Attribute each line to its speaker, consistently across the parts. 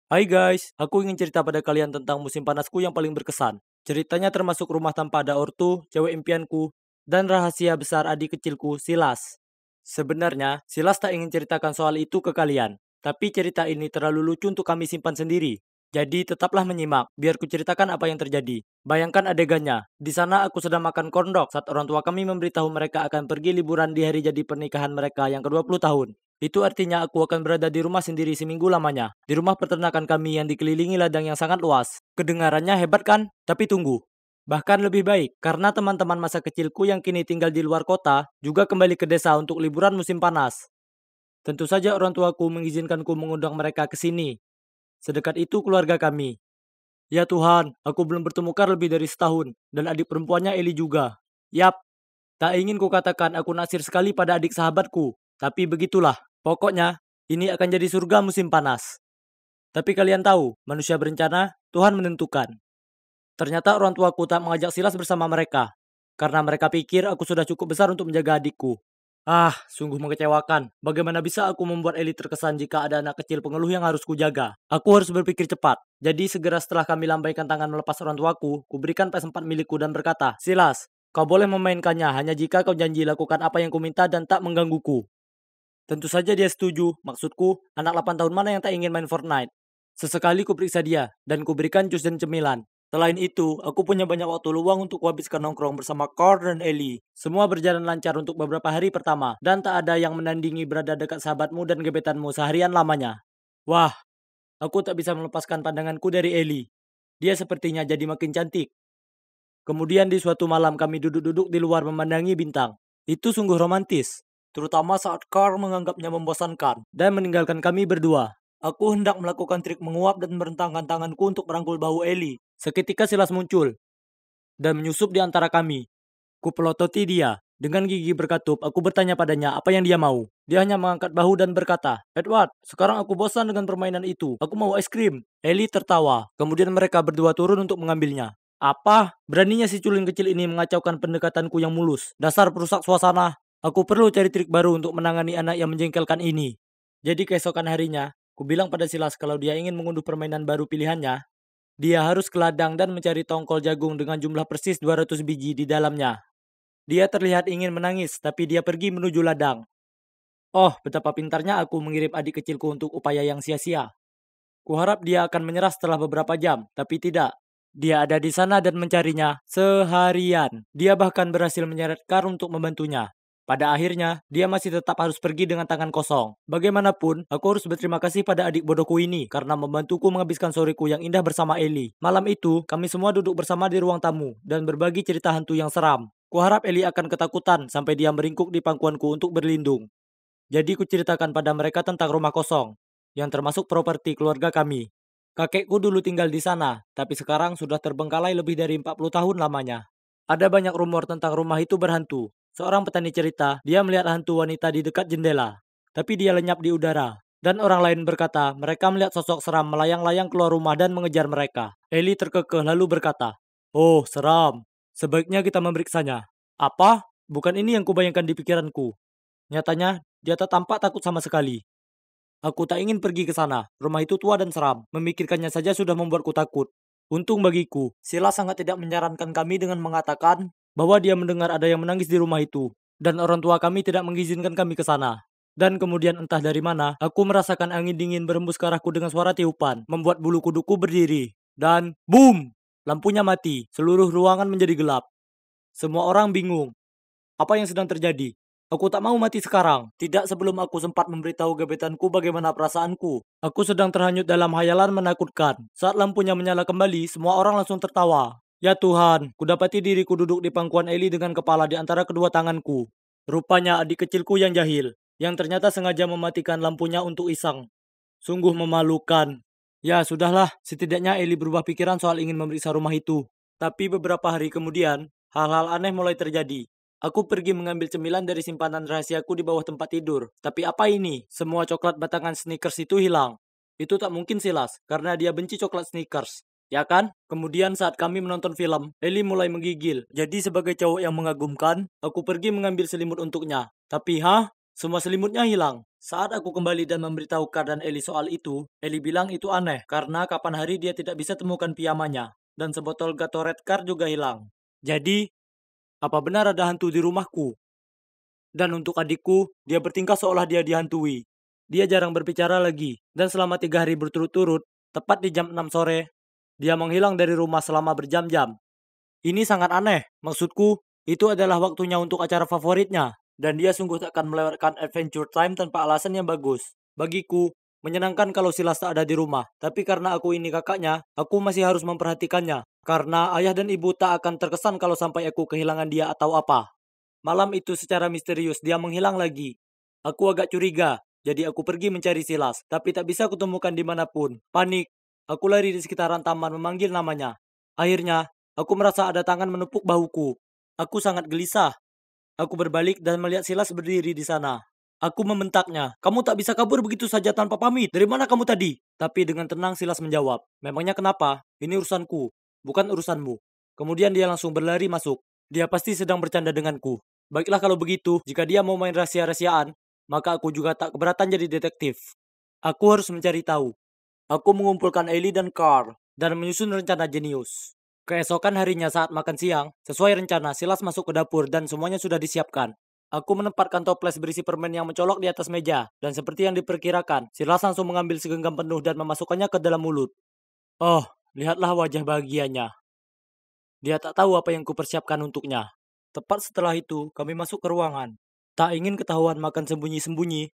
Speaker 1: Hai guys, aku ingin cerita pada kalian tentang musim panasku yang paling berkesan. Ceritanya termasuk rumah tanpa ada ortu, cewek impianku, dan rahasia besar adik kecilku, Silas. Sebenarnya, Silas tak ingin ceritakan soal itu ke kalian, tapi cerita ini terlalu lucu untuk kami simpan sendiri. Jadi tetaplah menyimak, biar ku ceritakan apa yang terjadi. Bayangkan adegannya, di sana aku sedang makan corn dog saat orang tua kami memberitahu mereka akan pergi liburan di hari jadi pernikahan mereka yang ke-20 tahun. Itu artinya aku akan berada di rumah sendiri seminggu lamanya. Di rumah peternakan kami yang dikelilingi ladang yang sangat luas. Kedengarannya hebat kan? Tapi tunggu. Bahkan lebih baik, karena teman-teman masa kecilku yang kini tinggal di luar kota juga kembali ke desa untuk liburan musim panas. Tentu saja orang tuaku mengizinkanku mengundang mereka ke sini. Sedekat itu keluarga kami. Ya Tuhan, aku belum bertemu lebih dari setahun, dan adik perempuannya Eli juga. Yap, tak ingin kukatakan aku naksir sekali pada adik sahabatku, tapi begitulah. Pokoknya, ini akan jadi surga musim panas. Tapi kalian tahu, manusia berencana, Tuhan menentukan. Ternyata orang tuaku tak mengajak Silas bersama mereka, karena mereka pikir aku sudah cukup besar untuk menjaga adikku. Ah, sungguh mengecewakan. Bagaimana bisa aku membuat Eli terkesan jika ada anak kecil pengeluh yang harus kujaga? Aku harus berpikir cepat. Jadi segera setelah kami lambaikan tangan melepas orang tuaku, kuberikan PS4 milikku dan berkata, Silas, kau boleh memainkannya hanya jika kau janji lakukan apa yang kuminta dan tak menggangguku. Tentu saja dia setuju, maksudku, anak 8 tahun mana yang tak ingin main Fortnite. Sesekali ku periksa dia, dan kuberikan jus dan cemilan. Selain itu, aku punya banyak waktu luang untuk kuhabiskan nongkrong bersama Carl dan Ellie. Semua berjalan lancar untuk beberapa hari pertama, dan tak ada yang menandingi berada dekat sahabatmu dan gebetanmu seharian lamanya. Wah, aku tak bisa melepaskan pandanganku dari Ellie. Dia sepertinya jadi makin cantik. Kemudian di suatu malam kami duduk-duduk di luar memandangi bintang. Itu sungguh romantis, terutama saat Carl menganggapnya membosankan dan meninggalkan kami berdua. Aku hendak melakukan trik menguap dan merentangkan tanganku untuk merangkul bahu Ellie. Seketika Silas muncul dan menyusup di antara kami. Kupelototi dia. Dengan gigi berkatup, aku bertanya padanya apa yang dia mau. Dia hanya mengangkat bahu dan berkata, Edward, sekarang aku bosan dengan permainan itu. Aku mau es krim. Ellie tertawa. Kemudian mereka berdua turun untuk mengambilnya. Apa? Beraninya si culun kecil ini mengacaukan pendekatanku yang mulus. Dasar perusak suasana. Aku perlu cari trik baru untuk menangani anak yang menjengkelkan ini. Jadi keesokan harinya, ku bilang pada Silas kalau dia ingin mengunduh permainan baru pilihannya, dia harus ke ladang dan mencari tongkol jagung dengan jumlah persis 200 biji di dalamnya. Dia terlihat ingin menangis, tapi dia pergi menuju ladang. Oh, betapa pintarnya aku mengirim adik kecilku untuk upaya yang sia-sia. Kuharap dia akan menyerah setelah beberapa jam, tapi tidak. Dia ada di sana dan mencarinya seharian. Dia bahkan berhasil menyeret Kar untuk membantunya. Pada akhirnya, dia masih tetap harus pergi dengan tangan kosong. Bagaimanapun, aku harus berterima kasih pada adik bodohku ini karena membantuku menghabiskan soreku yang indah bersama Eli. Malam itu, kami semua duduk bersama di ruang tamu dan berbagi cerita hantu yang seram. Kuharap Eli akan ketakutan sampai dia meringkuk di pangkuanku untuk berlindung. Jadi kuceritakan pada mereka tentang rumah kosong, yang termasuk properti keluarga kami. Kakekku dulu tinggal di sana, tapi sekarang sudah terbengkalai lebih dari 40 tahun lamanya. Ada banyak rumor tentang rumah itu berhantu. Seorang petani cerita, dia melihat hantu wanita di dekat jendela. Tapi dia lenyap di udara. Dan orang lain berkata, mereka melihat sosok seram melayang-layang keluar rumah dan mengejar mereka. Eli terkekeh lalu berkata, Oh, seram. Sebaiknya kita memeriksanya. Apa? Bukan ini yang kubayangkan di pikiranku. Nyatanya, dia tak tampak takut sama sekali. Aku tak ingin pergi ke sana. Rumah itu tua dan seram. Memikirkannya saja sudah membuatku takut. Untung bagiku, Sila sangat tidak menyarankan kami dengan mengatakan bahwa dia mendengar ada yang menangis di rumah itu. Dan orang tua kami tidak mengizinkan kami ke sana. Dan kemudian entah dari mana, aku merasakan angin dingin berembus ke arahku dengan suara tiupan, membuat bulu kuduku berdiri. Dan, boom! Lampunya mati, seluruh ruangan menjadi gelap. Semua orang bingung. Apa yang sedang terjadi? Aku tak mau mati sekarang. Tidak sebelum aku sempat memberitahu gebetanku bagaimana perasaanku. Aku sedang terhanyut dalam hayalan menakutkan. Saat lampunya menyala kembali, semua orang langsung tertawa. Ya Tuhan, kudapati diriku duduk di pangkuan Eli dengan kepala di antara kedua tanganku. Rupanya adik kecilku yang jahil, yang ternyata sengaja mematikan lampunya untuk iseng. Sungguh memalukan. Ya sudahlah, setidaknya Eli berubah pikiran soal ingin memeriksa rumah itu. Tapi beberapa hari kemudian, hal-hal aneh mulai terjadi. Aku pergi mengambil cemilan dari simpanan rahasiaku di bawah tempat tidur. Tapi apa ini? Semua coklat batangan Snickers itu hilang. Itu tak mungkin Silas, karena dia benci coklat Snickers. Ya kan? Kemudian saat kami menonton film, Eli mulai menggigil. Jadi sebagai cowok yang mengagumkan, aku pergi mengambil selimut untuknya. Tapi Semua selimutnya hilang. Saat aku kembali dan memberitahu Carl dan Ellie soal itu, Ellie bilang itu aneh karena kapan hari dia tidak bisa temukan piyamanya. Dan sebotol Gatorade Car juga hilang. Jadi, apa benar ada hantu di rumahku? Dan untuk adikku, dia bertingkah seolah dia dihantui. Dia jarang berbicara lagi, dan selama 3 hari berturut-turut, tepat di jam 6 sore, dia menghilang dari rumah selama berjam-jam. Ini sangat aneh, maksudku, itu adalah waktunya untuk acara favoritnya, dan dia sungguh tak akan melewatkan adventure time tanpa alasan yang bagus. Bagiku, menyenangkan kalau Silas tak ada di rumah, tapi karena aku ini kakaknya, aku masih harus memperhatikannya, karena ayah dan ibu tak akan terkesan kalau sampai aku kehilangan dia atau apa. Malam itu secara misterius dia menghilang lagi. Aku agak curiga, jadi aku pergi mencari Silas, tapi tak bisa kutemukan dimanapun. Panik, aku lari di sekitaran taman memanggil namanya. Akhirnya, aku merasa ada tangan menepuk bahuku. Aku sangat gelisah. Aku berbalik dan melihat Silas berdiri di sana. Aku membentaknya, "Kamu tak bisa kabur begitu saja tanpa pamit. Dari mana kamu tadi?" Tapi dengan tenang Silas menjawab, "Memangnya kenapa? Ini urusanku, bukan urusanmu." Kemudian dia langsung berlari masuk. Dia pasti sedang bercanda denganku. Baiklah kalau begitu, jika dia mau main rahasia-rahasiaan, maka aku juga tak keberatan jadi detektif. Aku harus mencari tahu. Aku mengumpulkan Ellie dan Carl dan menyusun rencana jenius. Keesokan harinya saat makan siang, sesuai rencana Silas masuk ke dapur dan semuanya sudah disiapkan. Aku menempatkan toples berisi permen yang mencolok di atas meja, dan seperti yang diperkirakan, Silas langsung mengambil segenggam penuh dan memasukkannya ke dalam mulut. Oh, lihatlah wajah bahagianya. Dia tak tahu apa yang kupersiapkan untuknya. Tepat setelah itu, kami masuk ke ruangan. Tak ingin ketahuan makan sembunyi-sembunyi,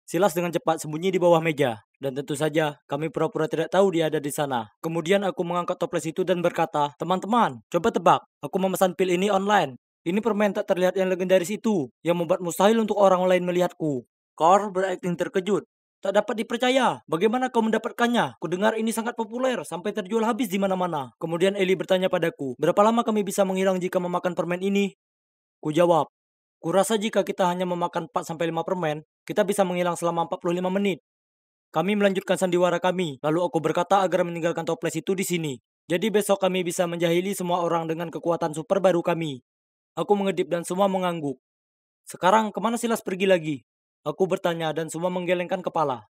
Speaker 1: Silas dengan cepat sembunyi di bawah meja. Dan tentu saja, kami pura-pura tidak tahu dia ada di sana. Kemudian aku mengangkat toples itu dan berkata, "Teman-teman, coba tebak. Aku memesan pil ini online. Ini permen tak terlihat yang legendaris itu, yang membuat mustahil untuk orang lain melihatku." Carl berakting terkejut. "Tak dapat dipercaya. Bagaimana kau mendapatkannya? Kudengar ini sangat populer, sampai terjual habis di mana-mana." Kemudian Eli bertanya padaku, "Berapa lama kami bisa menghilang jika memakan permen ini?" Ku jawab, "Kurasa jika kita hanya memakan 4 sampai 5 permen, kita bisa menghilang selama 45 menit." Kami melanjutkan sandiwara kami, lalu aku berkata agar meninggalkan toples itu di sini. Jadi besok kami bisa menjahili semua orang dengan kekuatan super baru kami. Aku mengedip dan semua mengangguk. "Sekarang kemana Silas pergi lagi?" Aku bertanya dan semua menggelengkan kepala.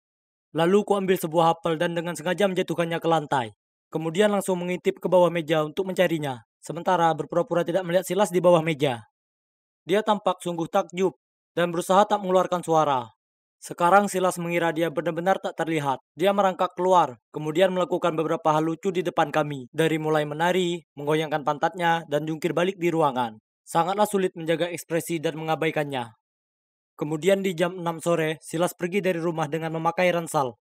Speaker 1: Lalu ku ambil sebuah apel dan dengan sengaja menjatuhkannya ke lantai. Kemudian langsung mengintip ke bawah meja untuk mencarinya. Sementara berpura-pura tidak melihat Silas di bawah meja. Dia tampak sungguh takjub dan berusaha tak mengeluarkan suara. Sekarang Silas mengira dia benar-benar tak terlihat. Dia merangkak keluar, kemudian melakukan beberapa hal lucu di depan kami. Dari mulai menari, menggoyangkan pantatnya, dan jungkir balik di ruangan. Sangatlah sulit menjaga ekspresi dan mengabaikannya. Kemudian di jam 6 sore, Silas pergi dari rumah dengan memakai ransel.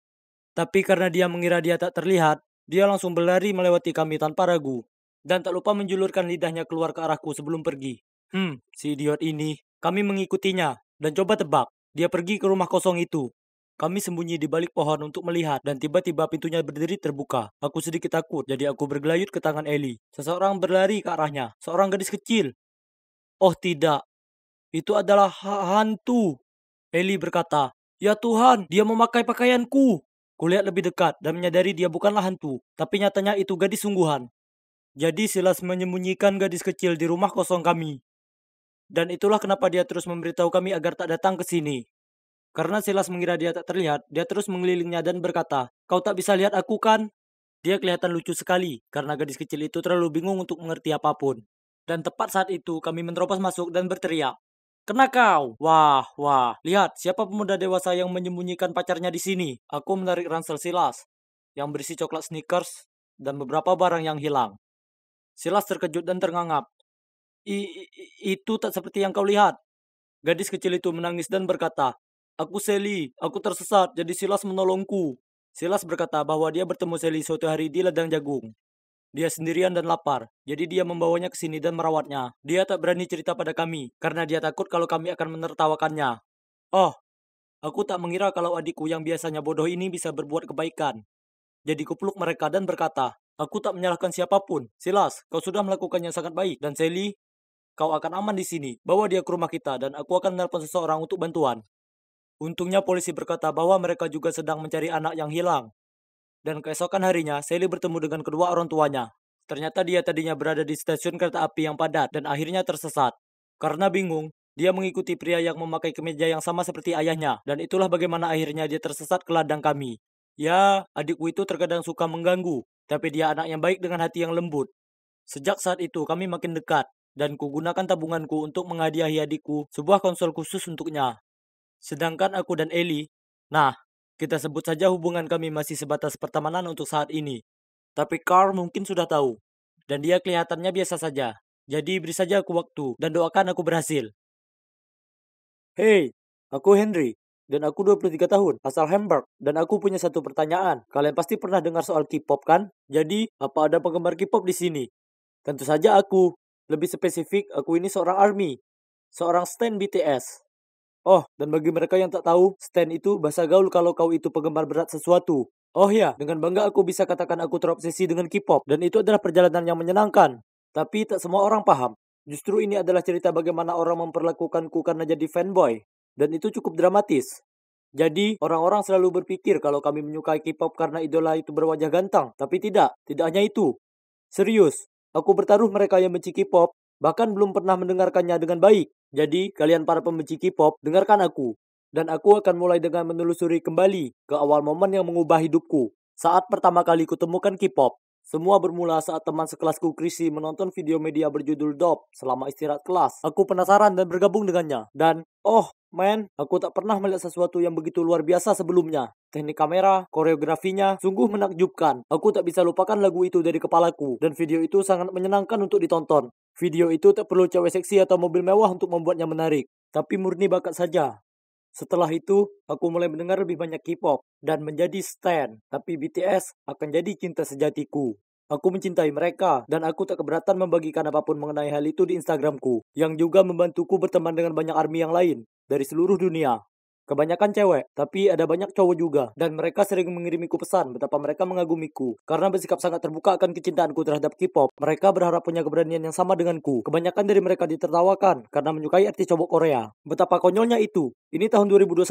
Speaker 1: Tapi karena dia mengira dia tak terlihat, dia langsung berlari melewati kami tanpa ragu. Dan tak lupa menjulurkan lidahnya keluar ke arahku sebelum pergi. Si idiot ini. Kami mengikutinya. Dan coba tebak, dia pergi ke rumah kosong itu. Kami sembunyi di balik pohon untuk melihat dan tiba-tiba pintunya berdiri terbuka. Aku sedikit takut, jadi aku bergelayut ke tangan Ellie. Seseorang berlari ke arahnya, seorang gadis kecil. Oh tidak, itu adalah hantu. Ellie berkata, "Ya Tuhan, dia memakai pakaianku." Kulihat lebih dekat dan menyadari dia bukanlah hantu, tapi nyatanya itu gadis sungguhan. Jadi Silas menyembunyikan gadis kecil di rumah kosong kami. Dan itulah kenapa dia terus memberitahu kami agar tak datang ke sini. Karena Silas mengira dia tak terlihat, dia terus mengelilingnya dan berkata, "Kau tak bisa lihat aku kan?" Dia kelihatan lucu sekali, karena gadis kecil itu terlalu bingung untuk mengerti apapun. Dan tepat saat itu kami menerobos masuk dan berteriak, "Kena kau!" Wah, wah, lihat siapa pemuda dewasa yang menyembunyikan pacarnya di sini. Aku menarik ransel Silas, yang berisi coklat Snickers, dan beberapa barang yang hilang. Silas terkejut dan terngangap. Itu tak seperti yang kau lihat." Gadis kecil itu menangis dan berkata, "Aku Sally, aku tersesat, jadi Silas menolongku." Silas berkata bahwa dia bertemu Sally suatu hari di ladang jagung. Dia sendirian dan lapar, jadi dia membawanya ke sini dan merawatnya. Dia tak berani cerita pada kami, karena dia takut kalau kami akan menertawakannya. Oh, aku tak mengira kalau adikku yang biasanya bodoh ini bisa berbuat kebaikan. Jadi kupeluk mereka dan berkata, "Aku tak menyalahkan siapapun. Silas, kau sudah melakukan yang sangat baik. Dan Sally, kau akan aman di sini. Bawa dia ke rumah kita dan aku akan menelpon seseorang untuk bantuan." Untungnya polisi berkata bahwa mereka juga sedang mencari anak yang hilang. Dan keesokan harinya, Sally bertemu dengan kedua orang tuanya. Ternyata dia tadinya berada di stasiun kereta api yang padat dan akhirnya tersesat. Karena bingung, Dia mengikuti pria yang memakai kemeja yang sama seperti ayahnya, dan itulah bagaimana akhirnya dia tersesat ke ladang kami. Ya, adikku itu terkadang suka mengganggu, tapi dia anak yang baik dengan hati yang lembut. Sejak saat itu kami makin dekat, dan kugunakan tabunganku untuk menghadiahi adikku sebuah konsol khusus untuknya. Sedangkan aku dan Eli, nah, kita sebut saja hubungan kami masih sebatas pertemanan untuk saat ini. Tapi Carl mungkin sudah tahu, dan dia kelihatannya biasa saja. Jadi beri saja aku waktu, dan doakan aku berhasil. Hey, aku Henry, dan aku 23 tahun, asal Hamburg, dan aku punya satu pertanyaan. Kalian pasti pernah dengar soal K-pop kan? Jadi, apa ada penggemar K-pop di sini? Tentu saja aku. Lebih spesifik, aku ini seorang ARMY, seorang stan BTS. Oh, dan bagi mereka yang tak tahu, stan itu bahasa gaul kalau kau itu penggemar berat sesuatu. Oh ya, dengan bangga aku bisa katakan aku terobsesi dengan K-pop, dan itu adalah perjalanan yang menyenangkan. Tapi tak semua orang paham. Justru ini adalah cerita bagaimana orang memperlakukanku karena jadi fanboy. Dan itu cukup dramatis. Jadi, orang-orang selalu berpikir kalau kami menyukai K-pop karena idola itu berwajah ganteng. Tapi tidak hanya itu. Serius, aku bertaruh mereka yang benci K-pop, bahkan belum pernah mendengarkannya dengan baik. Jadi, kalian para pembenci K-pop, dengarkan aku. Dan aku akan mulai dengan menelusuri kembali ke awal momen yang mengubah hidupku. Saat pertama kali kutemukan K-pop, semua bermula saat teman sekelasku Chrissy menonton video media berjudul Dope selama istirahat kelas. Aku penasaran dan bergabung dengannya. Dan, oh man, aku tak pernah melihat sesuatu yang begitu luar biasa sebelumnya. Teknik kamera, koreografinya, sungguh menakjubkan. Aku tak bisa lupakan lagu itu dari kepalaku. Dan video itu sangat menyenangkan untuk ditonton. Video itu tak perlu cewek seksi atau mobil mewah untuk membuatnya menarik. Tapi murni bakat saja. Setelah itu, aku mulai mendengar lebih banyak K-pop dan menjadi stan. Tapi BTS akan jadi cinta sejatiku. Aku mencintai mereka dan aku tak keberatan membagikan apapun mengenai hal itu di Instagramku, yang juga membantuku berteman dengan banyak ARMY yang lain dari seluruh dunia. Kebanyakan cewek, tapi ada banyak cowok juga. Dan mereka sering mengirimiku pesan betapa mereka mengagumiku. Karena bersikap sangat terbuka akan kecintaanku terhadap K-pop, mereka berharap punya keberanian yang sama denganku. Kebanyakan dari mereka ditertawakan karena menyukai artis cowok Korea. Betapa konyolnya itu. Ini tahun 2021.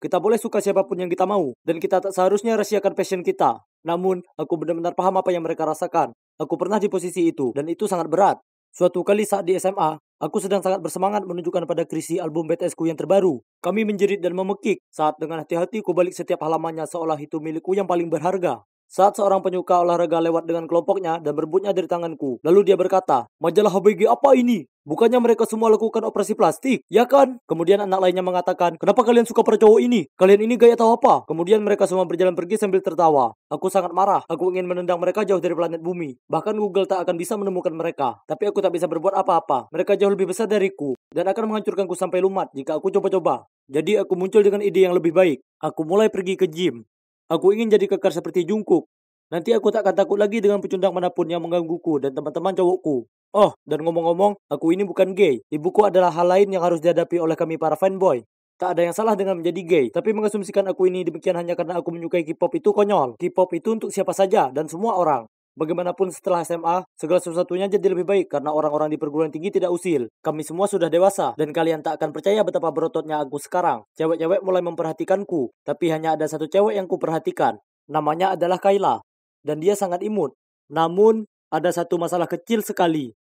Speaker 1: Kita boleh suka siapapun yang kita mau. Dan kita tak seharusnya rahasiakan passion kita. Namun, aku benar-benar paham apa yang mereka rasakan. Aku pernah di posisi itu, dan itu sangat berat. Suatu kali saat di SMA, aku sedang sangat bersemangat menunjukkan pada Chrissy album BTS-ku yang terbaru. Kami menjerit dan memekik saat dengan hati-hati ku balik setiap halamannya seolah itu milikku yang paling berharga. Saat seorang penyuka olahraga lewat dengan kelompoknya dan berebutnya dari tanganku. Lalu dia berkata, majalah HBG apa ini? Bukannya mereka semua lakukan operasi plastik, ya kan? Kemudian anak lainnya mengatakan, kenapa kalian suka para cowok ini? Kalian ini gaya tahu apa? Kemudian mereka semua berjalan pergi sambil tertawa. Aku sangat marah. Aku ingin menendang mereka jauh dari planet bumi. Bahkan Google tak akan bisa menemukan mereka. Tapi aku tak bisa berbuat apa-apa. Mereka jauh lebih besar dariku dan akan menghancurkanku sampai lumat jika aku coba-coba. Jadi aku muncul dengan ide yang lebih baik. Aku mulai pergi ke gym. Aku ingin jadi kekar seperti Jungkook. Nanti aku tak akan takut lagi dengan pecundang manapun yang menggangguku dan teman-teman cowokku. Oh, dan ngomong-ngomong, aku ini bukan gay. Ibuku adalah hal lain yang harus dihadapi oleh kami para fanboy. Tak ada yang salah dengan menjadi gay, tapi mengasumsikan aku ini demikian hanya karena aku menyukai K-pop itu konyol. K-pop itu untuk siapa saja dan semua orang. Bagaimanapun setelah SMA, segala sesuatunya jadi lebih baik karena orang-orang di perguruan tinggi tidak usil. Kami semua sudah dewasa, dan kalian tak akan percaya betapa berototnya aku sekarang. Cewek-cewek mulai memperhatikanku, tapi hanya ada satu cewek yang kuperhatikan. Namanya adalah Kayla, dan dia sangat imut. Namun, ada satu masalah kecil sekali.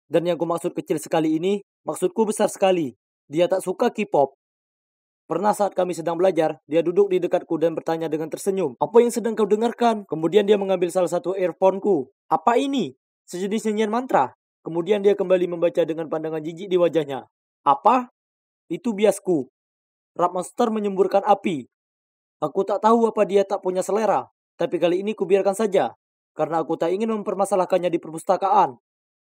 Speaker 1: Dan yang kumaksud kecil sekali ini, maksudku besar sekali. Dia tak suka K-pop. Pernah saat kami sedang belajar, dia duduk di dekatku dan bertanya dengan tersenyum, apa yang sedang kau dengarkan? Kemudian dia mengambil salah satu earphone-ku. Apa ini? Sejenis nyanyian mantra. Kemudian dia kembali membaca dengan pandangan jijik di wajahnya. Apa? Itu biasku. Rap Monster menyemburkan api. Aku tak tahu apa dia tak punya selera. Tapi kali ini kubiarkan saja. Karena aku tak ingin mempermasalahkannya di perpustakaan.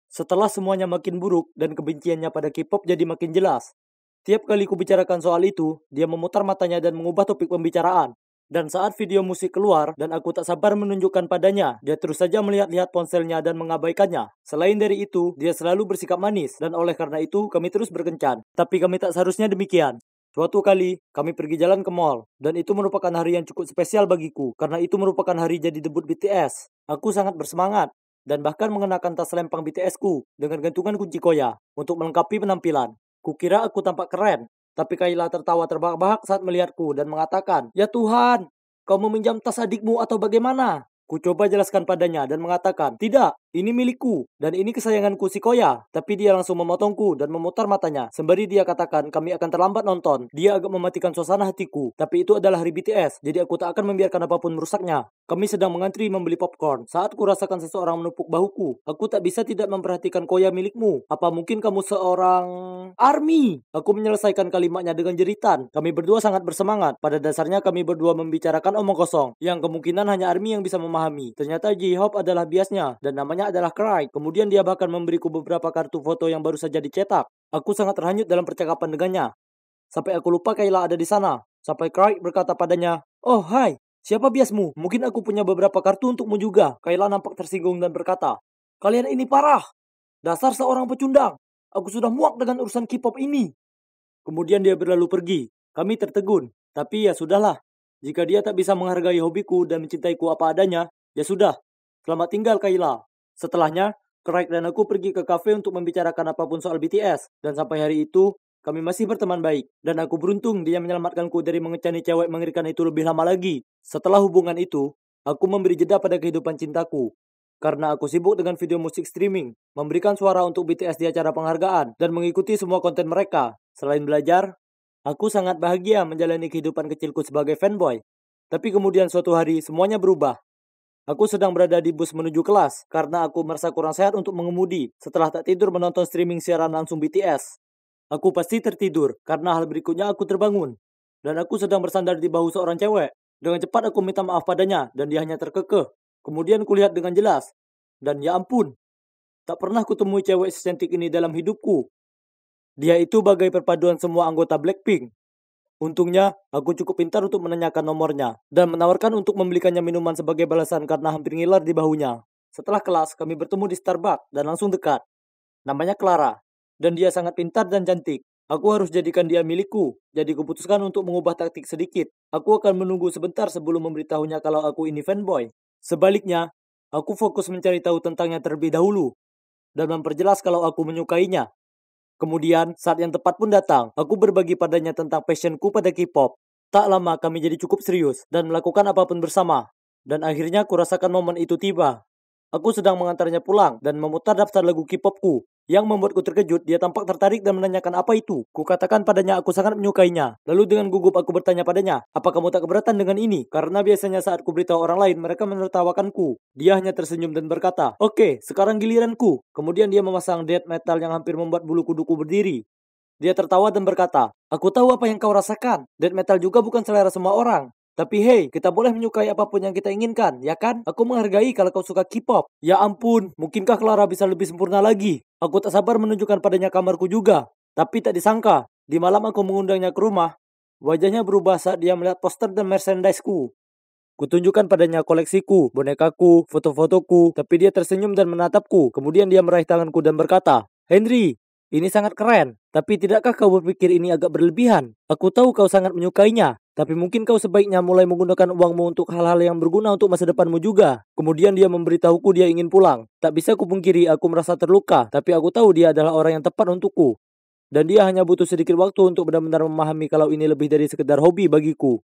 Speaker 1: Setelah semuanya makin buruk dan kebenciannya pada K-pop jadi makin jelas. Tiap kali kubicarakan soal itu, dia memutar matanya dan mengubah topik pembicaraan. Dan saat video musik keluar dan aku tak sabar menunjukkan padanya, dia terus saja melihat-lihat ponselnya dan mengabaikannya. Selain dari itu, dia selalu bersikap manis dan oleh karena itu kami terus berkencan. Tapi kami tak seharusnya demikian. Suatu kali, kami pergi jalan ke mall, dan itu merupakan hari yang cukup spesial bagiku, karena itu merupakan hari jadi debut BTS. Aku sangat bersemangat, dan bahkan mengenakan tas lempang BTS-ku dengan gantungan kunci koya untuk melengkapi penampilan. Kukira aku tampak keren, tapi Kayla tertawa terbahak-bahak saat melihatku dan mengatakan, ya Tuhan, kau meminjam tas adikmu atau bagaimana? Ku coba jelaskan padanya dan mengatakan, tidak, Ini milikku, dan ini kesayanganku si Koya. Tapi dia langsung memotongku dan memutar matanya. Sembari dia katakan kami akan terlambat nonton. Dia agak mematikan suasana hatiku. Tapi itu adalah hari BTS, jadi aku tak akan membiarkan apapun merusaknya. Kami sedang mengantri membeli popcorn. Saat kurasakan seseorang menepuk bahuku, aku tak bisa tidak memperhatikan Koya milikmu. Apa mungkin kamu seorang ARMY? Aku menyelesaikan kalimatnya dengan jeritan. Kami berdua sangat bersemangat. Pada dasarnya kami berdua membicarakan omong kosong, yang kemungkinan hanya ARMY yang bisa memahami. Ternyata J-Hope adalah biasnya, dan namanya adalah Craig. Kemudian dia bahkan memberiku beberapa kartu foto yang baru saja dicetak. Aku sangat terhanyut dalam percakapan dengannya. Sampai aku lupa Kayla ada di sana. Sampai Craig berkata padanya, "Oh hai, siapa biasmu? Mungkin aku punya beberapa kartu untukmu juga." Kayla nampak tersinggung dan berkata, "Kalian ini parah. Dasar seorang pecundang. Aku sudah muak dengan urusan K-pop ini." Kemudian dia berlalu pergi. Kami tertegun. Tapi ya sudahlah. Jika dia tak bisa menghargai hobiku dan mencintaiku apa adanya, ya sudah. Selamat tinggal Kayla. Setelahnya, Craig dan aku pergi ke kafe untuk membicarakan apapun soal BTS. Dan sampai hari itu, kami masih berteman baik. Dan aku beruntung dia menyelamatkanku dari mengecani cewek mengerikan itu lebih lama lagi. Setelah hubungan itu, aku memberi jeda pada kehidupan cintaku. Karena aku sibuk dengan video musik streaming, memberikan suara untuk BTS di acara penghargaan, dan mengikuti semua konten mereka. Selain belajar, aku sangat bahagia menjalani kehidupan kecilku sebagai fanboy. Tapi kemudian suatu hari semuanya berubah. Aku sedang berada di bus menuju kelas karena aku merasa kurang sehat untuk mengemudi setelah tak tidur menonton streaming siaran langsung BTS. Aku pasti tertidur karena hal berikutnya aku terbangun. Dan aku sedang bersandar di bahu seorang cewek. Dengan cepat aku minta maaf padanya dan dia hanya terkekeh. Kemudian kulihat dengan jelas. Dan ya ampun, tak pernah kutemui cewek secantik ini dalam hidupku. Dia itu bagai perpaduan semua anggota Blackpink. Untungnya, aku cukup pintar untuk menanyakan nomornya dan menawarkan untuk membelikannya minuman sebagai balasan karena hampir ngiler di bahunya. Setelah kelas, kami bertemu di Starbucks dan langsung dekat. Namanya Clara, dan dia sangat pintar dan cantik. Aku harus jadikan dia milikku, jadi kuputuskan untuk mengubah taktik sedikit. Aku akan menunggu sebentar sebelum memberitahunya kalau aku ini fanboy. Sebaliknya, aku fokus mencari tahu tentangnya terlebih dahulu dan memperjelas kalau aku menyukainya. Kemudian, saat yang tepat pun datang. Aku berbagi padanya tentang passionku pada K-pop. Tak lama kami jadi cukup serius dan melakukan apapun bersama. Dan akhirnya kurasakan momen itu tiba. Aku sedang mengantarnya pulang dan memutar daftar lagu K-popku. Yang membuatku terkejut, dia tampak tertarik dan menanyakan apa itu. Kukatakan padanya aku sangat menyukainya. Lalu dengan gugup aku bertanya padanya, "Apa kamu tak keberatan dengan ini?" Karena biasanya saat ku beritahu orang lain, mereka menertawakanku. Dia hanya tersenyum dan berkata, "Oke, sekarang giliranku." Kemudian dia memasang death metal yang hampir membuat bulu kuduku berdiri. Dia tertawa dan berkata, "Aku tahu apa yang kau rasakan. Death metal juga bukan selera semua orang. Tapi hey, kita boleh menyukai apapun yang kita inginkan, ya kan? Aku menghargai kalau kau suka K-pop." Ya ampun, mungkinkah Clara bisa lebih sempurna lagi? Aku tak sabar menunjukkan padanya kamarku juga. Tapi tak disangka, di malam aku mengundangnya ke rumah. Wajahnya berubah saat dia melihat poster dan merchandise-ku. Kutunjukkan padanya koleksiku, bonekaku, foto-fotoku, tapi dia tersenyum dan menatapku. Kemudian dia meraih tanganku dan berkata, "Henry, ini sangat keren, tapi tidakkah kau berpikir ini agak berlebihan? Aku tahu kau sangat menyukainya, tapi mungkin kau sebaiknya mulai menggunakan uangmu untuk hal-hal yang berguna untuk masa depanmu juga." Kemudian dia memberitahuku dia ingin pulang. Tak bisa kupungkiri aku merasa terluka, tapi aku tahu dia adalah orang yang tepat untukku. Dan dia hanya butuh sedikit waktu untuk benar-benar memahami kalau ini lebih dari sekedar hobi bagiku.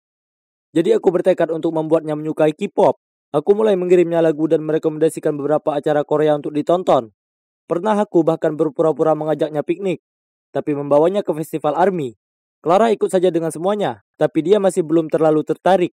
Speaker 1: Jadi aku bertekad untuk membuatnya menyukai K-pop. Aku mulai mengirimnya lagu dan merekomendasikan beberapa acara Korea untuk ditonton. Pernah aku bahkan berpura-pura mengajaknya piknik, tapi membawanya ke festival ARMY. Clara ikut saja dengan semuanya, tapi dia masih belum terlalu tertarik.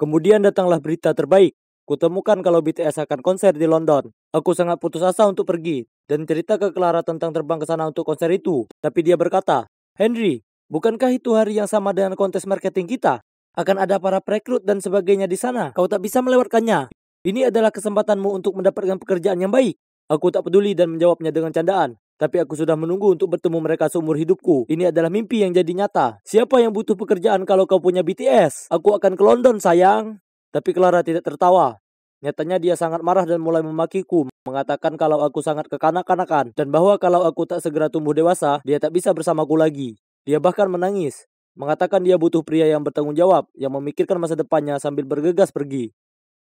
Speaker 1: Kemudian datanglah berita terbaik. Kutemukan kalau BTS akan konser di London. Aku sangat putus asa untuk pergi dan cerita ke Clara tentang terbang ke sana untuk konser itu. Tapi dia berkata, "Henry, bukankah itu hari yang sama dengan kontes marketing kita? Akan ada para perekrut dan sebagainya di sana. Kau tak bisa melewatkannya. Ini adalah kesempatanmu untuk mendapatkan pekerjaan yang baik." Aku tak peduli dan menjawabnya dengan candaan. Tapi aku sudah menunggu untuk bertemu mereka seumur hidupku. Ini adalah mimpi yang jadi nyata. Siapa yang butuh pekerjaan kalau kau punya BTS? Aku akan ke London, sayang. Tapi Clara tidak tertawa. Nyatanya dia sangat marah dan mulai memakiku, mengatakan kalau aku sangat kekanak-kanakan dan bahwa kalau aku tak segera tumbuh dewasa, dia tak bisa bersamaku lagi. Dia bahkan menangis, mengatakan dia butuh pria yang bertanggung jawab, yang memikirkan masa depannya sambil bergegas pergi.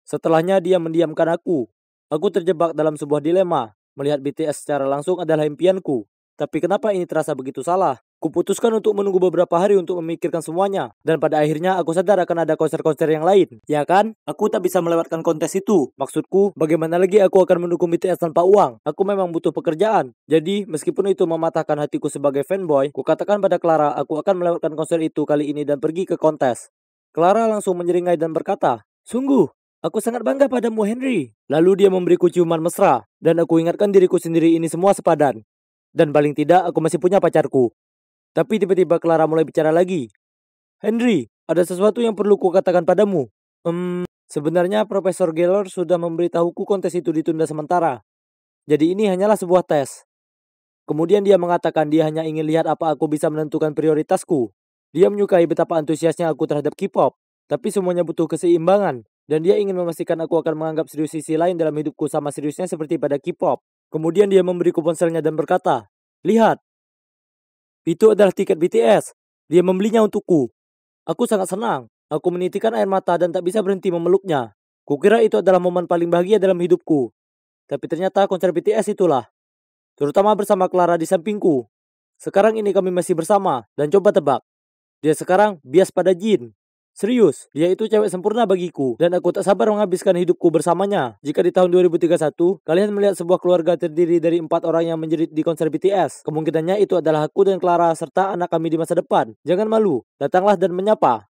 Speaker 1: Setelahnya dia mendiamkan aku. Aku terjebak dalam sebuah dilema. Melihat BTS secara langsung adalah impianku, Tapi kenapa ini terasa begitu salah? Kuputuskan untuk menunggu beberapa hari untuk memikirkan semuanya. Dan pada akhirnya aku sadar akan ada konser-konser yang lain. Ya kan? Aku tak bisa melewatkan kontes itu. Maksudku, bagaimana lagi aku akan mendukung BTS tanpa uang? Aku memang butuh pekerjaan. Jadi, meskipun itu mematahkan hatiku sebagai fanboy, kukatakan pada Clara aku akan melewatkan konser itu kali ini dan pergi ke kontes. Clara langsung menyeringai dan berkata, "Sungguh, aku sangat bangga padamu, Henry." Lalu dia memberiku ciuman mesra, dan aku ingatkan diriku sendiri ini semua sepadan. Dan paling tidak, aku masih punya pacarku. Tapi tiba-tiba Clara mulai bicara lagi. "Henry, ada sesuatu yang perlu kukatakan padamu. Sebenarnya Profesor Geller sudah memberitahuku kontes itu ditunda sementara. Jadi ini hanyalah sebuah tes." Kemudian dia mengatakan dia hanya ingin lihat apa aku bisa menentukan prioritasku. Dia menyukai betapa antusiasnya aku terhadap K-pop, tapi semuanya butuh keseimbangan. Dan dia ingin memastikan aku akan menganggap serius sisi lain dalam hidupku sama seriusnya seperti pada K-pop. Kemudian dia memberiku ponselnya dan berkata, "Lihat, itu adalah tiket BTS. Dia membelinya untukku." Aku sangat senang. Aku menitikkan air mata dan tak bisa berhenti memeluknya. Kukira itu adalah momen paling bahagia dalam hidupku. Tapi ternyata konser BTS itulah. Terutama bersama Clara di sampingku. Sekarang ini kami masih bersama. Dan coba tebak, dia sekarang bias pada Jin. Serius, dia itu cewek sempurna bagiku. Dan aku tak sabar menghabiskan hidupku bersamanya. Jika di tahun 2031, kalian melihat sebuah keluarga terdiri dari 4 orang yang menjerit di konser BTS, kemungkinannya itu adalah aku dan Clara serta anak kami di masa depan. Jangan malu, datanglah dan menyapa.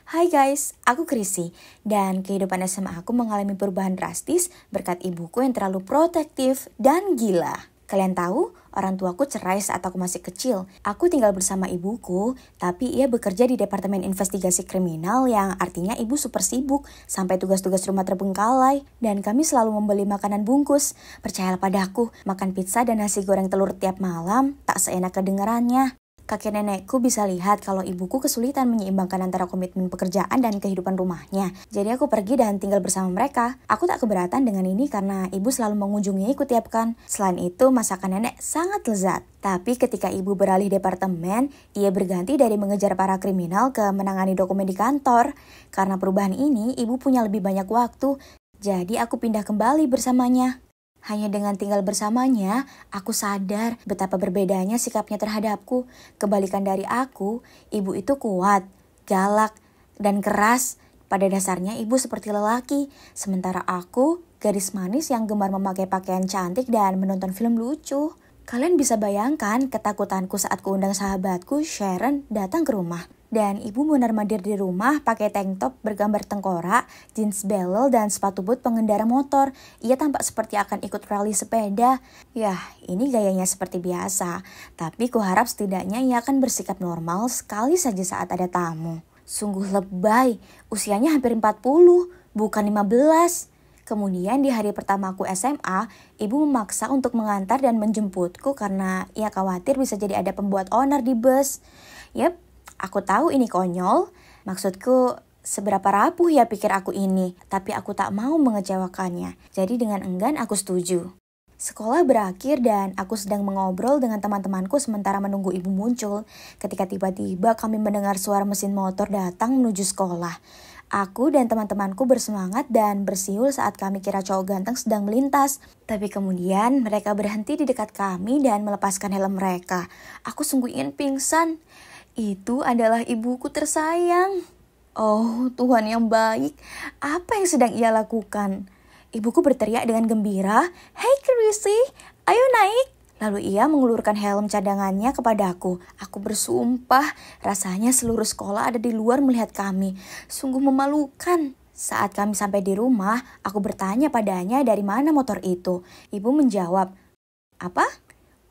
Speaker 2: Hai guys, aku Chrissy, dan kehidupan SMA aku mengalami perubahan drastis berkat ibuku yang terlalu protektif dan gila. Kalian tahu, orang tuaku cerai saat aku masih kecil. Aku tinggal bersama ibuku, tapi ia bekerja di Departemen Investigasi Kriminal yang artinya ibu super sibuk sampai tugas-tugas rumah terbengkalai. Dan kami selalu membeli makanan bungkus. Percayalah padaku, makan pizza dan nasi goreng telur tiap malam tak seenak kedengarannya. Kakek nenekku bisa lihat kalau ibuku kesulitan menyeimbangkan antara komitmen pekerjaan dan kehidupan rumahnya. Jadi aku pergi dan tinggal bersama mereka. Aku tak keberatan dengan ini karena ibu selalu mengunjungiku tiap kan. Selain itu, masakan nenek sangat lezat. Tapi ketika ibu beralih departemen, ia berganti dari mengejar para kriminal ke menangani dokumen di kantor. Karena perubahan ini, ibu punya lebih banyak waktu. Jadi aku pindah kembali bersamanya. Hanya dengan tinggal bersamanya, aku sadar betapa berbedanya sikapnya terhadapku. Kebalikan dari aku, ibu itu kuat, galak, dan keras. Pada dasarnya ibu seperti lelaki, sementara aku gadis manis yang gemar memakai pakaian cantik dan menonton film lucu. Kalian bisa bayangkan ketakutanku saat kuundang sahabatku Sharon datang ke rumah. Dan ibu mondar-mandir di rumah pakai tank top bergambar tengkorak, jeans belel, dan sepatu boot pengendara motor. Ia tampak seperti akan ikut rally sepeda. Yah, ini gayanya seperti biasa. Tapi kuharap setidaknya ia akan bersikap normal sekali saja saat ada tamu. Sungguh lebay, usianya hampir 40, bukan 15. Kemudian di hari pertama aku SMA, ibu memaksa untuk mengantar dan menjemputku karena ia khawatir bisa jadi ada pembuat onar di bus. Yep, aku tahu ini konyol. Maksudku, seberapa rapuh ya pikir aku ini, tapi aku tak mau mengecewakannya. Jadi dengan enggan aku setuju. Sekolah berakhir dan aku sedang mengobrol dengan teman-temanku sementara menunggu ibu muncul. Ketika tiba-tiba kami mendengar suara mesin motor datang menuju sekolah. Aku dan teman-temanku bersemangat dan bersiul saat kami kira cowok ganteng sedang melintas. Tapi kemudian mereka berhenti di dekat kami dan melepaskan helm mereka. Aku sungguh ingin pingsan. Itu adalah ibuku tersayang. Oh, Tuhan yang baik. Apa yang sedang ia lakukan? Ibuku berteriak dengan gembira, "Hey Chrissy, ayo naik." Lalu ia mengulurkan helm cadangannya kepadaku. Aku bersumpah, rasanya seluruh sekolah ada di luar melihat kami. Sungguh memalukan. Saat kami sampai di rumah, aku bertanya padanya dari mana motor itu. Ibu menjawab, "Apa?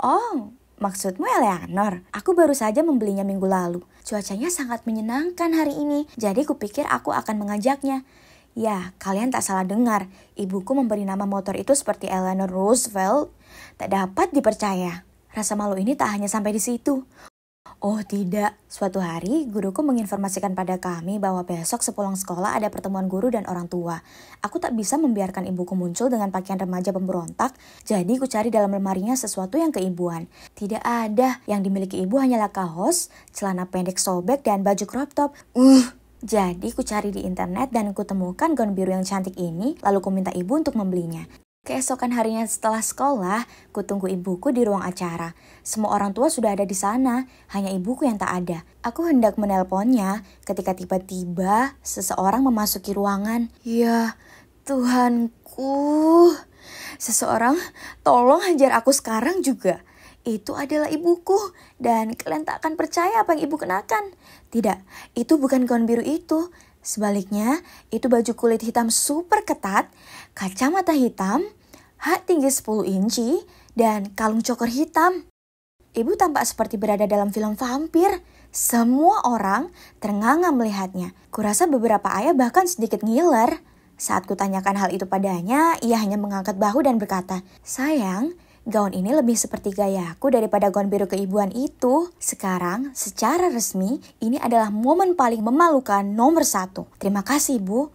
Speaker 2: Oh, maksudmu Eleanor? Aku baru saja membelinya minggu lalu. Cuacanya sangat menyenangkan hari ini, jadi kupikir aku akan mengajaknya." Ya, kalian tak salah dengar. Ibuku memberi nama motor itu seperti Eleanor Roosevelt. Tak dapat dipercaya. Rasa malu ini tak hanya sampai di situ. Oh tidak, suatu hari guruku menginformasikan pada kami bahwa besok sepulang sekolah ada pertemuan guru dan orang tua. Aku tak bisa membiarkan ibuku muncul dengan pakaian remaja pemberontak, jadi ku cari dalam lemarinya sesuatu yang keibuan. Tidak ada, yang dimiliki ibu hanyalah kaos, celana pendek sobek, dan baju crop top. Jadi ku cari di internet dan ku temukan gaun biru yang cantik ini, lalu ku minta ibu untuk membelinya. Keesokan harinya setelah sekolah, kutunggu ibuku di ruang acara. Semua orang tua sudah ada di sana, hanya ibuku yang tak ada. Aku hendak menelponnya ketika tiba-tiba seseorang memasuki ruangan. Ya, Tuhanku. Seseorang tolong hajar aku sekarang juga. Itu adalah ibuku dan kalian tak akan percaya apa yang ibu kenakan. Tidak, itu bukan gaun biru itu. Sebaliknya, itu baju kulit hitam super ketat, kacamata hitam, hak tinggi 10 inci, dan kalung cokor hitam. Ibu tampak seperti berada dalam film vampir. Semua orang ternganga melihatnya. Kurasa beberapa ayah bahkan sedikit ngiler. Saat kutanyakan hal itu padanya, ia hanya mengangkat bahu dan berkata, "Sayang, gaun ini lebih seperti gayaku daripada gaun biru keibuan itu. Sekarang, secara resmi, ini adalah momen paling memalukan nomor 1. Terima kasih, Bu."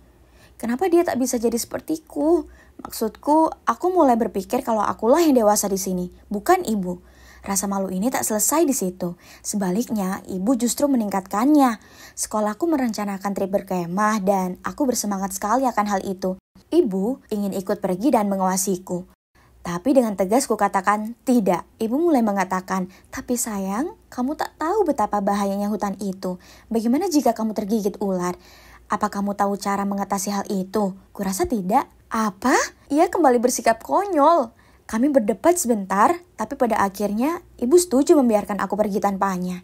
Speaker 2: Kenapa dia tak bisa jadi sepertiku? Maksudku, aku mulai berpikir kalau akulah yang dewasa di sini, bukan ibu. Rasa malu ini tak selesai di situ. Sebaliknya, ibu justru meningkatkannya. Sekolahku merencanakan trip berkemah dan aku bersemangat sekali akan hal itu. Ibu ingin ikut pergi dan mengawasiku. Tapi dengan tegas kukatakan tidak. Ibu mulai mengatakan, "Tapi sayang, kamu tak tahu betapa bahayanya hutan itu. Bagaimana jika kamu tergigit ular? Apa kamu tahu cara mengatasi hal itu?" Kurasa tidak. Apa? Ia kembali bersikap konyol. Kami berdebat sebentar, tapi pada akhirnya ibu setuju membiarkan aku pergi tanpanya.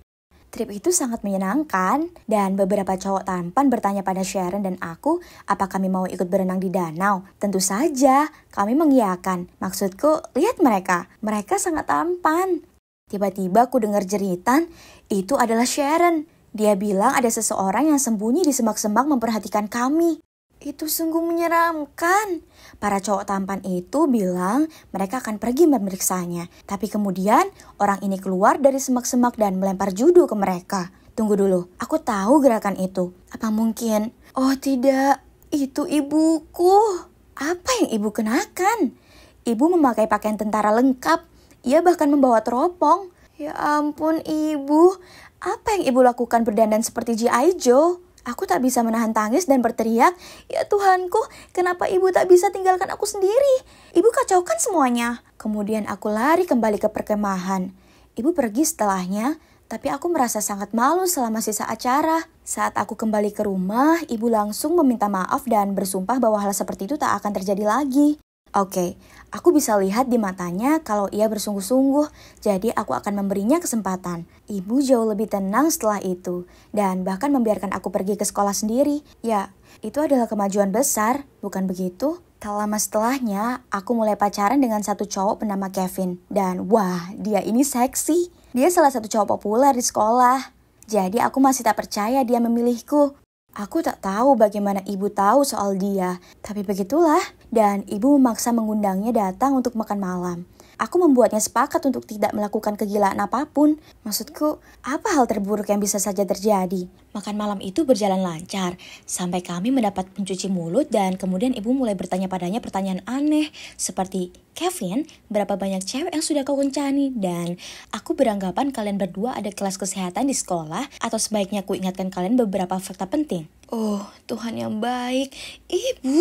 Speaker 2: Trip itu sangat menyenangkan, dan beberapa cowok tampan bertanya pada Sharon dan aku apa kami mau ikut berenang di danau. Tentu saja, kami mengiyakan. Maksudku, lihat mereka. Mereka sangat tampan. Tiba-tiba aku dengar jeritan, itu adalah Sharon. Dia bilang ada seseorang yang sembunyi di semak-semak memperhatikan kami. Itu sungguh menyeramkan. Para cowok tampan itu bilang mereka akan pergi memeriksanya. Tapi kemudian orang ini keluar dari semak-semak dan melempar judo ke mereka. Tunggu dulu, aku tahu gerakan itu. Apa mungkin? Oh tidak, itu ibuku. Apa yang ibu kenakan? Ibu memakai pakaian tentara lengkap. Ia bahkan membawa teropong. Ya ampun ibu, apa yang ibu lakukan berdandan seperti G.I. Joe? Aku tak bisa menahan tangis dan berteriak, "Ya Tuhanku, kenapa ibu tak bisa tinggalkan aku sendiri? Ibu kacaukan semuanya." Kemudian aku lari kembali ke perkemahan. Ibu pergi setelahnya, tapi aku merasa sangat malu selama sisa acara. Saat aku kembali ke rumah, ibu langsung meminta maaf dan bersumpah bahwa hal seperti itu tak akan terjadi lagi. Oke, aku bisa lihat di matanya kalau ia bersungguh-sungguh, jadi aku akan memberinya kesempatan. Ibu jauh lebih tenang setelah itu, dan bahkan membiarkan aku pergi ke sekolah sendiri. Ya, itu adalah kemajuan besar, bukan begitu? Tak lama setelahnya, aku mulai pacaran dengan satu cowok bernama Kevin. Dan wah, dia ini seksi. Dia salah satu cowok populer di sekolah. Jadi aku masih tak percaya dia memilihku. Aku tak tahu bagaimana ibu tahu soal dia, tapi begitulah. Dan ibu memaksa mengundangnya datang untuk makan malam. Aku membuatnya sepakat untuk tidak melakukan kegilaan apapun. Maksudku, apa hal terburuk yang bisa saja terjadi? Makan malam itu berjalan lancar, sampai kami mendapat pencuci mulut dan kemudian ibu mulai bertanya padanya pertanyaan aneh. Seperti, "Kevin, berapa banyak cewek yang sudah kau kencani?" Dan aku beranggapan kalian berdua ada kelas kesehatan di sekolah, atau sebaiknya aku ingatkan kalian beberapa fakta penting. Oh, Tuhan yang baik. Ibu,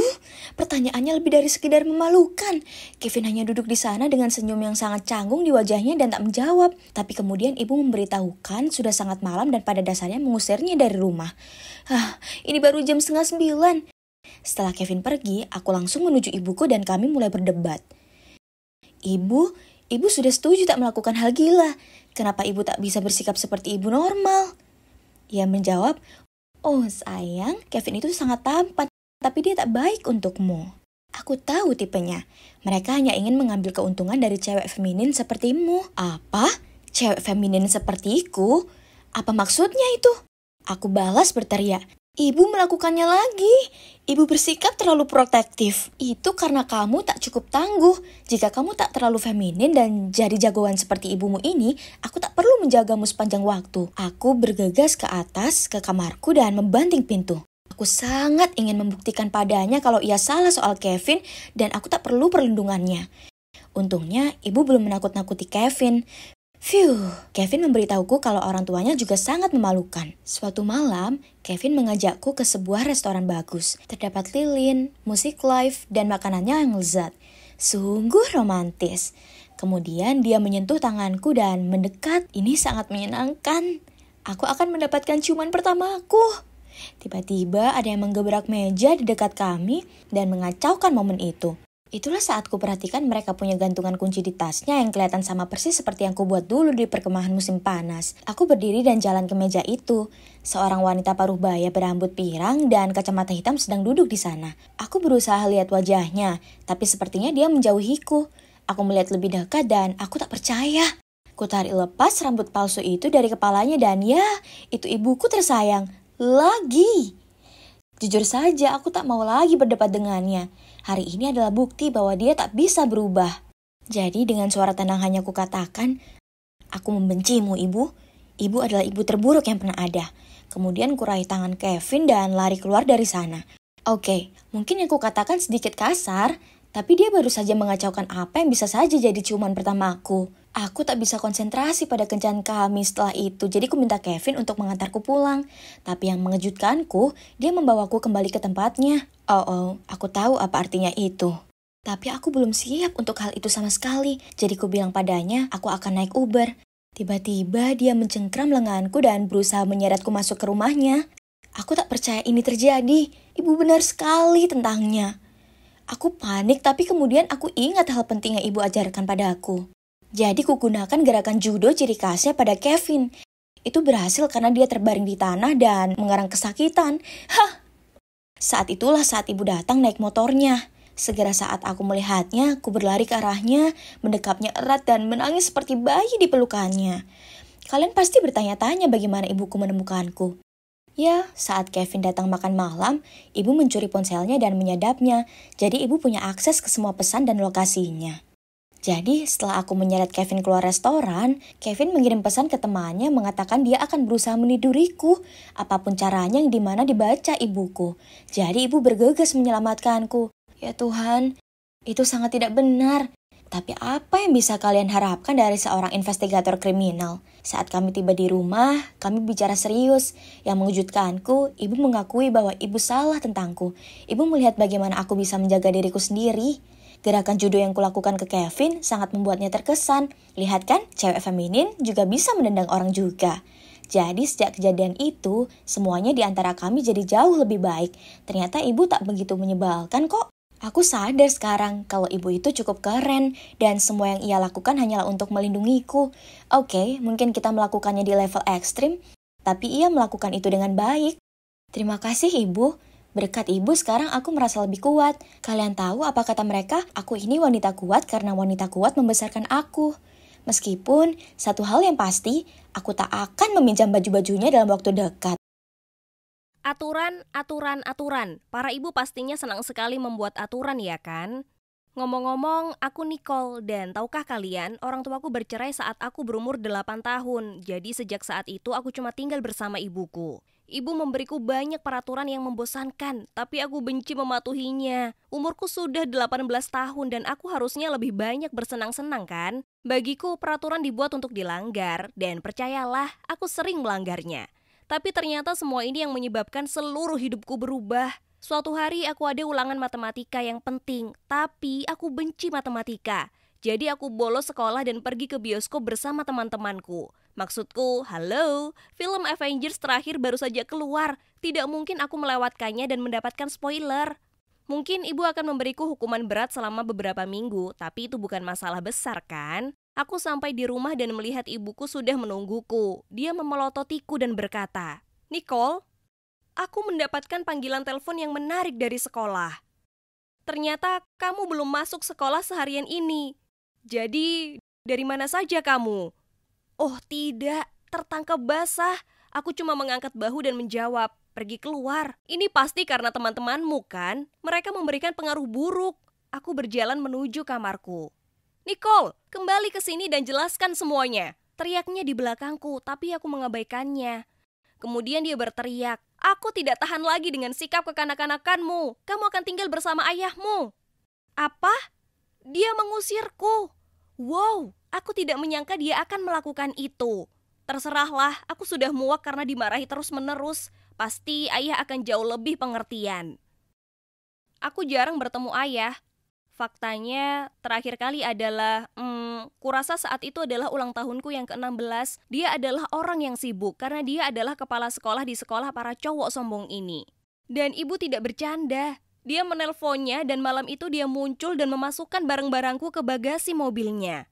Speaker 2: pertanyaannya lebih dari sekedar memalukan. Kevin hanya duduk di sana dengan senyum yang sangat canggung di wajahnya dan tak menjawab. Tapi kemudian ibu memberitahukan sudah sangat malam dan pada dasarnya mengusirnya dari rumah. Ini baru jam 8:30. Setelah Kevin pergi, aku langsung menuju ibuku dan kami mulai berdebat. Ibu sudah setuju tak melakukan hal gila. Kenapa ibu tak bisa bersikap seperti ibu normal? Ia menjawab, "Oh sayang, Kevin itu sangat tampan, tapi dia tak baik untukmu." Aku tahu tipenya. Mereka hanya ingin mengambil keuntungan dari cewek feminin sepertimu. Apa? Cewek feminin sepertiku? Apa maksudnya itu? Aku balas berteriak. Ibu melakukannya lagi. Ibu bersikap terlalu protektif. Itu karena kamu tak cukup tangguh. Jika kamu tak terlalu feminin dan jadi jagoan seperti ibumu ini, aku tak perlu menjagamu sepanjang waktu. Aku bergegas ke atas, ke kamarku dan membanting pintu. Aku sangat ingin membuktikan padanya kalau ia salah soal Kevin dan aku tak perlu perlindungannya. Untungnya ibu belum menakut-nakuti Kevin. Kevin memberitahuku kalau orang tuanya juga sangat memalukan. Suatu malam, Kevin mengajakku ke sebuah restoran bagus. Terdapat lilin, musik live, dan makanannya yang lezat. Sungguh romantis. Kemudian dia menyentuh tanganku dan mendekat. Ini sangat menyenangkan. Aku akan mendapatkan ciuman pertamaku. Tiba-tiba ada yang menggebrak meja di dekat kami dan mengacaukan momen itu. Itulah saat ku perhatikan mereka punya gantungan kunci di tasnya yang kelihatan sama persis seperti yang ku buat dulu di perkemahan musim panas. Aku berdiri dan jalan ke meja itu. Seorang wanita paruh baya berambut pirang dan kacamata hitam sedang duduk di sana. Aku berusaha lihat wajahnya, tapi sepertinya dia menjauhiku. Aku melihat lebih dekat dan aku tak percaya. Ku tarik lepas rambut palsu itu dari kepalanya dan ya, itu ibuku tersayang. Lagi. Jujur saja aku tak mau lagi berdebat dengannya. Hari ini adalah bukti bahwa dia tak bisa berubah. Jadi dengan suara tenang hanya kukatakan, aku membencimu ibu. Ibu adalah ibu terburuk yang pernah ada. Kemudian kuraih tangan Kevin dan lari keluar dari sana. Oke, mungkin yang kukatakan sedikit kasar, tapi dia baru saja mengacaukan apa yang bisa saja jadi ciuman pertamaku. Aku tak bisa konsentrasi pada kencan kami setelah itu, jadi ku minta Kevin untuk mengantarku pulang. Tapi yang mengejutkanku, dia membawaku kembali ke tempatnya. Aku tahu apa artinya itu. Tapi aku belum siap untuk hal itu sama sekali, jadi ku bilang padanya aku akan naik Uber. Tiba-tiba dia mencengkram lenganku dan berusaha menyeretku masuk ke rumahnya. Aku tak percaya ini terjadi, ibu benar sekali tentangnya. Aku panik tapi kemudian aku ingat hal penting yang ibu ajarkan padaku. Jadi kugunakan gerakan judo ciri khasnya pada Kevin. Itu berhasil karena dia terbaring di tanah dan mengarang kesakitan. Hah! Saat itulah saat ibu datang naik motornya. Segera saat aku melihatnya, aku berlari ke arahnya, mendekapnya erat dan menangis seperti bayi di pelukannya. Kalian pasti bertanya-tanya bagaimana ibuku menemukanku. Ya, saat Kevin datang makan malam, ibu mencuri ponselnya dan menyadapnya. Jadi ibu punya akses ke semua pesan dan lokasinya. Jadi setelah aku menyeret Kevin keluar restoran, Kevin mengirim pesan ke temannya mengatakan dia akan berusaha meniduriku. Apapun caranya yang dimana dibaca ibuku. Jadi ibu bergegas menyelamatkanku. Ya Tuhan, itu sangat tidak benar. Tapi apa yang bisa kalian harapkan dari seorang investigator kriminal? Saat kami tiba di rumah, kami bicara serius. Yang mengejutkanku, ibu mengakui bahwa ibu salah tentangku. Ibu melihat bagaimana aku bisa menjaga diriku sendiri. Gerakan judo yang kulakukan ke Kevin sangat membuatnya terkesan. Lihat kan, cewek feminin juga bisa menendang orang juga. Jadi sejak kejadian itu, semuanya di antara kami jadi jauh lebih baik. Ternyata ibu tak begitu menyebalkan kok. Aku sadar sekarang kalau ibu itu cukup keren dan semua yang ia lakukan hanyalah untuk melindungiku. Oke, mungkin kita melakukannya di level ekstrim, tapi ia melakukan itu dengan baik. Terima kasih ibu. Berkat ibu sekarang aku merasa lebih kuat. Kalian tahu apa kata mereka? Aku ini wanita kuat karena wanita kuat membesarkan aku. Meskipun satu hal yang pasti, aku tak akan meminjam baju-bajunya dalam waktu dekat.
Speaker 3: Aturan. Para ibu pastinya senang sekali membuat aturan ya kan? Ngomong-ngomong, aku Nicole dan tahukah kalian, orang tuaku bercerai saat aku berumur 8 tahun. Jadi sejak saat itu aku cuma tinggal bersama ibuku. Ibu memberiku banyak peraturan yang membosankan, tapi aku benci mematuhinya. Umurku sudah 18 tahun dan aku harusnya lebih banyak bersenang-senang kan? Bagiku peraturan dibuat untuk dilanggar dan percayalah, aku sering melanggarnya. Tapi ternyata semua ini yang menyebabkan seluruh hidupku berubah. Suatu hari aku ada ulangan matematika yang penting, tapi aku benci matematika. Jadi aku bolos sekolah dan pergi ke bioskop bersama teman-temanku. Maksudku, halo, film Avengers terakhir baru saja keluar. Tidak mungkin aku melewatkannya dan mendapatkan spoiler. Mungkin ibu akan memberiku hukuman berat selama beberapa minggu, tapi itu bukan masalah besar kan? Aku sampai di rumah dan melihat ibuku sudah menungguku. Dia memelototiku dan berkata, Nicole, aku mendapatkan panggilan telepon yang menarik dari sekolah. Ternyata kamu belum masuk sekolah seharian ini. Jadi, dari mana saja kamu? Oh tidak, tertangkap basah. Aku cuma mengangkat bahu dan menjawab, pergi keluar. Ini pasti karena teman-temanmu kan? Mereka memberikan pengaruh buruk. Aku berjalan menuju kamarku. Nicole, kembali ke sini dan jelaskan semuanya. Teriaknya di belakangku, tapi aku mengabaikannya. Kemudian dia berteriak, aku tidak tahan lagi dengan sikap kekanak-kanakanmu. Kamu akan tinggal bersama ayahmu. Apa? Dia mengusirku. Wow, aku tidak menyangka dia akan melakukan itu. Terserahlah, aku sudah muak karena dimarahi terus-menerus. Pasti ayah akan jauh lebih pengertian. Aku jarang bertemu ayah. Faktanya terakhir kali adalah, kurasa saat itu adalah ulang tahunku yang ke-16. Dia adalah orang yang sibuk karena dia adalah kepala sekolah di sekolah para cowok sombong ini. Dan ibu tidak bercanda. Dia menelponnya dan malam itu dia muncul dan memasukkan barang-barangku ke bagasi mobilnya.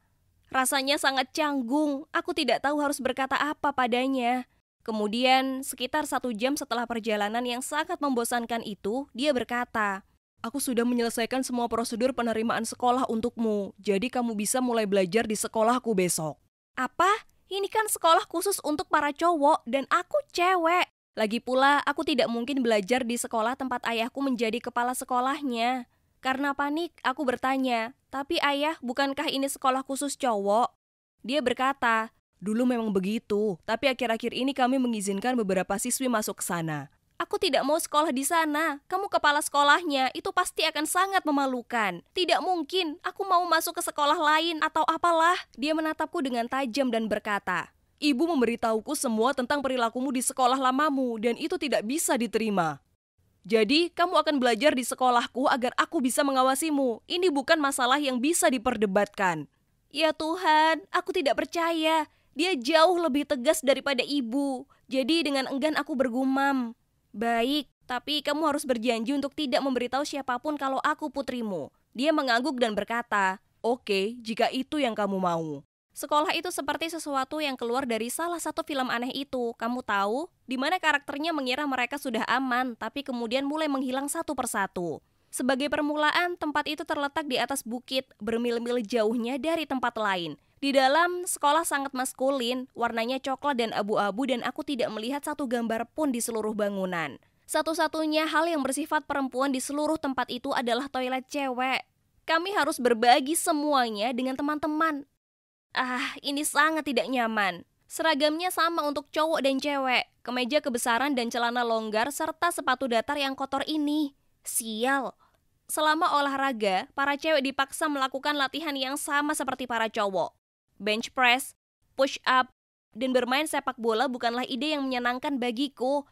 Speaker 3: Rasanya sangat canggung, aku tidak tahu harus berkata apa padanya. Kemudian, sekitar 1 jam setelah perjalanan yang sangat membosankan itu, dia berkata, "Aku sudah menyelesaikan semua prosedur penerimaan sekolah untukmu, jadi kamu bisa mulai belajar di sekolahku besok." Apa? Ini kan sekolah khusus untuk para cowok dan aku cewek. Lagi pula, aku tidak mungkin belajar di sekolah tempat ayahku menjadi kepala sekolahnya. Karena panik, aku bertanya, "Tapi ayah, bukankah ini sekolah khusus cowok?" Dia berkata, "Dulu memang begitu, tapi akhir-akhir ini kami mengizinkan beberapa siswi masuk ke sana." Aku tidak mau sekolah di sana. Kamu kepala sekolahnya, itu pasti akan sangat memalukan. Tidak mungkin, aku mau masuk ke sekolah lain atau apalah. Dia menatapku dengan tajam dan berkata, "Ibu memberitahuku semua tentang perilakumu di sekolah lamamu dan itu tidak bisa diterima. Jadi, kamu akan belajar di sekolahku agar aku bisa mengawasimu. Ini bukan masalah yang bisa diperdebatkan." Ya Tuhan, aku tidak percaya. Dia jauh lebih tegas daripada ibu. Jadi dengan enggan aku bergumam, "Baik, tapi kamu harus berjanji untuk tidak memberitahu siapapun kalau aku putrimu." Dia mengangguk dan berkata, "Oke, jika itu yang kamu mau." Sekolah itu seperti sesuatu yang keluar dari salah satu film aneh itu. Kamu tahu, di mana karakternya mengira mereka sudah aman, tapi kemudian mulai menghilang satu persatu. Sebagai permulaan, tempat itu terletak di atas bukit, bermil-mil jauhnya dari tempat lain. Di dalam, sekolah sangat maskulin, warnanya coklat dan abu-abu dan aku tidak melihat satu gambar pun di seluruh bangunan. Satu-satunya hal yang bersifat perempuan di seluruh tempat itu adalah toilet cewek. Kami harus berbagi semuanya dengan teman-teman. Ini sangat tidak nyaman. Seragamnya sama untuk cowok dan cewek, kemeja kebesaran dan celana longgar serta sepatu datar yang kotor ini. Sial. Selama olahraga, para cewek dipaksa melakukan latihan yang sama seperti para cowok. Bench press, push up, dan bermain sepak bola bukanlah ide yang menyenangkan bagiku.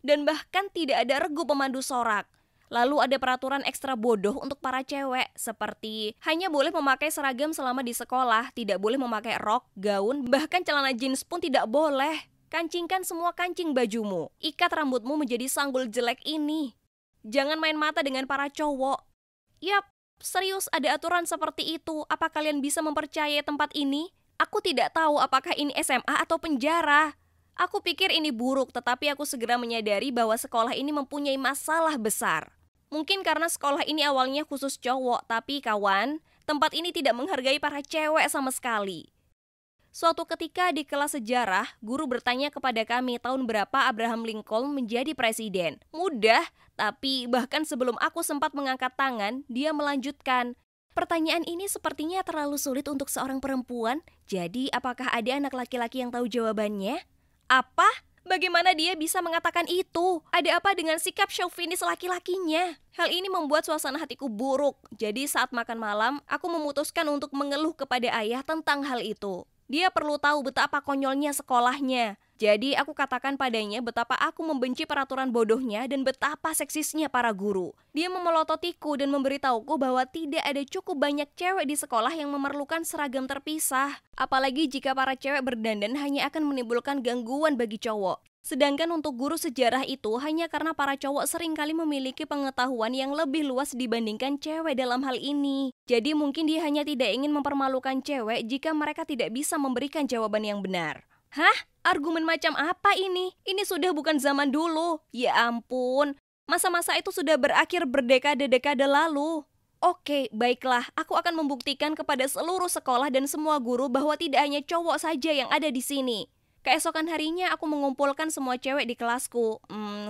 Speaker 3: Dan bahkan tidak ada regu pemandu sorak. Lalu ada peraturan ekstra bodoh untuk para cewek, seperti hanya boleh memakai seragam selama di sekolah, tidak boleh memakai rok, gaun, bahkan celana jeans pun tidak boleh. Kancingkan semua kancing bajumu, ikat rambutmu menjadi sanggul jelek ini. Jangan main mata dengan para cowok. Yap, serius ada aturan seperti itu. Apa kalian bisa mempercayai tempat ini? Aku tidak tahu apakah ini SMA atau penjara. Aku pikir ini buruk, tetapi aku segera menyadari bahwa sekolah ini mempunyai masalah besar. Mungkin karena sekolah ini awalnya khusus cowok, tapi kawan, tempat ini tidak menghargai para cewek sama sekali. Suatu ketika di kelas sejarah, guru bertanya kepada kami tahun berapa Abraham Lincoln menjadi presiden. Mudah, tapi bahkan sebelum aku sempat mengangkat tangan, dia melanjutkan, "Pertanyaan ini sepertinya terlalu sulit untuk seorang perempuan, jadi apakah ada anak laki-laki yang tahu jawabannya?" Apa? Bagaimana dia bisa mengatakan itu? Ada apa dengan sikap chauvinis laki-lakinya? Hal ini membuat suasana hatiku buruk. Jadi saat makan malam, aku memutuskan untuk mengeluh kepada ayah tentang hal itu. Dia perlu tahu betapa konyolnya sekolahnya. Jadi aku katakan padanya betapa aku membenci peraturan bodohnya dan betapa seksisnya para guru. Dia memelototiku dan memberitahuku bahwa tidak ada cukup banyak cewek di sekolah yang memerlukan seragam terpisah. Apalagi jika para cewek berdandan hanya akan menimbulkan gangguan bagi cowok. Sedangkan untuk guru sejarah itu hanya karena para cowok seringkali memiliki pengetahuan yang lebih luas dibandingkan cewek dalam hal ini. Jadi mungkin dia hanya tidak ingin mempermalukan cewek jika mereka tidak bisa memberikan jawaban yang benar. Hah? Argumen macam apa ini? Ini sudah bukan zaman dulu. Ya ampun, masa-masa itu sudah berakhir berdekade-dekade lalu. Oke, baiklah, aku akan membuktikan kepada seluruh sekolah dan semua guru bahwa tidak hanya cowok saja yang ada di sini. Keesokan harinya aku mengumpulkan semua cewek di kelasku.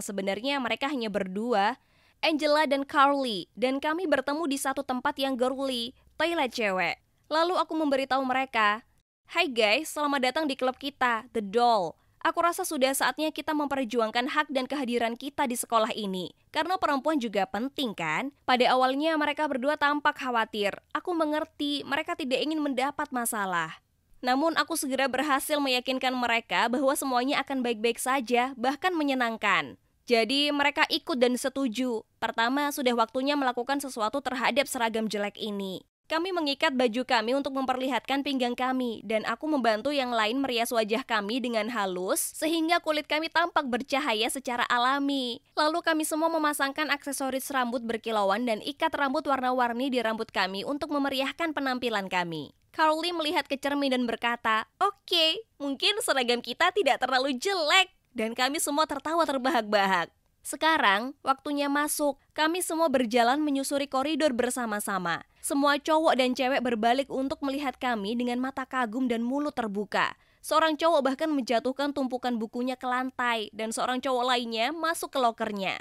Speaker 3: Sebenarnya mereka hanya berdua, Angela dan Carly, dan kami bertemu di satu tempat yang girly, toilet cewek. Lalu aku memberitahu mereka, "Hai guys, selamat datang di klub kita, The Doll. Aku rasa sudah saatnya kita memperjuangkan hak dan kehadiran kita di sekolah ini. Karena perempuan juga penting kan?" Pada awalnya mereka berdua tampak khawatir. Aku mengerti, mereka tidak ingin mendapat masalah. Namun aku segera berhasil meyakinkan mereka bahwa semuanya akan baik-baik saja, bahkan menyenangkan. Jadi mereka ikut dan setuju. Pertama, sudah waktunya melakukan sesuatu terhadap seragam jelek ini. Kami mengikat baju kami untuk memperlihatkan pinggang kami, dan aku membantu yang lain merias wajah kami dengan halus, sehingga kulit kami tampak bercahaya secara alami. Lalu kami semua memasangkan aksesoris rambut berkilauan dan ikat rambut warna-warni di rambut kami untuk memeriahkan penampilan kami. Carly melihat ke cermin dan berkata, "Oke, mungkin seragam kita tidak terlalu jelek." Dan kami semua tertawa terbahak-bahak. Sekarang, waktunya masuk. Kami semua berjalan menyusuri koridor bersama-sama. Semua cowok dan cewek berbalik untuk melihat kami dengan mata kagum dan mulut terbuka. Seorang cowok bahkan menjatuhkan tumpukan bukunya ke lantai, dan seorang cowok lainnya masuk ke lokernya.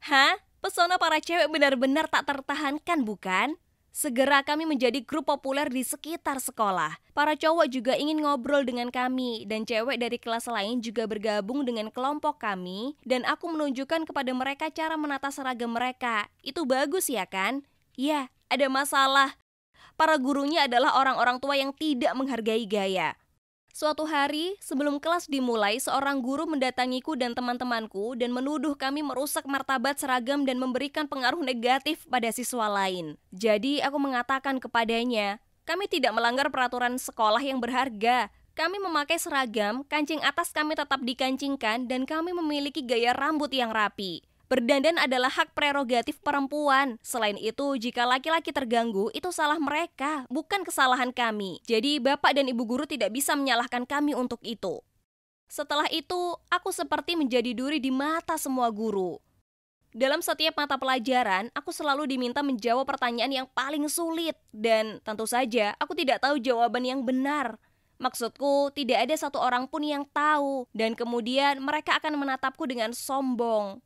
Speaker 3: Hah? Pesona para cewek benar-benar tak tertahankan, bukan? Segera kami menjadi grup populer di sekitar sekolah. Para cowok juga ingin ngobrol dengan kami, dan cewek dari kelas lain juga bergabung dengan kelompok kami, dan aku menunjukkan kepada mereka cara menata seragam mereka. Itu bagus ya kan? Ya, ada masalah. Para gurunya adalah orang-orang tua yang tidak menghargai gaya. Suatu hari, sebelum kelas dimulai, seorang guru mendatangiku dan teman-temanku dan menuduh kami merusak martabat seragam dan memberikan pengaruh negatif pada siswa lain. Jadi, aku mengatakan kepadanya, kami tidak melanggar peraturan sekolah yang berharga. Kami memakai seragam, kancing atas kami tetap dikancingkan, dan kami memiliki gaya rambut yang rapi. Berdandan adalah hak prerogatif perempuan. Selain itu, jika laki-laki terganggu, itu salah mereka, bukan kesalahan kami. Jadi, bapak dan ibu guru tidak bisa menyalahkan kami untuk itu. Setelah itu, aku seperti menjadi duri di mata semua guru. Dalam setiap mata pelajaran, aku selalu diminta menjawab pertanyaan yang paling sulit. Dan tentu saja, aku tidak tahu jawaban yang benar. Maksudku, tidak ada satu orang pun yang tahu. Dan kemudian mereka akan menatapku dengan sombong.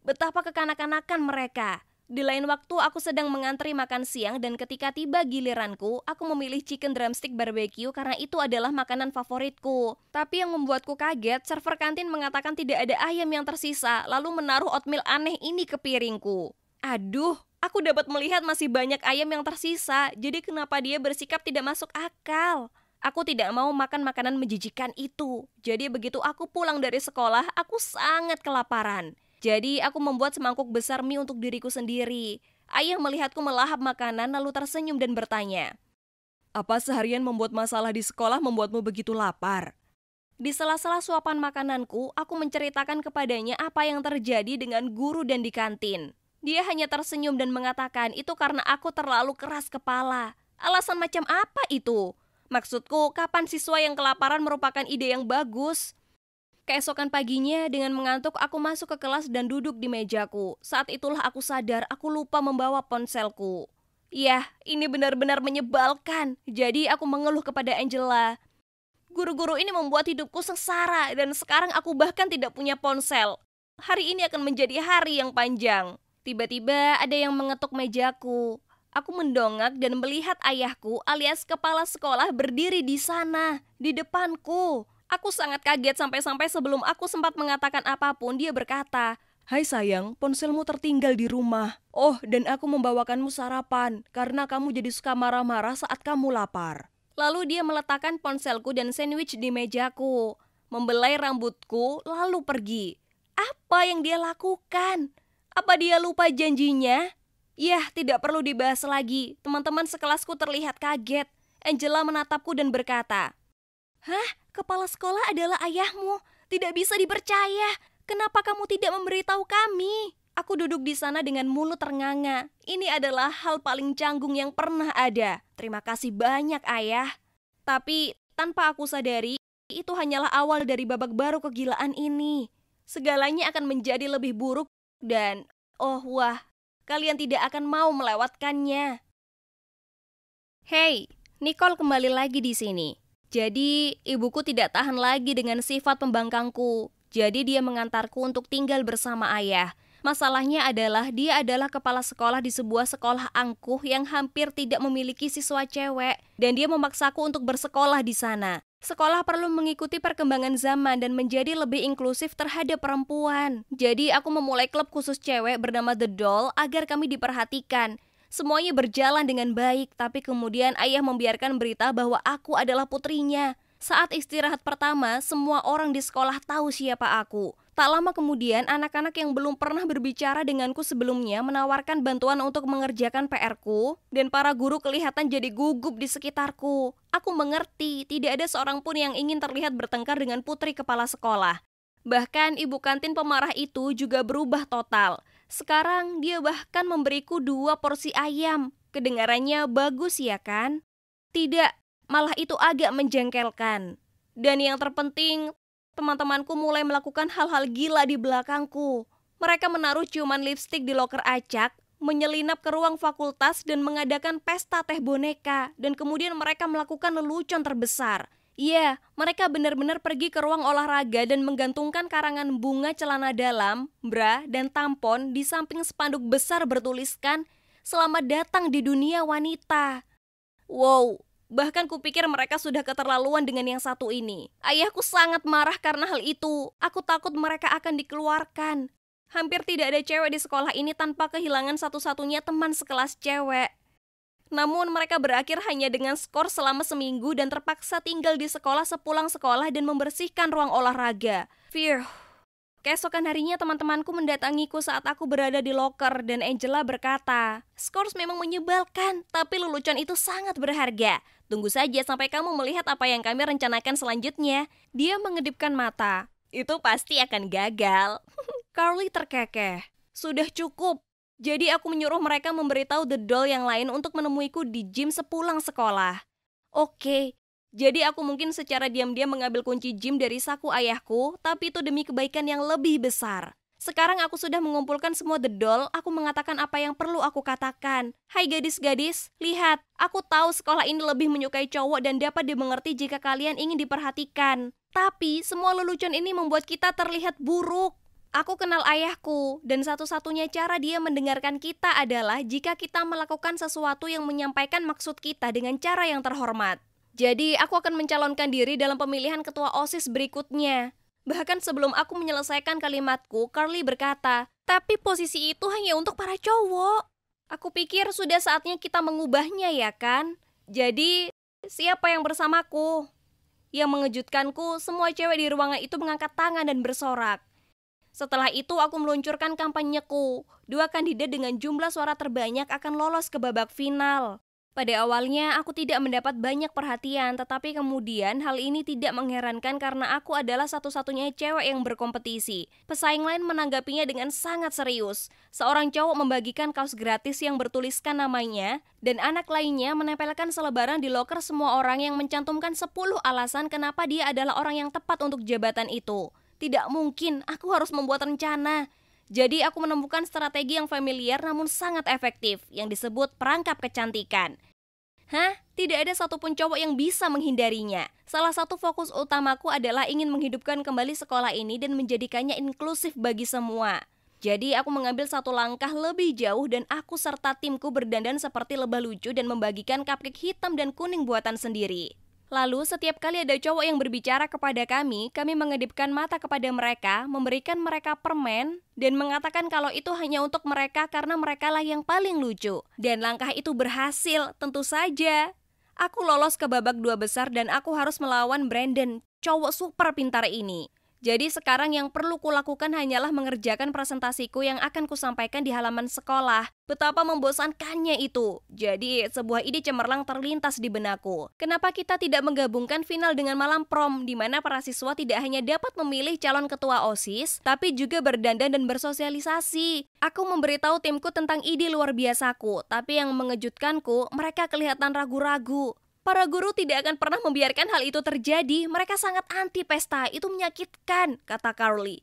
Speaker 3: Betapa kekanak-kanakan mereka. Di lain waktu aku sedang mengantri makan siang dan ketika tiba giliranku, aku memilih chicken drumstick barbecue karena itu adalah makanan favoritku. Tapi yang membuatku kaget, server kantin mengatakan tidak ada ayam yang tersisa, lalu menaruh oatmeal aneh ini ke piringku. Aduh, aku dapat melihat masih banyak ayam yang tersisa, jadi kenapa dia bersikap tidak masuk akal? Aku tidak mau makan makanan menjijikan itu. Jadi begitu aku pulang dari sekolah, aku sangat kelaparan. Jadi aku membuat semangkuk besar mie untuk diriku sendiri. Ayah melihatku melahap makanan lalu tersenyum dan bertanya, "Apa seharian membuat masalah di sekolah membuatmu begitu lapar?" Di sela-sela suapan makananku, aku menceritakan kepadanya apa yang terjadi dengan guru dan di kantin. Dia hanya tersenyum dan mengatakan itu karena aku terlalu keras kepala. Alasan macam apa itu? Maksudku, kapan siswa yang kelaparan merupakan ide yang bagus? Keesokan paginya, dengan mengantuk, aku masuk ke kelas dan duduk di mejaku. Saat itulah aku sadar, aku lupa membawa ponselku. Yah, ini benar-benar menyebalkan. Jadi aku mengeluh kepada Angela. Guru-guru ini membuat hidupku sengsara, dan sekarang aku bahkan tidak punya ponsel. Hari ini akan menjadi hari yang panjang. Tiba-tiba ada yang mengetuk mejaku. Aku mendongak dan melihat ayahku alias kepala sekolah berdiri di sana, di depanku. Aku sangat kaget sampai-sampai sebelum aku sempat mengatakan apapun, dia berkata, "Hai sayang, ponselmu tertinggal di rumah. Oh, dan aku membawakanmu sarapan, karena kamu jadi suka marah-marah saat kamu lapar." Lalu dia meletakkan ponselku dan sandwich di mejaku, membelai rambutku, lalu pergi. Apa yang dia lakukan? Apa dia lupa janjinya? Yah, tidak perlu dibahas lagi. Teman-teman sekelasku terlihat kaget. Angela menatapku dan berkata, "Hah? Kepala sekolah adalah ayahmu? Tidak bisa dipercaya. Kenapa kamu tidak memberitahu kami?" Aku duduk di sana dengan mulut ternganga. Ini adalah hal paling canggung yang pernah ada. Terima kasih banyak, Ayah. Tapi tanpa aku sadari, itu hanyalah awal dari babak baru kegilaan ini. Segalanya akan menjadi lebih buruk dan, kalian tidak akan mau melewatkannya. Hey, Nicole kembali lagi di sini. Jadi, ibuku tidak tahan lagi dengan sifat pembangkangku. Jadi dia mengantarku untuk tinggal bersama ayah. Masalahnya adalah dia adalah kepala sekolah di sebuah sekolah angkuh yang hampir tidak memiliki siswa cewek. Dan dia memaksaku untuk bersekolah di sana. Sekolah perlu mengikuti perkembangan zaman dan menjadi lebih inklusif terhadap perempuan. Jadi aku memulai klub khusus cewek bernama The Doll agar kami diperhatikan. Semuanya berjalan dengan baik, tapi kemudian ayah membiarkan berita bahwa aku adalah putrinya. Saat istirahat pertama, semua orang di sekolah tahu siapa aku. Tak lama kemudian, anak-anak yang belum pernah berbicara denganku sebelumnya menawarkan bantuan untuk mengerjakan PR-ku, dan para guru kelihatan jadi gugup di sekitarku. Aku mengerti, tidak ada seorang pun yang ingin terlihat bertengkar dengan putri kepala sekolah. Bahkan ibu kantin pemarah itu juga berubah total. Sekarang dia bahkan memberiku 2 porsi ayam. Kedengarannya bagus ya kan? Tidak, malah itu agak menjengkelkan. Dan yang terpenting, teman-temanku mulai melakukan hal-hal gila di belakangku. Mereka menaruh ciuman lipstik di loker acak, menyelinap ke ruang fakultas dan mengadakan pesta teh boneka. Dan kemudian mereka melakukan lelucon terbesar. Iya, mereka benar-benar pergi ke ruang olahraga dan menggantungkan karangan bunga celana dalam, bra, dan tampon di samping spanduk besar bertuliskan, "Selamat datang di dunia wanita." Wow, bahkan kupikir mereka sudah keterlaluan dengan yang satu ini. Ayahku sangat marah karena hal itu. Aku takut mereka akan dikeluarkan. Hampir tidak ada cewek di sekolah ini tanpa kehilangan satu-satunya teman sekelas cewek. Namun mereka berakhir hanya dengan skor selama seminggu dan terpaksa tinggal di sekolah sepulang sekolah dan membersihkan ruang olahraga. Phew. Keesokan harinya teman-temanku mendatangiku saat aku berada di loker dan Angela berkata, "Skors memang menyebalkan, tapi lelucon itu sangat berharga. Tunggu saja sampai kamu melihat apa yang kami rencanakan selanjutnya." Dia mengedipkan mata. "Itu pasti akan gagal." Carly terkekeh. "Sudah cukup." Jadi aku menyuruh mereka memberitahu the doll yang lain untuk menemuiku di gym sepulang sekolah. Oke. Jadi aku mungkin secara diam-diam mengambil kunci gym dari saku ayahku, tapi itu demi kebaikan yang lebih besar. Sekarang aku sudah mengumpulkan semua the doll, aku mengatakan apa yang perlu aku katakan. Hai gadis-gadis, lihat, aku tahu sekolah ini lebih menyukai cowok dan dapat dimengerti jika kalian ingin diperhatikan. Tapi semua lelucon ini membuat kita terlihat buruk. Aku kenal ayahku, dan satu-satunya cara dia mendengarkan kita adalah jika kita melakukan sesuatu yang menyampaikan maksud kita dengan cara yang terhormat. Jadi, aku akan mencalonkan diri dalam pemilihan ketua OSIS berikutnya. Bahkan sebelum aku menyelesaikan kalimatku, Carly berkata, "Tapi posisi itu hanya untuk para cowok." Aku pikir sudah saatnya kita mengubahnya ya kan? Jadi, siapa yang bersamaku? Yang mengejutkanku, semua cewek di ruangan itu mengangkat tangan dan bersorak. Setelah itu aku meluncurkan kampanyeku. 2 kandidat dengan jumlah suara terbanyak akan lolos ke babak final. Pada awalnya aku tidak mendapat banyak perhatian, tetapi kemudian hal ini tidak mengherankan karena aku adalah satu-satunya cewek yang berkompetisi. Pesaing lain menanggapinya dengan sangat serius. Seorang cowok membagikan kaos gratis yang bertuliskan namanya, dan anak lainnya menempelkan selebaran di loker semua orang yang mencantumkan 10 alasan kenapa dia adalah orang yang tepat untuk jabatan itu. Tidak mungkin, aku harus membuat rencana. Jadi aku menemukan strategi yang familiar namun sangat efektif, yang disebut perangkap kecantikan. Tidak ada satupun cowok yang bisa menghindarinya. Salah satu fokus utamaku adalah ingin menghidupkan kembali sekolah ini dan menjadikannya inklusif bagi semua. Jadi aku mengambil satu langkah lebih jauh dan aku serta timku berdandan seperti lebah lucu dan membagikan cupcake hitam dan kuning buatan sendiri. Lalu setiap kali ada cowok yang berbicara kepada kami mengedipkan mata kepada mereka, memberikan mereka permen, dan mengatakan kalau itu hanya untuk mereka karena merekalah yang paling lucu. Dan langkah itu berhasil, tentu saja. Aku lolos ke babak 2 besar dan aku harus melawan Brandon, cowok super pintar ini. Jadi sekarang yang perlu kulakukan hanyalah mengerjakan presentasiku yang akan kusampaikan di halaman sekolah. Betapa membosankannya itu. Jadi sebuah ide cemerlang terlintas di benakku. Kenapa kita tidak menggabungkan final dengan malam prom, di mana para siswa tidak hanya dapat memilih calon ketua OSIS, tapi juga berdandan dan bersosialisasi. Aku memberitahu timku tentang ide luar biasaku, tapi yang mengejutkanku, mereka kelihatan ragu-ragu. Para guru tidak akan pernah membiarkan hal itu terjadi. Mereka sangat anti pesta. Itu menyakitkan, kata Carly.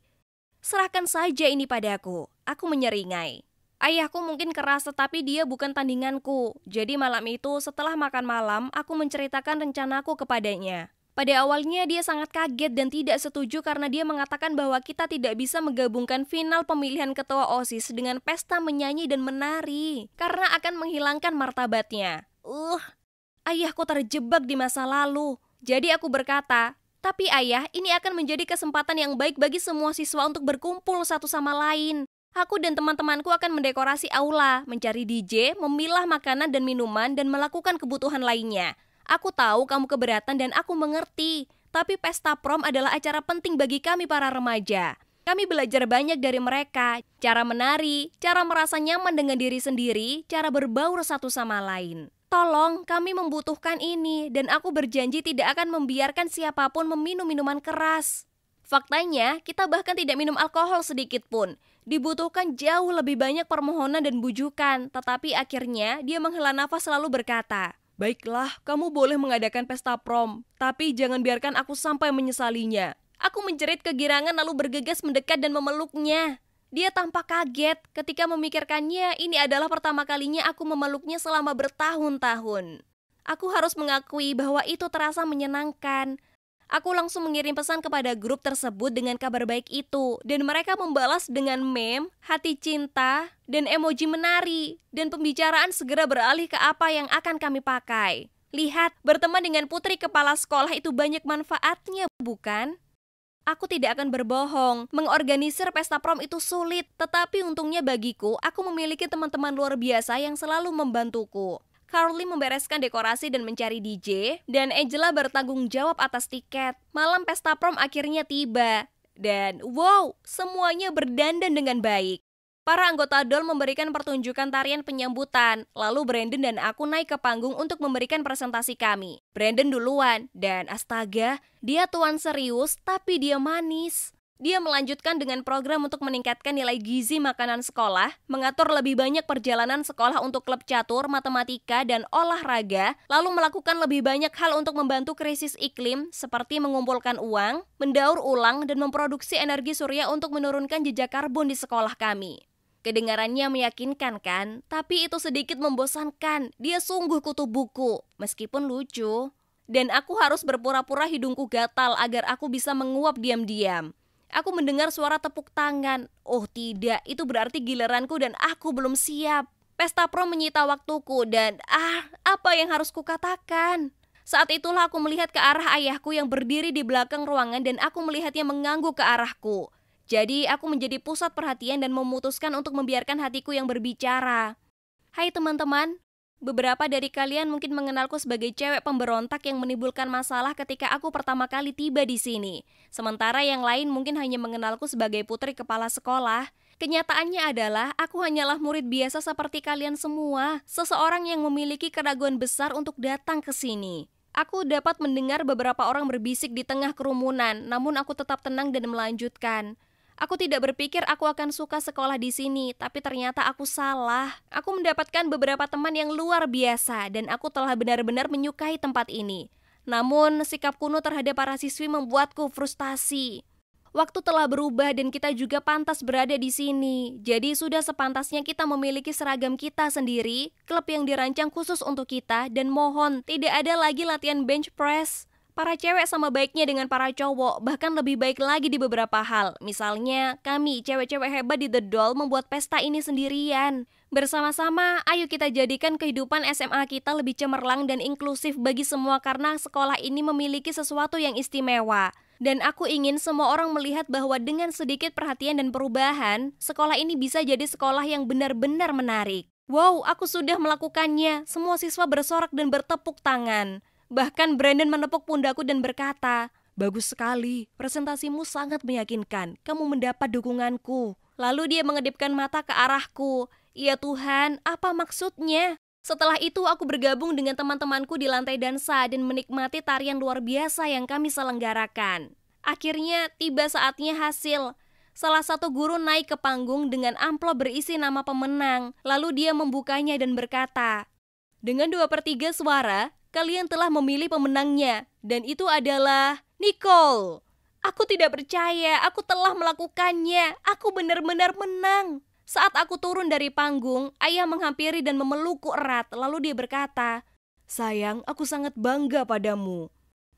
Speaker 3: Serahkan saja ini padaku. Aku menyeringai. Ayahku mungkin keras, tetapi dia bukan tandinganku. Jadi malam itu, setelah makan malam, aku menceritakan rencanaku kepadanya. Pada awalnya dia sangat kaget dan tidak setuju karena dia mengatakan bahwa kita tidak bisa menggabungkan final pemilihan ketua OSIS dengan pesta menyanyi dan menari. Karena akan menghilangkan martabatnya. Ayahku terjebak di masa lalu. Jadi aku berkata, "Tapi ayah, ini akan menjadi kesempatan yang baik bagi semua siswa untuk berkumpul satu sama lain. Aku dan teman-temanku akan mendekorasi aula, mencari DJ, memilah makanan dan minuman, dan melakukan kebutuhan lainnya. Aku tahu kamu keberatan dan aku mengerti. Tapi pesta prom adalah acara penting bagi kami para remaja." Kami belajar banyak dari mereka, cara menari, cara merasa nyaman dengan diri sendiri, cara berbaur satu sama lain. Tolong, kami membutuhkan ini, dan aku berjanji tidak akan membiarkan siapapun meminum minuman keras. Faktanya, kita bahkan tidak minum alkohol sedikit pun. Dibutuhkan jauh lebih banyak permohonan dan bujukan, tetapi akhirnya dia menghela nafas lalu berkata, "Baiklah, kamu boleh mengadakan pesta prom, tapi jangan biarkan aku sampai menyesalinya." Aku menjerit kegirangan lalu bergegas mendekat dan memeluknya. Dia tampak kaget ketika memikirkannya ini adalah pertama kalinya aku memeluknya selama bertahun-tahun. Aku harus mengakui bahwa itu terasa menyenangkan. Aku langsung mengirim pesan kepada grup tersebut dengan kabar baik itu, dan mereka membalas dengan meme, hati cinta, dan emoji menari, dan pembicaraan segera beralih ke apa yang akan kami pakai. Lihat, berteman dengan putri kepala sekolah itu banyak manfaatnya, bukan? Aku tidak akan berbohong, mengorganisir pesta prom itu sulit, tetapi untungnya bagiku, aku memiliki teman-teman luar biasa yang selalu membantuku. Carly membereskan dekorasi dan mencari DJ, dan Angela bertanggung jawab atas tiket. Malam pesta prom akhirnya tiba, dan wow, semuanya berdandan dengan baik. Para anggota DOL memberikan pertunjukan tarian penyambutan, lalu Brandon dan aku naik ke panggung untuk memberikan presentasi kami. Brandon duluan, dan astaga, dia tuan serius tapi dia manis. Dia melanjutkan dengan program untuk meningkatkan nilai gizi makanan sekolah, mengatur lebih banyak perjalanan sekolah untuk klub catur, matematika, dan olahraga, lalu melakukan lebih banyak hal untuk membantu krisis iklim, seperti mengumpulkan uang, mendaur ulang, dan memproduksi energi surya untuk menurunkan jejak karbon di sekolah kami. Kedengarannya meyakinkan kan, tapi itu sedikit membosankan. Dia sungguh kutu buku, meskipun lucu. Dan aku harus berpura-pura hidungku gatal agar aku bisa menguap diam-diam. Aku mendengar suara tepuk tangan. Oh tidak, itu berarti giliranku dan aku belum siap. Pesta prom menyita waktuku dan apa yang harus kukatakan? Saat itulah aku melihat ke arah ayahku yang berdiri di belakang ruangan dan aku melihatnya mengangguk ke arahku. Jadi aku menjadi pusat perhatian dan memutuskan untuk membiarkan hatiku yang berbicara. Hai teman-teman, beberapa dari kalian mungkin mengenalku sebagai cewek pemberontak yang menimbulkan masalah ketika aku pertama kali tiba di sini. Sementara yang lain mungkin hanya mengenalku sebagai putri kepala sekolah. Kenyataannya adalah aku hanyalah murid biasa seperti kalian semua, seseorang yang memiliki keraguan besar untuk datang ke sini. Aku dapat mendengar beberapa orang berbisik di tengah kerumunan, namun aku tetap tenang dan melanjutkan. Aku tidak berpikir aku akan suka sekolah di sini, tapi ternyata aku salah. Aku mendapatkan beberapa teman yang luar biasa, dan aku telah benar-benar menyukai tempat ini. Namun, sikap kuno terhadap para siswi membuatku frustasi. Waktu telah berubah dan kita juga pantas berada di sini. Jadi sudah sepantasnya kita memiliki seragam kita sendiri, klub yang dirancang khusus untuk kita, dan mohon tidak ada lagi latihan bench press. Para cewek sama baiknya dengan para cowok, bahkan lebih baik lagi di beberapa hal. Misalnya, kami cewek-cewek hebat di The Doll membuat pesta ini sendirian. Bersama-sama, ayo kita jadikan kehidupan SMA kita lebih cemerlang dan inklusif bagi semua karena sekolah ini memiliki sesuatu yang istimewa. Dan aku ingin semua orang melihat bahwa dengan sedikit perhatian dan perubahan, sekolah ini bisa jadi sekolah yang benar-benar menarik. Wow, aku sudah melakukannya. Semua siswa bersorak dan bertepuk tangan. Bahkan Brandon menepuk pundakku dan berkata, "Bagus sekali, presentasimu sangat meyakinkan, kamu mendapat dukunganku." Lalu dia mengedipkan mata ke arahku. Ya Tuhan, apa maksudnya? Setelah itu aku bergabung dengan teman-temanku di lantai dansa dan menikmati tarian luar biasa yang kami selenggarakan. Akhirnya tiba saatnya hasil. Salah satu guru naik ke panggung dengan amplop berisi nama pemenang. Lalu dia membukanya dan berkata, "Dengan 2/3 suara, kalian telah memilih pemenangnya, dan itu adalah Nicole." Aku tidak percaya, aku telah melakukannya. Aku benar-benar menang. Saat aku turun dari panggung, ayah menghampiri dan memelukku erat, lalu dia berkata, "Sayang, aku sangat bangga padamu."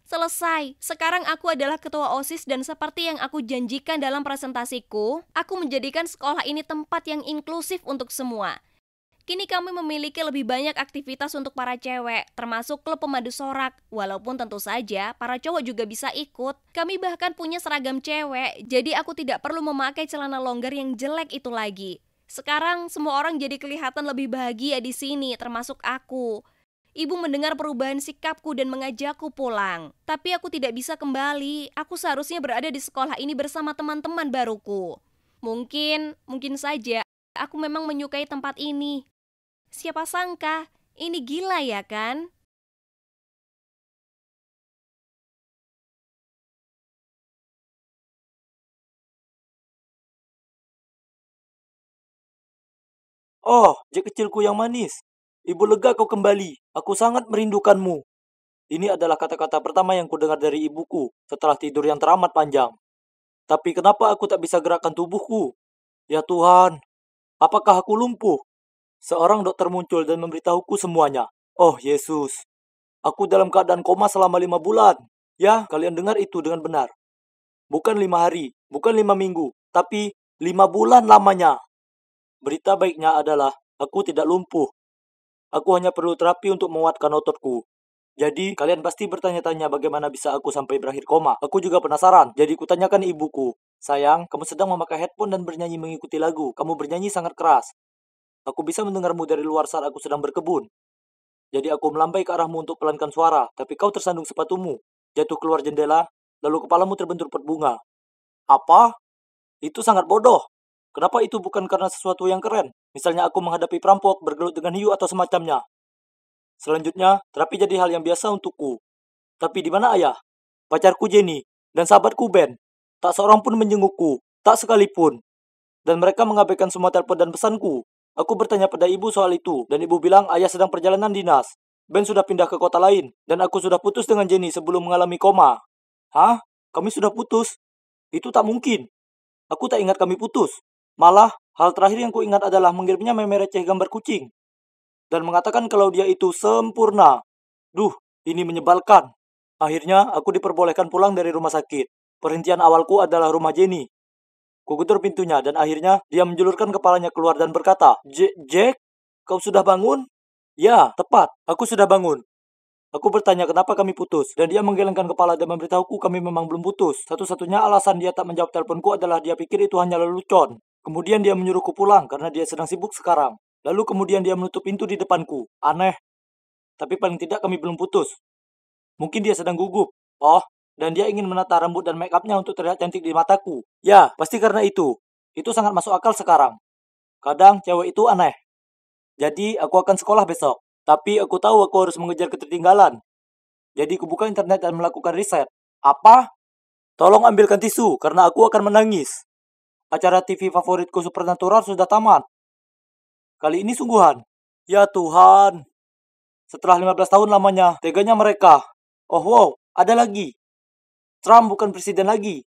Speaker 3: Selesai, sekarang aku adalah ketua OSIS dan seperti yang aku janjikan dalam presentasiku, aku menjadikan sekolah ini tempat yang inklusif untuk semua. Kini kami memiliki lebih banyak aktivitas untuk para cewek, termasuk klub pemandu sorak. Walaupun tentu saja, para cowok juga bisa ikut. Kami bahkan punya seragam cewek, jadi aku tidak perlu memakai celana longgar yang jelek itu lagi. Sekarang, semua orang jadi kelihatan lebih bahagia di sini, termasuk aku. Ibu mendengar perubahan sikapku dan mengajakku pulang. Tapi aku tidak bisa kembali. Aku seharusnya berada di sekolah ini bersama teman-teman baruku. Mungkin saja aku memang menyukai tempat ini. Siapa sangka, ini gila ya kan?
Speaker 1: Oh, Jack kecilku yang manis. Ibu lega kau kembali. Aku sangat merindukanmu. Ini adalah kata-kata pertama yang kudengar dari ibuku setelah tidur yang teramat panjang. Tapi kenapa aku tak bisa gerakkan tubuhku? Ya Tuhan, apakah aku lumpuh? Seorang dokter muncul dan memberitahuku semuanya. Oh Yesus, aku dalam keadaan koma selama 5 bulan. Ya, kalian dengar itu dengan benar. Bukan 5 hari, bukan 5 minggu, tapi 5 bulan lamanya. Berita baiknya adalah, aku tidak lumpuh. Aku hanya perlu terapi untuk menguatkan ototku. Jadi, kalian pasti bertanya-tanya bagaimana bisa aku sampai berakhir koma. Aku juga penasaran, jadi kutanyakan ibuku. Sayang, kamu sedang memakai headphone dan bernyanyi mengikuti lagu. Kamu bernyanyi sangat keras. Aku bisa mendengarmu dari luar saat aku sedang berkebun. Jadi aku melambai ke arahmu untuk pelankan suara, tapi kau tersandung sepatumu. Jatuh keluar jendela, lalu kepalamu terbentur pot bunga. Apa? Itu sangat bodoh. Kenapa itu bukan karena sesuatu yang keren? Misalnya aku menghadapi perampok, bergelut dengan hiu atau semacamnya. Selanjutnya, terapi jadi hal yang biasa untukku. Tapi di mana ayah? Pacarku Jenny, dan sahabatku Ben. Tak seorang pun menjengukku, tak sekalipun. Dan mereka mengabaikan semua telepon dan pesanku. Aku bertanya pada ibu soal itu, dan ibu bilang ayah sedang perjalanan dinas. Ben sudah pindah ke kota lain, dan aku sudah putus dengan Jenny sebelum mengalami koma. Hah? Kami sudah putus? Itu tak mungkin. Aku tak ingat kami putus. Malah, hal terakhir yang kuingat adalah mengirimnya meme receh gambar kucing. Dan mengatakan kalau dia itu sempurna. Duh, ini menyebalkan. Akhirnya, aku diperbolehkan pulang dari rumah sakit. Perhentian awalku adalah rumah Jenny. Kugetur pintunya dan akhirnya dia menjulurkan kepalanya keluar dan berkata, Jack, kau sudah bangun? Ya, tepat. Aku sudah bangun. Aku bertanya kenapa kami putus, dan dia menggelengkan kepala dan memberitahuku kami memang belum putus. Satu-satunya alasan dia tak menjawab teleponku adalah dia pikir itu hanya lelucon. Kemudian dia menyuruhku pulang karena dia sedang sibuk sekarang. Lalu kemudian dia menutup pintu di depanku. Aneh. Tapi paling tidak kami belum putus. Mungkin dia sedang gugup. Oh, dan dia ingin menata rambut dan make upnya untuk terlihat cantik di mataku. Ya, pasti karena itu. Itu sangat masuk akal sekarang. Kadang cewek itu aneh. Jadi aku akan sekolah besok. Tapi aku tahu aku harus mengejar ketertinggalan. Jadi aku buka internet dan melakukan riset. Apa? Tolong ambilkan tisu, karena aku akan menangis. Acara TV favoritku Supernatural sudah tamat. Kali ini sungguhan. Ya Tuhan. Setelah 15 tahun lamanya, teganya mereka. Oh wow, ada lagi. Trump bukan presiden lagi.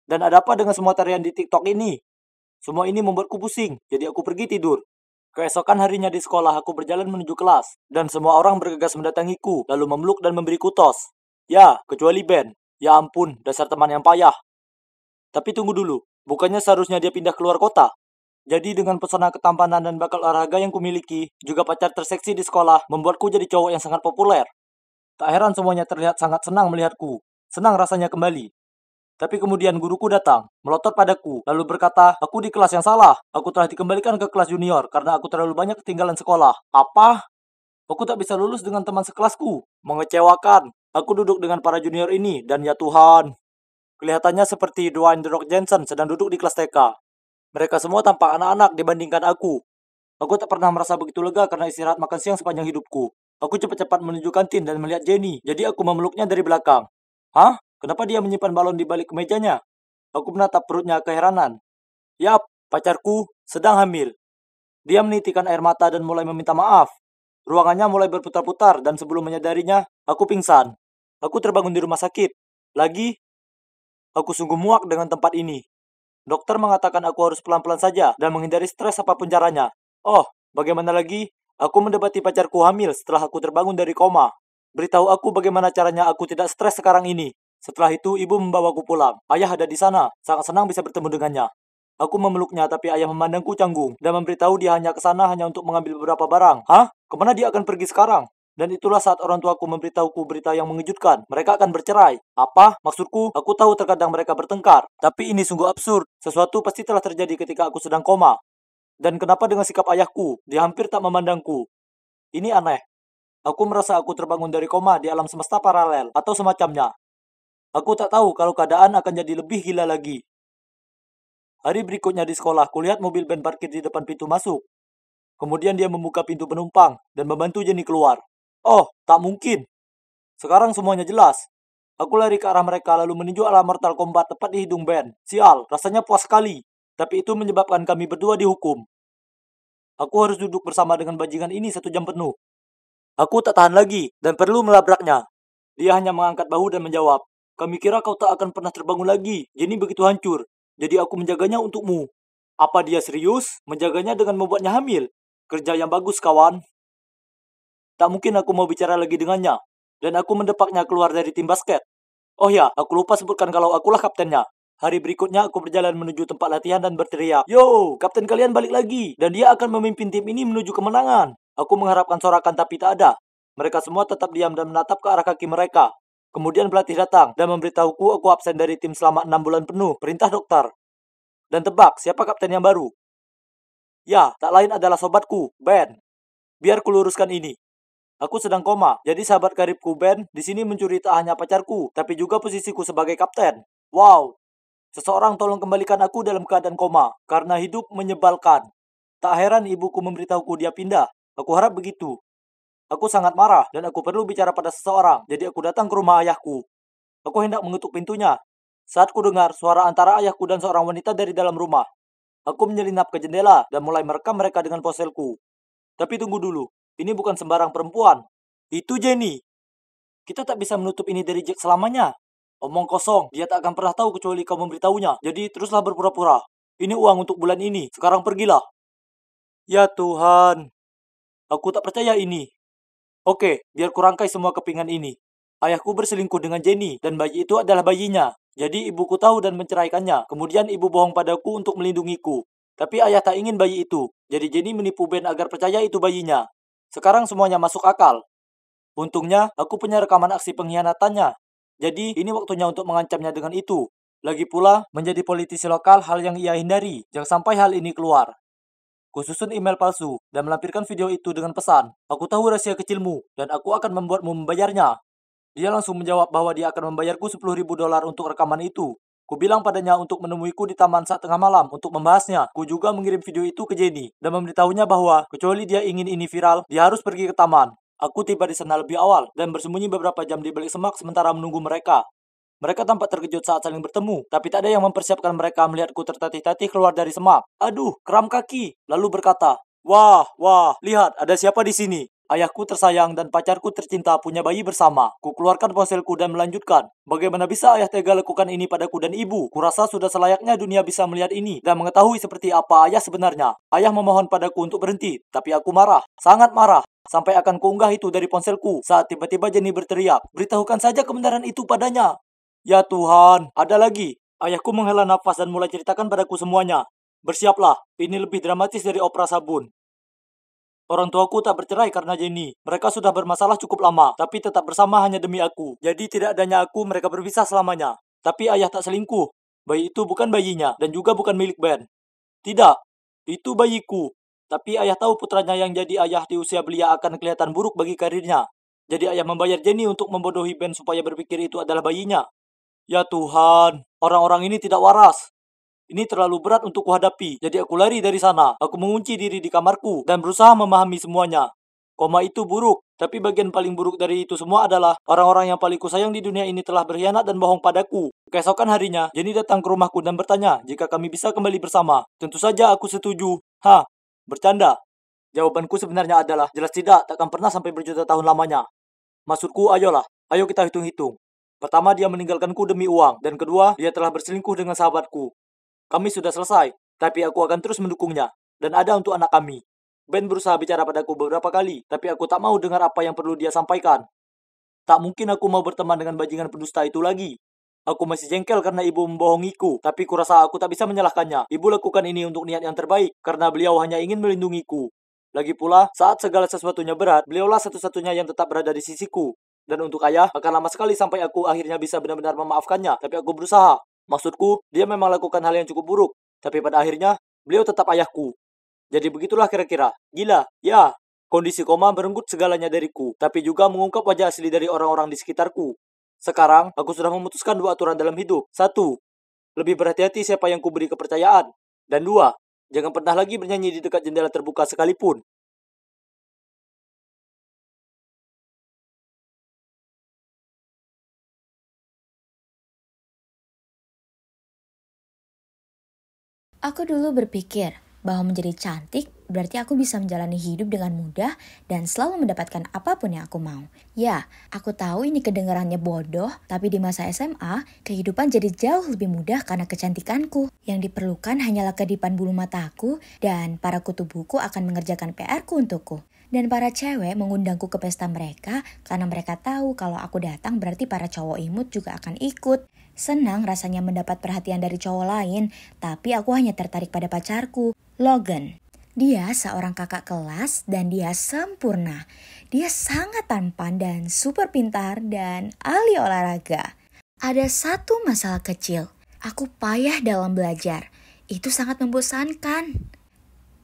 Speaker 1: Dan ada apa dengan semua tarian di TikTok ini? Semua ini membuatku pusing, jadi aku pergi tidur. Keesokan harinya di sekolah, aku berjalan menuju kelas. Dan semua orang bergegas mendatangiku, lalu memeluk dan memberiku tos. Ya, kecuali Ben. Ya ampun, dasar teman yang payah. Tapi tunggu dulu, bukannya seharusnya dia pindah keluar kota? Jadi dengan pesona ketampanan dan bakal olahraga yang kumiliki, juga pacar terseksi di sekolah, membuatku jadi cowok yang sangat populer. Tak heran semuanya terlihat sangat senang melihatku. Senang rasanya kembali. Tapi kemudian guruku datang, melotot padaku, lalu berkata, aku di kelas yang salah. Aku telah dikembalikan ke kelas junior karena aku terlalu banyak ketinggalan sekolah. Apa? Aku tak bisa lulus dengan teman sekelasku. Mengecewakan. Aku duduk dengan para junior ini, dan ya Tuhan. Kelihatannya seperti Dwayne The Rock Johnson sedang duduk di kelas TK. Mereka semua tampak anak-anak dibandingkan aku. Aku tak pernah merasa begitu lega karena istirahat makan siang sepanjang hidupku. Aku cepat-cepat menuju kantin dan melihat Jenny, jadi aku memeluknya dari belakang. Hah? Kenapa dia menyimpan balon di balik kemejanya? Aku menatap perutnya keheranan. Yap, pacarku sedang hamil. Dia menitikan air mata dan mulai meminta maaf. Ruangannya mulai berputar-putar dan sebelum menyadarinya, aku pingsan. Aku terbangun di rumah sakit. Lagi, aku sungguh muak dengan tempat ini. Dokter mengatakan aku harus pelan-pelan saja dan menghindari stres apapun caranya. Oh, bagaimana lagi? Aku mendebati pacarku hamil setelah aku terbangun dari koma. Beritahu aku bagaimana caranya aku tidak stres sekarang ini. Setelah itu, ibu membawaku pulang. Ayah ada di sana. Sangat senang bisa bertemu dengannya. Aku memeluknya, tapi ayah memandangku canggung dan memberitahu dia hanya ke sana hanya untuk mengambil beberapa barang. Hah? Kemana dia akan pergi sekarang? Dan itulah saat orang tuaku memberitahuku berita yang mengejutkan. Mereka akan bercerai. Apa? Maksudku, aku tahu terkadang mereka bertengkar. Tapi ini sungguh absurd. Sesuatu pasti telah terjadi ketika aku sedang koma. Dan kenapa dengan sikap ayahku? Dia hampir tak memandangku. Ini aneh. Aku merasa aku terbangun dari koma di alam semesta paralel atau semacamnya. Aku tak tahu kalau keadaan akan jadi lebih gila lagi. Hari berikutnya di sekolah, kulihat mobil Ben parkir di depan pintu masuk. Kemudian dia membuka pintu penumpang dan membantu Jenny keluar. Oh, tak mungkin. Sekarang semuanya jelas. Aku lari ke arah mereka lalu meninju alam Mortal Kombat tepat di hidung Ben. Sial, rasanya puas sekali. Tapi itu menyebabkan kami berdua dihukum. Aku harus duduk bersama dengan bajingan ini 1 jam penuh. Aku tak tahan lagi dan perlu melabraknya. Dia hanya mengangkat bahu dan menjawab, "Kami kira kau tak akan pernah terbangun lagi. Jenny begitu hancur. Jadi aku menjaganya untukmu." Apa dia serius? Menjaganya dengan membuatnya hamil? Kerja yang bagus, kawan. Tak mungkin aku mau bicara lagi dengannya. Dan aku mendepaknya keluar dari tim basket. Oh ya, aku lupa sebutkan kalau akulah kaptennya. Hari berikutnya aku berjalan menuju tempat latihan dan berteriak, "Yo, kapten kalian balik lagi. Dan dia akan memimpin tim ini menuju kemenangan." Aku mengharapkan sorakan tapi tak ada. Mereka semua tetap diam dan menatap ke arah kaki mereka. Kemudian pelatih datang dan memberitahuku aku absen dari tim selama 6 bulan penuh. Perintah dokter. Dan tebak, siapa kapten yang baru? Ya, tak lain adalah sobatku, Ben. Biar kuluruskan ini. Aku sedang koma, jadi sahabat karibku Ben di sini mencuri tak hanya pacarku, tapi juga posisiku sebagai kapten. Wow, seseorang tolong kembalikan aku dalam keadaan koma, karena hidup menyebalkan. Tak heran ibuku memberitahuku dia pindah. Aku harap begitu. Aku sangat marah dan aku perlu bicara pada seseorang, jadi aku datang ke rumah ayahku. Aku hendak mengetuk pintunya. Saat ku dengar suara antara ayahku dan seorang wanita dari dalam rumah. Aku menyelinap ke jendela dan mulai merekam mereka dengan ponselku. Tapi tunggu dulu, ini bukan sembarang perempuan. Itu Jenny. Kita tak bisa menutup ini dari Jack selamanya. Omong kosong, dia tak akan pernah tahu kecuali kau memberitahunya. Jadi teruslah berpura-pura. Ini uang untuk bulan ini, sekarang pergilah. Ya Tuhan, aku tak percaya ini. Oke, biar kurangkai semua kepingan ini. Ayahku berselingkuh dengan Jenny, dan bayi itu adalah bayinya. Jadi ibuku tahu dan menceraikannya. Kemudian ibu bohong padaku untuk melindungiku. Tapi ayah tak ingin bayi itu. Jadi Jenny menipu Ben agar percaya itu bayinya. Sekarang semuanya masuk akal. Untungnya, aku punya rekaman aksi pengkhianatannya. Jadi, ini waktunya untuk mengancamnya dengan itu. Lagi pula, menjadi politisi lokal hal yang ia hindari. Jangan sampai hal ini keluar. Kususun email palsu dan melampirkan video itu dengan pesan, "Aku tahu rahasia kecilmu, dan aku akan membuatmu membayarnya." Dia langsung menjawab bahwa dia akan membayarku $10.000 untuk rekaman itu. Ku bilang padanya untuk menemuiku di taman saat tengah malam untuk membahasnya. Ku juga mengirim video itu ke Jenny dan memberitahunya bahwa kecuali dia ingin ini viral, dia harus pergi ke taman. Aku tiba di sana lebih awal dan bersembunyi beberapa jam di balik semak sementara menunggu mereka. Mereka tampak terkejut saat saling bertemu, tapi tak ada yang mempersiapkan mereka melihatku tertatih-tatih keluar dari semak. Aduh, kram kaki. Lalu berkata, "Wah, lihat, ada siapa di sini?" Ayahku tersayang dan pacarku tercinta punya bayi bersama. Ku keluarkan ponselku dan melanjutkan. Bagaimana bisa ayah tega lakukan ini padaku dan ibu? Kurasa sudah selayaknya dunia bisa melihat ini dan mengetahui seperti apa ayah sebenarnya. Ayah memohon padaku untuk berhenti, tapi aku marah. Sangat marah. Sampai akan kuunggah itu dari ponselku saat tiba-tiba Jenny berteriak, "Beritahukan saja kebenaran itu padanya." Ya Tuhan, ada lagi. Ayahku menghela nafas dan mulai ceritakan padaku semuanya. Bersiaplah, ini lebih dramatis dari opera sabun. Orang tuaku tak bercerai karena Jenny. Mereka sudah bermasalah cukup lama, tapi tetap bersama hanya demi aku. Jadi tidak adanya aku, mereka berpisah selamanya. Tapi ayah tak selingkuh. Bayi itu bukan bayinya, dan juga bukan milik Ben. Tidak, itu bayiku. Tapi ayah tahu putranya yang jadi ayah di usia belia akan kelihatan buruk bagi karirnya. Jadi ayah membayar Jenny untuk membodohi Ben supaya berpikir itu adalah bayinya. Ya Tuhan, orang-orang ini tidak waras. Ini terlalu berat untuk kuhadapi, jadi aku lari dari sana. Aku mengunci diri di kamarku dan berusaha memahami semuanya. Koma itu buruk, tapi bagian paling buruk dari itu semua adalah orang-orang yang paling kusayang di dunia ini telah berkhianat dan bohong padaku. Keesokan harinya, Jenny datang ke rumahku dan bertanya jika kami bisa kembali bersama. Tentu saja aku setuju. Bercanda. Jawabanku sebenarnya adalah jelas tidak, takkan pernah sampai berjuta tahun lamanya. Maksudku, ayolah, ayo kita hitung-hitung. Pertama, dia meninggalkanku demi uang, dan kedua, dia telah berselingkuh dengan sahabatku. Kami sudah selesai, tapi aku akan terus mendukungnya, dan ada untuk anak kami. Ben berusaha bicara padaku beberapa kali, tapi aku tak mau dengar apa yang perlu dia sampaikan. Tak mungkin aku mau berteman dengan bajingan pendusta itu lagi. Aku masih jengkel karena ibu membohongiku, tapi kurasa aku tak bisa menyalahkannya. Ibu lakukan ini untuk niat yang terbaik, karena beliau hanya ingin melindungiku. Lagi pula, saat segala sesuatunya berat, beliaulah satu-satunya yang tetap berada di sisiku. Dan untuk ayah, akan lama sekali sampai aku akhirnya bisa benar-benar memaafkannya, tapi aku berusaha. Maksudku, dia memang lakukan hal yang cukup buruk, tapi pada akhirnya, beliau tetap ayahku. Jadi begitulah kira-kira. Gila, ya. Kondisi koma merenggut segalanya dariku, tapi juga mengungkap wajah asli dari orang-orang di sekitarku. Sekarang, aku sudah memutuskan 2 aturan dalam hidup. 1. Lebih berhati-hati siapa yang kuberi kepercayaan. Dan 2. Jangan pernah lagi bernyanyi di dekat jendela terbuka sekalipun.
Speaker 2: Aku dulu berpikir bahwa menjadi cantik berarti aku bisa menjalani hidup dengan mudah dan selalu mendapatkan apapun yang aku mau. Ya, aku tahu ini kedengarannya bodoh, tapi di masa SMA, kehidupan jadi jauh lebih mudah karena kecantikanku. Yang diperlukan hanyalah kedipan bulu mataku dan para kutu buku akan mengerjakan PR-ku untukku. Dan para cewek mengundangku ke pesta mereka karena mereka tahu kalau aku datang berarti para cowok imut juga akan ikut. Senang rasanya mendapat perhatian dari cowok lain, tapi aku hanya tertarik pada pacarku, Logan. Dia seorang kakak kelas dan dia sempurna. Dia sangat tampan dan super pintar dan ahli olahraga. Ada satu masalah kecil, aku payah dalam belajar. Itu sangat membosankan.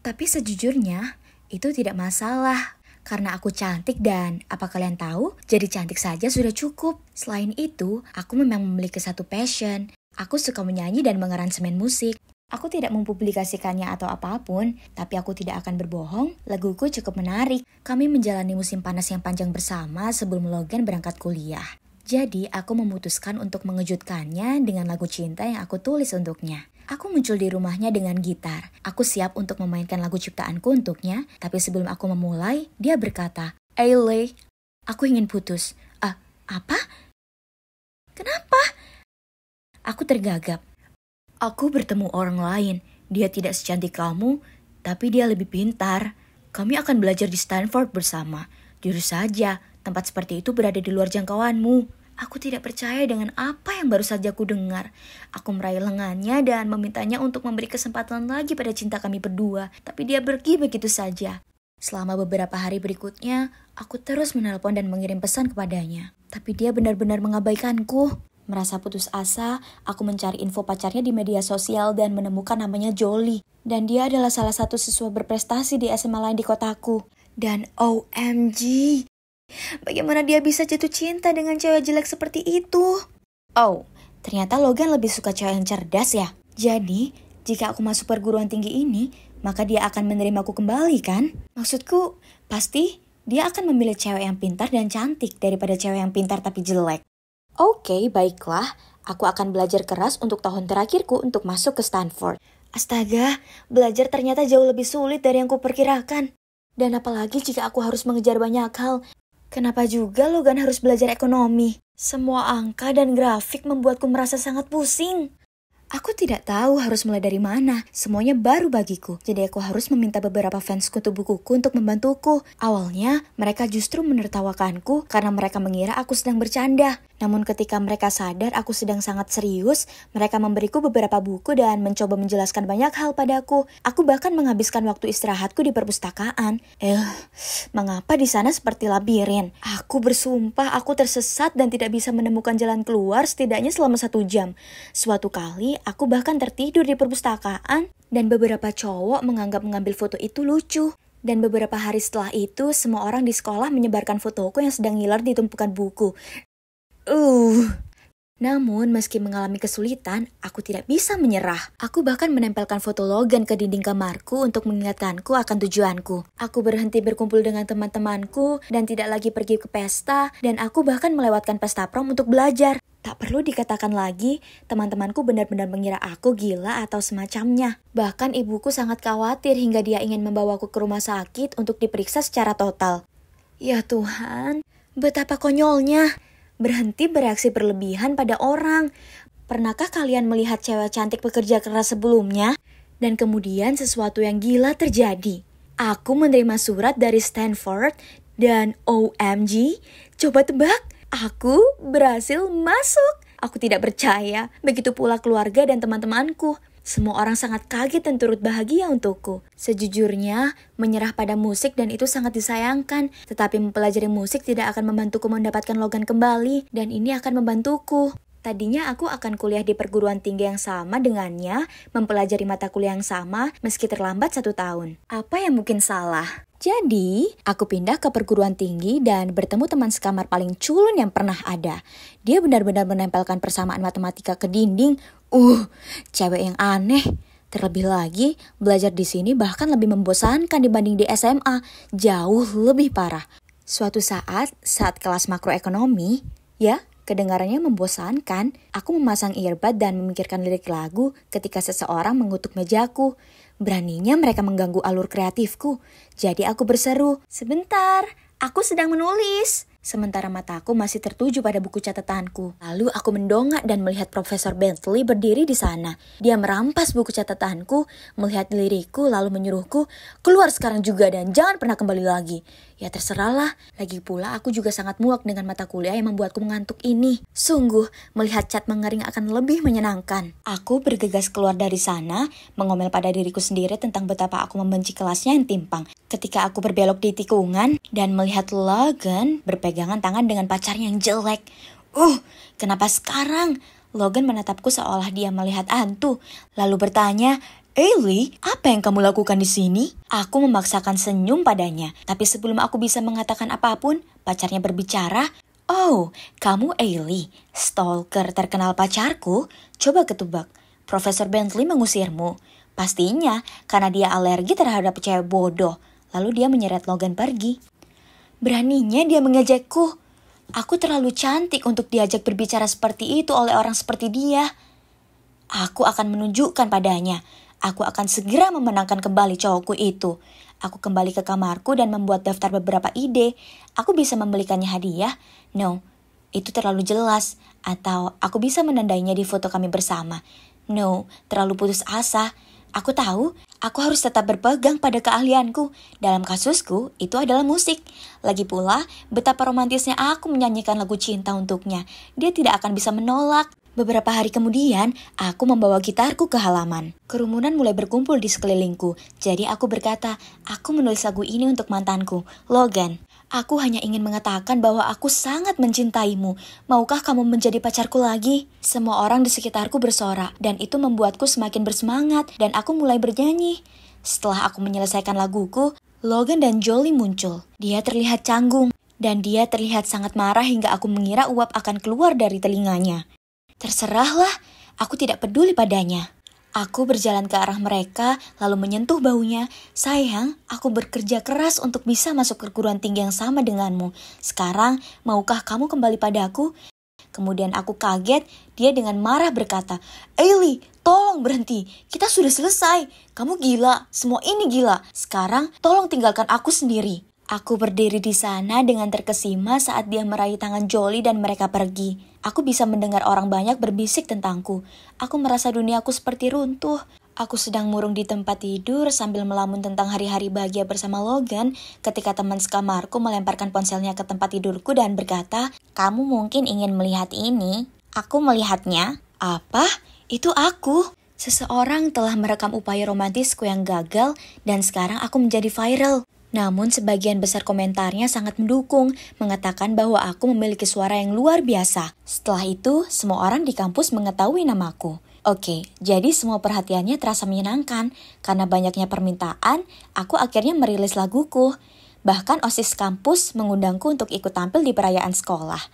Speaker 2: Tapi sejujurnya, itu tidak masalah. Karena aku cantik dan apa kalian tahu? Jadi cantik saja sudah cukup. Selain itu, aku memang memiliki satu passion. Aku suka menyanyi dan mengaransemen musik. Aku tidak mempublikasikannya atau apapun, tapi aku tidak akan berbohong, laguku cukup menarik. Kami menjalani musim panas yang panjang bersama sebelum Logan berangkat kuliah. Jadi, aku memutuskan untuk mengejutkannya dengan lagu cinta yang aku tulis untuknya. Aku muncul di rumahnya dengan gitar. Aku siap untuk memainkan lagu ciptaanku untuknya, tapi sebelum aku memulai, dia berkata, "Ailey, aku ingin putus." Apa? Kenapa? Aku tergagap. Aku bertemu orang lain. Dia tidak secantik kamu, tapi dia lebih pintar. Kami akan belajar di Stanford bersama. Jujur saja, tempat seperti itu berada di luar jangkauanmu. Aku tidak percaya dengan apa yang baru saja aku dengar. Aku meraih lengannya dan memintanya untuk memberi kesempatan lagi pada cinta kami berdua. Tapi dia pergi begitu saja. Selama beberapa hari berikutnya, aku terus menelpon dan mengirim pesan kepadanya. Tapi dia benar-benar mengabaikanku. Merasa putus asa, aku mencari info pacarnya di media sosial dan menemukan namanya Jolie. Dan dia adalah salah satu siswa berprestasi di SMA lain di kotaku. Dan OMG, bagaimana dia bisa jatuh cinta dengan cewek jelek seperti itu? Oh, ternyata Logan lebih suka cewek yang cerdas ya. Jadi, jika aku masuk perguruan tinggi ini, maka dia akan menerimaku kembali kan? Maksudku, pasti dia akan memilih cewek yang pintar dan cantik daripada cewek yang pintar tapi jelek. Oke, baiklah. Aku akan belajar keras untuk tahun terakhirku untuk masuk ke Stanford. Astaga, belajar ternyata jauh lebih sulit dari yang kuperkirakan. Dan apalagi jika aku harus mengejar banyak hal. Kenapa juga Logan harus belajar ekonomi? Semua angka dan grafik membuatku merasa sangat pusing. Aku tidak tahu harus mulai dari mana. Semuanya baru bagiku. Jadi aku harus meminta beberapa fans kutu bukuku untuk membantuku. Awalnya, mereka justru menertawakanku karena mereka mengira aku sedang bercanda. Namun ketika mereka sadar aku sedang sangat serius, mereka memberiku beberapa buku dan mencoba menjelaskan banyak hal padaku. Aku bahkan menghabiskan waktu istirahatku di perpustakaan. Mengapa di sana seperti labirin? Aku bersumpah aku tersesat dan tidak bisa menemukan jalan keluar setidaknya selama 1 jam. Suatu kali, aku bahkan tertidur di perpustakaan dan beberapa cowok menganggap mengambil foto itu lucu. Dan beberapa hari setelah itu, semua orang di sekolah menyebarkan fotoku yang sedang ngiler di tumpukan buku. Namun, meski mengalami kesulitan, aku tidak bisa menyerah. Aku bahkan menempelkan foto Logan ke dinding kamarku untuk mengingatkanku akan tujuanku. Aku berhenti berkumpul dengan teman-temanku dan tidak lagi pergi ke pesta, dan aku bahkan melewatkan pesta prom untuk belajar. Tak perlu dikatakan lagi, teman-temanku benar-benar mengira aku gila atau semacamnya. Bahkan ibuku sangat khawatir hingga dia ingin membawaku ke rumah sakit untuk diperiksa secara total. Ya Tuhan, betapa konyolnya. Berhenti bereaksi berlebihan pada orang. Pernahkah kalian melihat cewek cantik pekerja keras sebelumnya? Dan kemudian sesuatu yang gila terjadi. Aku menerima surat dari Stanford dan OMG, coba tebak, aku berhasil masuk. Aku tidak percaya, begitu pula keluarga dan teman-temanku. Semua orang sangat kaget dan turut bahagia untukku. Sejujurnya, menyerah pada musik dan itu sangat disayangkan. Tetapi mempelajari musik tidak akan membantuku mendapatkan Logan kembali. Dan ini akan membantuku. Tadinya aku akan kuliah di perguruan tinggi yang sama dengannya, mempelajari mata kuliah yang sama, meski terlambat 1 tahun. Apa yang mungkin salah? Jadi, aku pindah ke perguruan tinggi dan bertemu teman sekamar paling culun yang pernah ada. Dia benar-benar menempelkan persamaan matematika ke dinding. Cewek yang aneh. Terlebih lagi, belajar di sini bahkan lebih membosankan dibanding di SMA. Jauh lebih parah. Suatu saat kelas makroekonomi, ya, kedengarannya membosankan. Aku memasang earbud dan memikirkan lirik lagu ketika seseorang mengutuk mejaku. Beraninya mereka mengganggu alur kreatifku. Jadi aku berseru, "Sebentar, aku sedang menulis." Sementara mataku masih tertuju pada buku catatanku. Lalu aku mendongak dan melihat Profesor Bentley berdiri di sana. Dia merampas buku catatanku, melihat lirikku lalu menyuruhku, "Keluar sekarang juga dan jangan pernah kembali lagi." Ya terserahlah, lagi pula aku juga sangat muak dengan mata kuliah yang membuatku mengantuk ini. Sungguh, melihat cat mengering akan lebih menyenangkan. Aku bergegas keluar dari sana, mengomel pada diriku sendiri tentang betapa aku membenci kelasnya yang timpang. Ketika aku berbelok di tikungan dan melihat Logan berpegangan tangan dengan pacarnya yang jelek. Kenapa sekarang? Logan menatapku seolah dia melihat hantu, lalu bertanya, "Ailey, apa yang kamu lakukan di sini?" Aku memaksakan senyum padanya, tapi sebelum aku bisa mengatakan apapun, pacarnya berbicara, "Oh, kamu Ailey, stalker terkenal pacarku? Coba ketebak, Profesor Bentley mengusirmu. Pastinya karena dia alergi terhadap cewek bodoh." Lalu dia menyeret Logan pergi. Beraninya dia mengejekku. Aku terlalu cantik untuk diajak berbicara seperti itu oleh orang seperti dia. Aku akan menunjukkan padanya. Aku akan segera memenangkan kembali cowokku itu. Aku kembali ke kamarku dan membuat daftar beberapa ide. Aku bisa membelikannya hadiah? No, itu terlalu jelas. Atau aku bisa menandainya di foto kami bersama? No, terlalu putus asa. Aku tahu, aku harus tetap berpegang pada keahlianku. Dalam kasusku, itu adalah musik. Lagi pula, betapa romantisnya aku menyanyikan lagu cinta untuknya. Dia tidak akan bisa menolak. Beberapa hari kemudian, aku membawa gitarku ke halaman. Kerumunan mulai berkumpul di sekelilingku. Jadi aku berkata, "Aku menulis lagu ini untuk mantanku, Logan. Aku hanya ingin mengatakan bahwa aku sangat mencintaimu. Maukah kamu menjadi pacarku lagi?" Semua orang di sekitarku bersorak, dan itu membuatku semakin bersemangat, dan aku mulai bernyanyi. Setelah aku menyelesaikan laguku, Logan dan Jolie muncul. Dia terlihat canggung, dan dia terlihat sangat marah hingga aku mengira uap akan keluar dari telinganya. Terserahlah, aku tidak peduli padanya. Aku berjalan ke arah mereka, lalu menyentuh baunya. "Sayang, aku bekerja keras untuk bisa masuk perguruan tinggi yang sama denganmu. Sekarang, maukah kamu kembali padaku?" Kemudian aku kaget, dia dengan marah berkata, "Ailey, tolong berhenti. Kita sudah selesai. Kamu gila, semua ini gila. Sekarang, tolong tinggalkan aku sendiri." Aku berdiri di sana dengan terkesima saat dia meraih tangan Jolie dan mereka pergi. Aku bisa mendengar orang banyak berbisik tentangku. Aku merasa duniaku seperti runtuh. Aku sedang murung di tempat tidur sambil melamun tentang hari-hari bahagia bersama Logan ketika teman sekamarku melemparkan ponselnya ke tempat tidurku dan berkata, "Kamu mungkin ingin melihat ini." Aku melihatnya. Apa? Itu aku. Seseorang telah merekam upaya romantisku yang gagal dan sekarang aku menjadi viral. Namun sebagian besar komentarnya sangat mendukung, mengatakan bahwa aku memiliki suara yang luar biasa. Setelah itu, semua orang di kampus mengetahui namaku. Oke, jadi semua perhatiannya terasa menyenangkan. Karena banyaknya permintaan, aku akhirnya merilis laguku. Bahkan OSIS kampus mengundangku untuk ikut tampil di perayaan sekolah.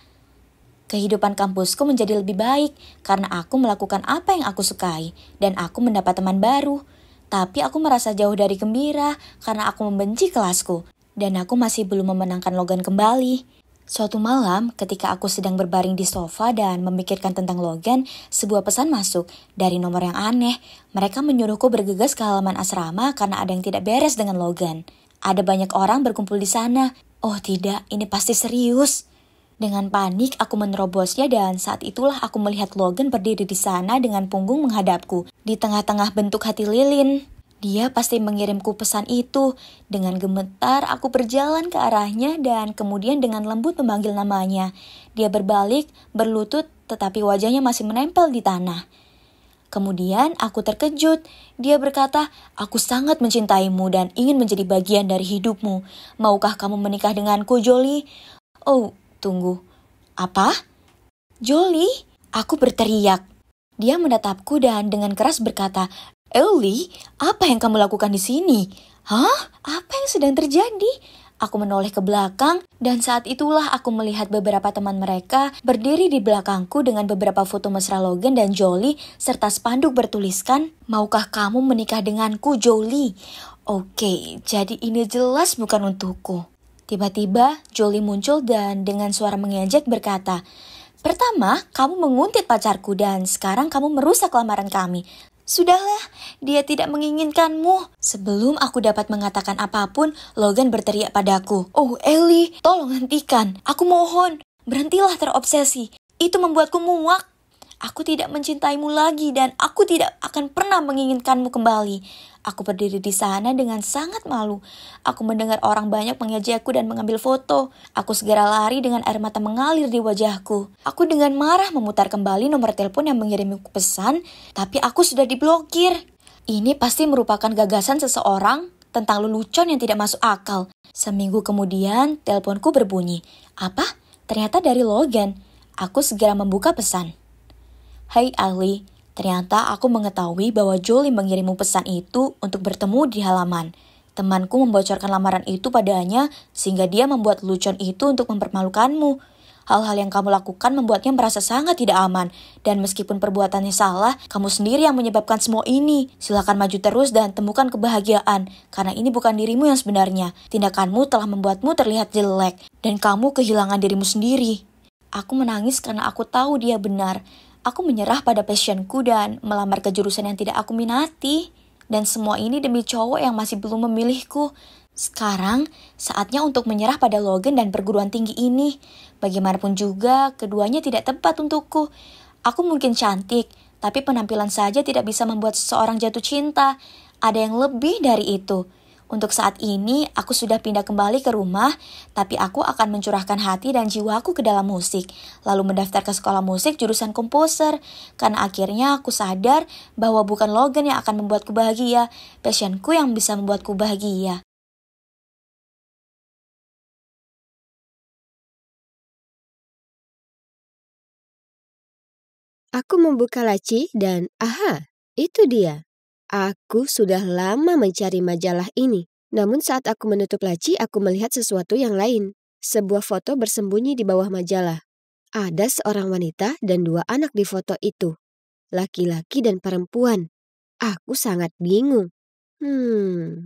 Speaker 2: Kehidupan kampusku menjadi lebih baik karena aku melakukan apa yang aku sukai dan aku mendapat teman baru. Tapi aku merasa jauh dari gembira karena aku membenci kelasku dan aku masih belum memenangkan Logan kembali. Suatu malam, ketika aku sedang berbaring di sofa dan memikirkan tentang Logan, sebuah pesan masuk dari nomor yang aneh. Mereka menyuruhku bergegas ke halaman asrama karena ada yang tidak beres dengan Logan. Ada banyak orang berkumpul di sana. Oh tidak, ini pasti serius. Dengan panik, aku menerobosnya dan saat itulah aku melihat Logan berdiri di sana dengan punggung menghadapku, di tengah-tengah bentuk hati lilin. Dia pasti mengirimku pesan itu. Dengan gemetar, aku berjalan ke arahnya dan kemudian dengan lembut memanggil namanya. Dia berbalik, berlutut, tetapi wajahnya masih menempel di tanah. Kemudian aku terkejut. Dia berkata, "Aku sangat mencintaimu dan ingin menjadi bagian dari hidupmu. Maukah kamu menikah denganku, Jolie?" Oh, tunggu, apa? Jolie? Aku berteriak. Dia menatapku dan dengan keras berkata, "Ailey, apa yang kamu lakukan di sini?" Hah? Apa yang sedang terjadi? Aku menoleh ke belakang dan saat itulah aku melihat beberapa teman mereka berdiri di belakangku dengan beberapa foto mesra Logan dan Jolie serta spanduk bertuliskan, "Maukah kamu menikah denganku, Jolie?" Oke, jadi ini jelas bukan untukku. Tiba-tiba Jolie muncul dan dengan suara mengejek berkata, "Pertama, kamu menguntit pacarku dan sekarang kamu merusak lamaran kami. Sudahlah, dia tidak menginginkanmu." Sebelum aku dapat mengatakan apapun, Logan berteriak padaku, "Oh Ellie, tolong hentikan. Aku mohon, berhentilah terobsesi. Itu membuatku muak. Aku tidak mencintaimu lagi dan aku tidak akan pernah menginginkanmu kembali." Aku berdiri di sana dengan sangat malu. Aku mendengar orang banyak mengejekku dan mengambil foto. Aku segera lari dengan air mata mengalir di wajahku. Aku dengan marah memutar kembali nomor telepon yang mengirimku pesan, tapi aku sudah diblokir. Ini pasti merupakan gagasan seseorang tentang lelucon yang tidak masuk akal. Seminggu kemudian, teleponku berbunyi. Apa? Ternyata dari Logan. Aku segera membuka pesan. "Hai Ali, ternyata aku mengetahui bahwa Jolie mengirimmu pesan itu untuk bertemu di halaman. Temanku membocorkan lamaran itu padanya sehingga dia membuat lelucon itu untuk mempermalukanmu. Hal-hal yang kamu lakukan membuatnya merasa sangat tidak aman. Dan meskipun perbuatannya salah, kamu sendiri yang menyebabkan semua ini. Silakan maju terus dan temukan kebahagiaan. Karena ini bukan dirimu yang sebenarnya. Tindakanmu telah membuatmu terlihat jelek. Dan kamu kehilangan dirimu sendiri." Aku menangis karena aku tahu dia benar. Aku menyerah pada passionku dan melamar ke jurusan yang tidak aku minati. Dan semua ini demi cowok yang masih belum memilihku. Sekarang, saatnya untuk menyerah pada Logan dan perguruan tinggi ini. Bagaimanapun juga, keduanya tidak tepat untukku. Aku mungkin cantik, tapi penampilan saja tidak bisa membuat seseorang jatuh cinta. Ada yang lebih dari itu. Untuk saat ini, aku sudah pindah kembali ke rumah, tapi aku akan mencurahkan hati dan jiwaku ke dalam musik, lalu mendaftar ke sekolah musik jurusan komposer, karena akhirnya aku sadar bahwa bukan Logan yang akan membuatku bahagia, passionku yang bisa membuatku bahagia.
Speaker 4: Aku membuka laci dan itu dia. Aku sudah lama mencari majalah ini. Namun saat aku menutup laci, aku melihat sesuatu yang lain. Sebuah foto bersembunyi di bawah majalah. Ada seorang wanita dan 2 anak di foto itu. Laki-laki dan perempuan. Aku sangat bingung.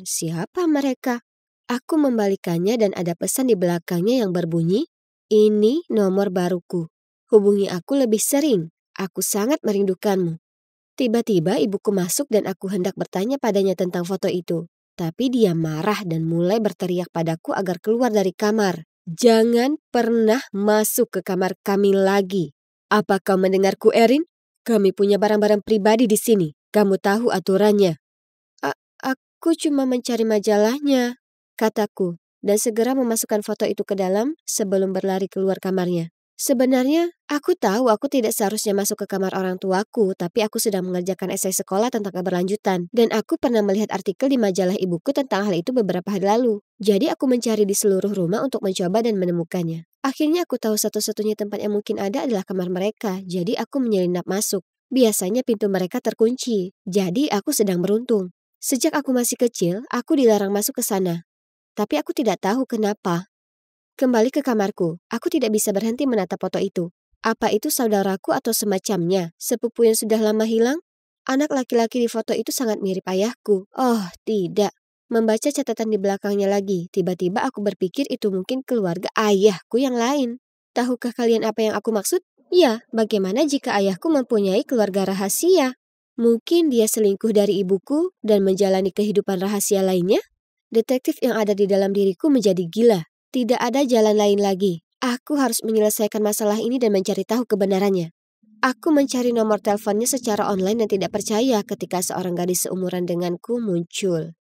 Speaker 4: Siapa mereka? Aku membalikannya dan ada pesan di belakangnya yang berbunyi, "Ini nomor baruku. Hubungi aku lebih sering. Aku sangat merindukanmu." Tiba-tiba ibuku masuk dan aku hendak bertanya padanya tentang foto itu. Tapi dia marah dan mulai berteriak padaku agar keluar dari kamar. "Jangan pernah masuk ke kamar kami lagi. Apa kau mendengarku, Erin? Kami punya barang-barang pribadi di sini. Kamu tahu aturannya." Aku cuma mencari majalahnya," kataku, dan segera memasukkan foto itu ke dalam sebelum berlari keluar kamarnya. Sebenarnya, aku tahu aku tidak seharusnya masuk ke kamar orang tuaku, tapi aku sedang mengerjakan esai sekolah tentang keberlanjutan. Dan aku pernah melihat artikel di majalah ibuku tentang hal itu beberapa hari lalu. Jadi aku mencari di seluruh rumah untuk mencoba dan menemukannya. Akhirnya aku tahu satu-satunya tempat yang mungkin ada adalah kamar mereka, jadi aku menyelinap masuk. Biasanya pintu mereka terkunci, jadi aku sedang beruntung. Sejak aku masih kecil, aku dilarang masuk ke sana. Tapi aku tidak tahu kenapa. Kembali ke kamarku, aku tidak bisa berhenti menatap foto itu. Apa itu saudaraku atau semacamnya, sepupu yang sudah lama hilang? Anak laki-laki di foto itu sangat mirip ayahku. Oh, tidak. Membaca catatan di belakangnya lagi, tiba-tiba aku berpikir itu mungkin keluarga ayahku yang lain. Tahukah kalian apa yang aku maksud? Ya, bagaimana jika ayahku mempunyai keluarga rahasia? Mungkin dia selingkuh dari ibuku dan menjalani kehidupan rahasia lainnya? Detektif yang ada di dalam diriku menjadi gila. Tidak ada jalan lain lagi. Aku harus menyelesaikan masalah ini dan mencari tahu kebenarannya. Aku mencari nomor teleponnya secara online dan tidak percaya ketika seorang gadis seumuran denganku muncul.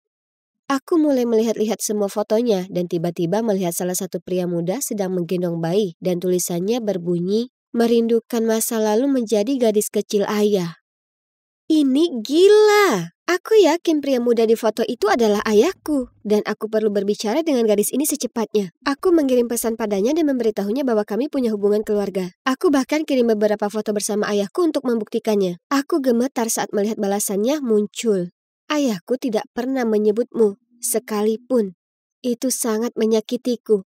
Speaker 4: Aku mulai melihat-lihat semua fotonya dan tiba-tiba melihat salah satu pria muda sedang menggendong bayi dan tulisannya berbunyi, "Merindukan masa lalu menjadi gadis kecil ayah." Ini gila! Aku yakin pria muda di foto itu adalah ayahku, dan aku perlu berbicara dengan gadis ini secepatnya. Aku mengirim pesan padanya dan memberitahunya bahwa kami punya hubungan keluarga. Aku bahkan kirim beberapa foto bersama ayahku untuk membuktikannya. Aku gemetar saat melihat balasannya muncul. "Ayahku tidak pernah menyebutmu. sekalipun. Itu sangat menyakitiku.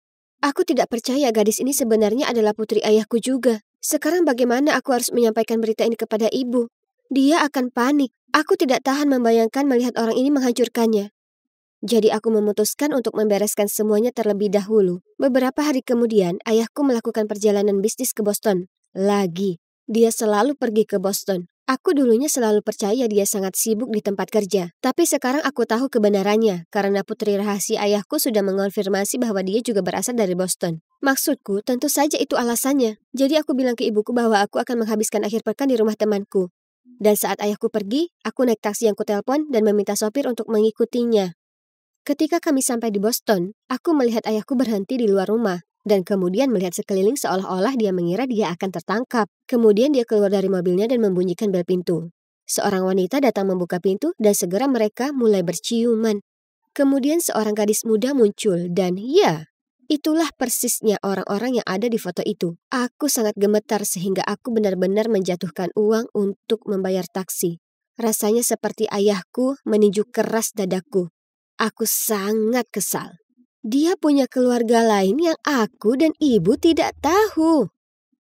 Speaker 4: Aku tidak percaya gadis ini sebenarnya adalah putri ayahku juga. Sekarang bagaimana aku harus menyampaikan berita ini kepada ibu? Dia akan panik. Aku tidak tahan membayangkan melihat orang ini menghancurkannya. Jadi aku memutuskan untuk membereskan semuanya terlebih dahulu. Beberapa hari kemudian, ayahku melakukan perjalanan bisnis ke Boston. Lagi, dia selalu pergi ke Boston. Aku dulunya selalu percaya dia sangat sibuk di tempat kerja. Tapi sekarang aku tahu kebenarannya, karena putri rahasia ayahku sudah mengonfirmasi bahwa dia juga berasal dari Boston. Maksudku, tentu saja itu alasannya. Jadi aku bilang ke ibuku bahwa aku akan menghabiskan akhir pekan di rumah temanku. Dan saat ayahku pergi, aku naik taksi yang kutelepon dan meminta sopir untuk mengikutinya. Ketika kami sampai di Boston, aku melihat ayahku berhenti di luar rumah dan kemudian melihat sekeliling seolah-olah dia mengira dia akan tertangkap. Kemudian dia keluar dari mobilnya dan membunyikan bel pintu. Seorang wanita datang membuka pintu dan segera mereka mulai berciuman. Kemudian seorang gadis muda muncul dan ya, itulah persisnya orang-orang yang ada di foto itu. Aku sangat gemetar sehingga aku benar-benar menjatuhkan uang untuk membayar taksi. Rasanya seperti ayahku meninju keras dadaku. Aku sangat kesal. Dia punya keluarga lain yang aku dan ibu tidak tahu.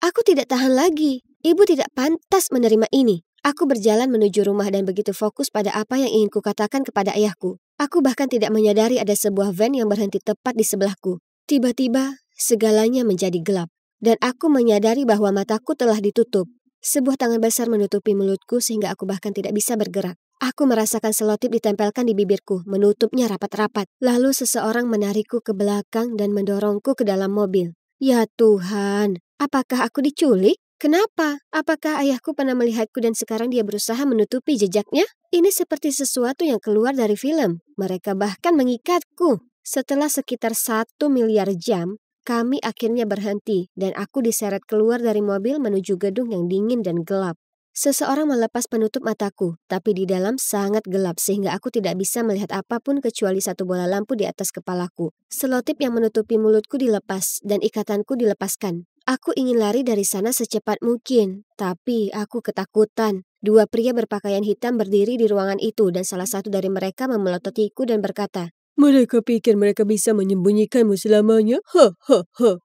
Speaker 4: Aku tidak tahan lagi. Ibu tidak pantas menerima ini. Aku berjalan menuju rumah dan begitu fokus pada apa yang ingin kukatakan kepada ayahku. Aku bahkan tidak menyadari ada sebuah van yang berhenti tepat di sebelahku. Tiba-tiba, segalanya menjadi gelap. Dan aku menyadari bahwa mataku telah ditutup. Sebuah tangan besar menutupi mulutku sehingga aku bahkan tidak bisa bergerak. Aku merasakan selotip ditempelkan di bibirku, menutupnya rapat-rapat. Lalu seseorang menarikku ke belakang dan mendorongku ke dalam mobil. Ya Tuhan, apakah aku diculik? Kenapa? Apakah ayahku pernah melihatku dan sekarang dia berusaha menutupi jejaknya? Ini seperti sesuatu yang keluar dari film. Mereka bahkan mengikatku. Setelah sekitar 1 miliar jam, kami akhirnya berhenti dan aku diseret keluar dari mobil menuju gedung yang dingin dan gelap. Seseorang melepas penutup mataku, tapi di dalam sangat gelap sehingga aku tidak bisa melihat apapun kecuali satu bola lampu di atas kepalaku. Selotip yang menutupi mulutku dilepas dan ikatanku dilepaskan. Aku ingin lari dari sana secepat mungkin, tapi aku ketakutan. 2 pria berpakaian hitam berdiri di ruangan itu dan salah satu dari mereka memelototiku dan berkata, "Mereka pikir mereka bisa menyembunyikanmu selamanya? Ha ha ha."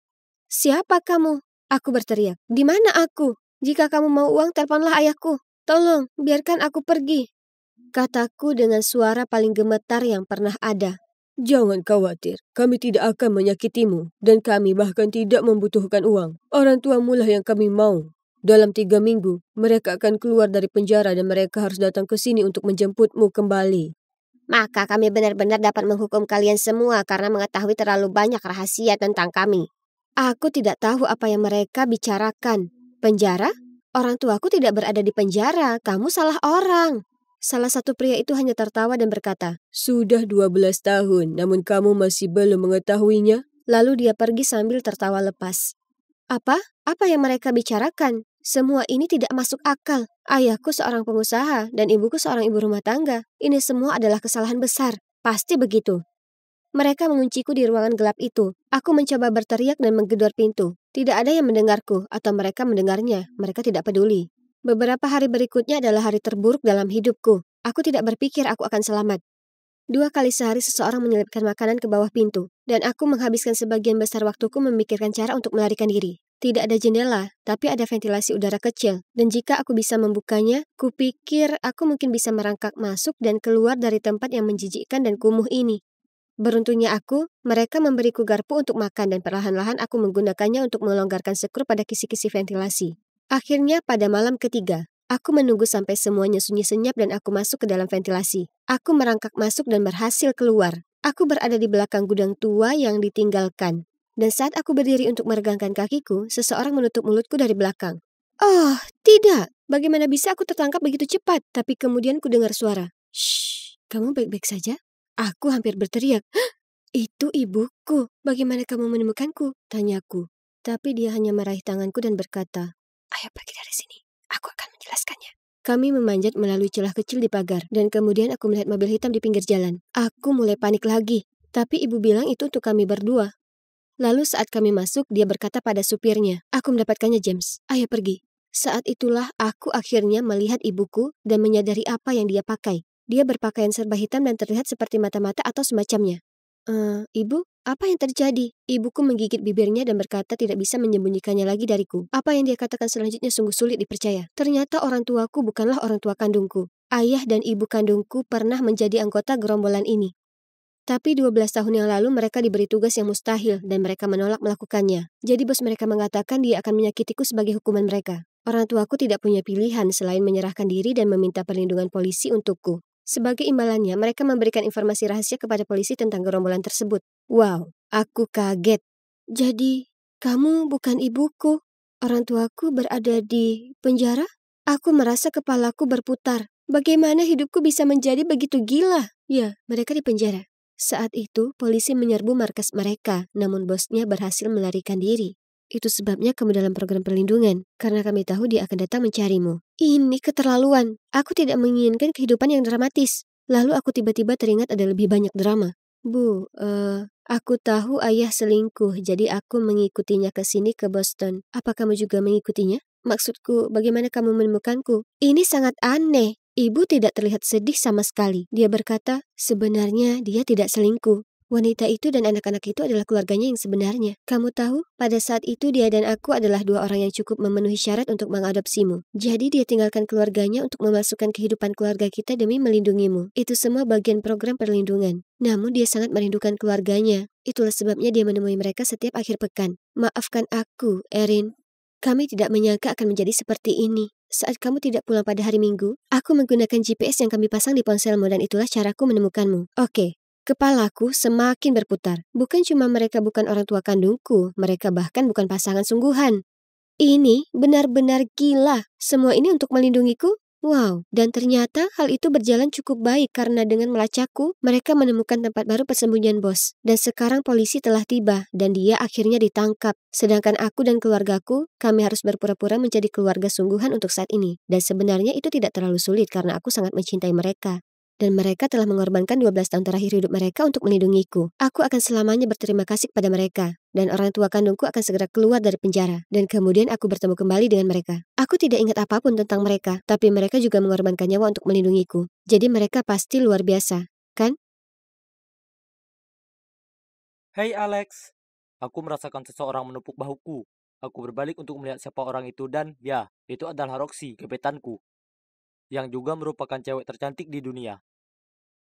Speaker 4: "Siapa kamu?" Aku berteriak. "Di mana aku? Jika kamu mau uang, teleponlah ayahku. Tolong, biarkan aku pergi," kataku dengan suara paling gemetar yang pernah ada. "Jangan khawatir, kami tidak akan menyakitimu, dan kami bahkan tidak membutuhkan uang. Orang tuamu lah yang kami mau. Dalam 3 minggu, mereka akan keluar dari penjara dan mereka harus datang ke sini untuk menjemputmu kembali. Maka kami benar-benar dapat menghukum kalian semua karena mengetahui terlalu banyak rahasia tentang kami." Aku tidak tahu apa yang mereka bicarakan. Penjara? Orang tuaku tidak berada di penjara, kamu salah orang. Salah satu pria itu hanya tertawa dan berkata, "Sudah 12 tahun, namun kamu masih belum mengetahuinya?" Lalu dia pergi sambil tertawa lepas. Apa? Apa yang mereka bicarakan? Semua ini tidak masuk akal. Ayahku seorang pengusaha dan ibuku seorang ibu rumah tangga. Ini semua adalah kesalahan besar. Pasti begitu. Mereka mengunciku di ruangan gelap itu. Aku mencoba berteriak dan menggedor pintu. Tidak ada yang mendengarku atau mereka mendengarnya. Mereka tidak peduli. Beberapa hari berikutnya adalah hari terburuk dalam hidupku. Aku tidak berpikir aku akan selamat. 2 kali sehari seseorang menyelipkan makanan ke bawah pintu. Dan aku menghabiskan sebagian besar waktuku memikirkan cara untuk melarikan diri. Tidak ada jendela, tapi ada ventilasi udara kecil. Dan jika aku bisa membukanya, kupikir aku mungkin bisa merangkak masuk dan keluar dari tempat yang menjijikkan dan kumuh ini. Beruntungnya aku, mereka memberiku garpu untuk makan dan perlahan-lahan aku menggunakannya untuk melonggarkan skru pada kisi-kisi ventilasi. Akhirnya pada malam ketiga, aku menunggu sampai semuanya sunyi senyap dan aku masuk ke dalam ventilasi. Aku merangkak masuk dan berhasil keluar. Aku berada di belakang gudang tua yang ditinggalkan. Dan saat aku berdiri untuk meregangkan kakiku, seseorang menutup mulutku dari belakang. Oh, tidak! Bagaimana bisa aku tertangkap begitu cepat? Tapi kemudian ku dengar suara. Shh, kamu baik-baik saja? Aku hampir berteriak. "Hah, itu ibuku. Bagaimana kamu menemukanku?" tanyaku. Tapi dia hanya meraih tanganku dan berkata, "Ayo pergi dari sini. Aku akan menjelaskannya." Kami memanjat melalui celah kecil di pagar, dan kemudian aku melihat mobil hitam di pinggir jalan. Aku mulai panik lagi, tapi ibu bilang itu untuk kami berdua. Lalu saat kami masuk, dia berkata pada supirnya, "Aku mendapatkannya, James. Ayo pergi." Saat itulah aku akhirnya melihat ibuku dan menyadari apa yang dia pakai. Dia berpakaian serba hitam dan terlihat seperti mata-mata atau semacamnya. Ibu, apa yang terjadi? Ibuku menggigit bibirnya dan berkata tidak bisa menyembunyikannya lagi dariku. Apa yang dia katakan selanjutnya sungguh sulit dipercaya. Ternyata orang tuaku bukanlah orang tua kandungku. Ayah dan ibu kandungku pernah menjadi anggota gerombolan ini. Tapi 12 tahun yang lalu mereka diberi tugas yang mustahil dan mereka menolak melakukannya. Jadi bos mereka mengatakan dia akan menyakitiku sebagai hukuman mereka. Orang tuaku tidak punya pilihan selain menyerahkan diri dan meminta perlindungan polisi untukku. Sebagai imbalannya, mereka memberikan informasi rahasia kepada polisi tentang gerombolan tersebut. Wow, aku kaget. Jadi, kamu bukan ibuku. Orang tuaku berada di penjara? Aku merasa kepalaku berputar. Bagaimana hidupku bisa menjadi begitu gila? Ya, mereka di penjara. Saat itu, polisi menyerbu markas mereka, namun bosnya berhasil melarikan diri. Itu sebabnya kamu dalam program perlindungan, karena kami tahu dia akan datang mencarimu. Ini keterlaluan. Aku tidak menginginkan kehidupan yang dramatis. Lalu aku tiba-tiba teringat ada lebih banyak drama. Bu, aku tahu ayah selingkuh, jadi aku mengikutinya ke sini ke Boston. Apa kamu juga mengikutinya? Maksudku, bagaimana kamu menemukanku? Ini sangat aneh. Ibu tidak terlihat sedih sama sekali. Dia berkata, sebenarnya dia tidak selingkuh. Wanita itu dan anak-anak itu adalah keluarganya yang sebenarnya. Kamu tahu, pada saat itu dia dan aku adalah dua orang yang cukup memenuhi syarat untuk mengadopsimu. Jadi dia tinggalkan keluarganya untuk memasukkan kehidupan keluarga kita demi melindungimu. Itu semua bagian program perlindungan. Namun dia sangat merindukan keluarganya. Itulah sebabnya dia menemui mereka setiap akhir pekan. Maafkan aku, Erin. Kami tidak menyangka akan menjadi seperti ini. Saat kamu tidak pulang pada hari Minggu, aku menggunakan GPS yang kami pasang di ponselmu dan itulah caraku menemukanmu. Oke, kepalaku semakin berputar. Bukan cuma mereka bukan orang tua kandungku, mereka bahkan bukan pasangan sungguhan. Ini benar-benar gila. Semua ini untuk melindungiku? Wow, dan ternyata hal itu berjalan cukup baik karena dengan melacakku, mereka menemukan tempat baru persembunyian bos. Dan sekarang polisi telah tiba dan dia akhirnya ditangkap. Sedangkan aku dan keluargaku, kami harus berpura-pura menjadi keluarga sungguhan untuk saat ini. Dan sebenarnya itu tidak terlalu sulit karena aku sangat mencintai mereka. Dan mereka telah mengorbankan 12 tahun terakhir hidup mereka untuk melindungiku. Aku akan selamanya berterima kasih kepada mereka. Dan orang tua kandungku akan segera keluar dari penjara. Dan kemudian aku bertemu kembali dengan mereka. Aku tidak ingat apapun tentang mereka, tapi mereka juga mengorbankan nyawa untuk melindungiku. Jadi mereka pasti luar biasa, kan?
Speaker 1: Hei Alex, aku merasakan seseorang menepuk bahuku. Aku berbalik untuk melihat siapa orang itu dan ya, itu adalah Roxy, gebetanku, yang juga merupakan cewek tercantik di dunia.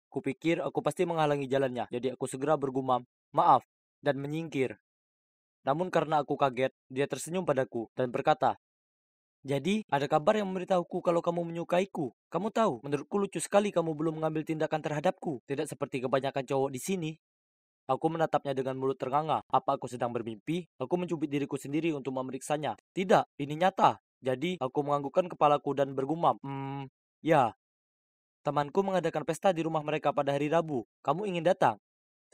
Speaker 1: Kupikir aku pasti menghalangi jalannya, jadi aku segera bergumam, maaf, dan menyingkir. Namun karena aku kaget, dia tersenyum padaku dan berkata, jadi, ada kabar yang memberitahuku kalau kamu menyukaiku. Kamu tahu, menurutku lucu sekali kamu belum mengambil tindakan terhadapku. Tidak seperti kebanyakan cowok di sini. Aku menatapnya dengan mulut ternganga. Apa aku sedang bermimpi? Aku mencubit diriku sendiri untuk memeriksanya. Tidak, ini nyata. Jadi, aku menganggukkan kepalaku dan bergumam, ya. Temanku mengadakan pesta di rumah mereka pada hari Rabu. Kamu ingin datang?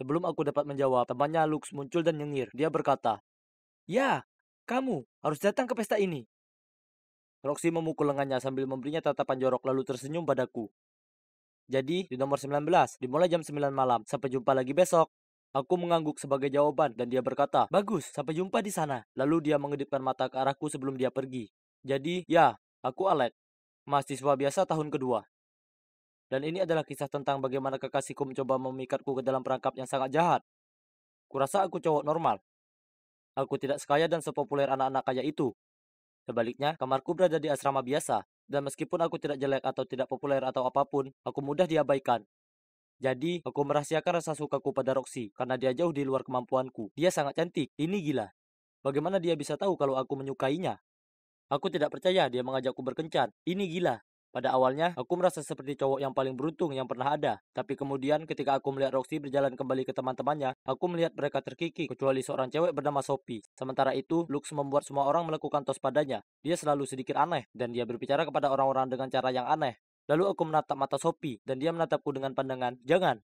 Speaker 1: Sebelum aku dapat menjawab, temannya Lux muncul dan nyengir. Dia berkata, ya, kamu harus datang ke pesta ini. Roxy memukul lengannya sambil memberinya tatapan jorok lalu tersenyum padaku. Jadi, di nomor 19, dimulai jam 9 malam. Sampai jumpa lagi besok. Aku mengangguk sebagai jawaban dan dia berkata, bagus, sampai jumpa di sana. Lalu dia mengedipkan mata ke arahku sebelum dia pergi. Jadi, ya, aku Alex, mahasiswa biasa tahun kedua. Dan ini adalah kisah tentang bagaimana kekasihku mencoba memikatku ke dalam perangkap yang sangat jahat. Kurasa aku cowok normal. Aku tidak sekaya dan sepopuler anak-anak kaya itu. Sebaliknya, kamarku berada di asrama biasa, dan meskipun aku tidak jelek atau tidak populer atau apapun, aku mudah diabaikan. Jadi, aku merahasiakan rasa sukaku pada Roxy, karena dia jauh di luar kemampuanku. Dia sangat cantik, ini gila. Bagaimana dia bisa tahu kalau aku menyukainya? Aku tidak percaya dia mengajakku berkencan, ini gila. Pada awalnya, aku merasa seperti cowok yang paling beruntung yang pernah ada. Tapi kemudian ketika aku melihat Roxy berjalan kembali ke teman-temannya, aku melihat mereka terkikik, kecuali seorang cewek bernama Sophie. Sementara itu, Lux membuat semua orang melakukan tos padanya. Dia selalu sedikit aneh, dan dia berbicara kepada orang-orang dengan cara yang aneh. Lalu aku menatap mata Sophie, dan dia menatapku dengan pandangan, jangan.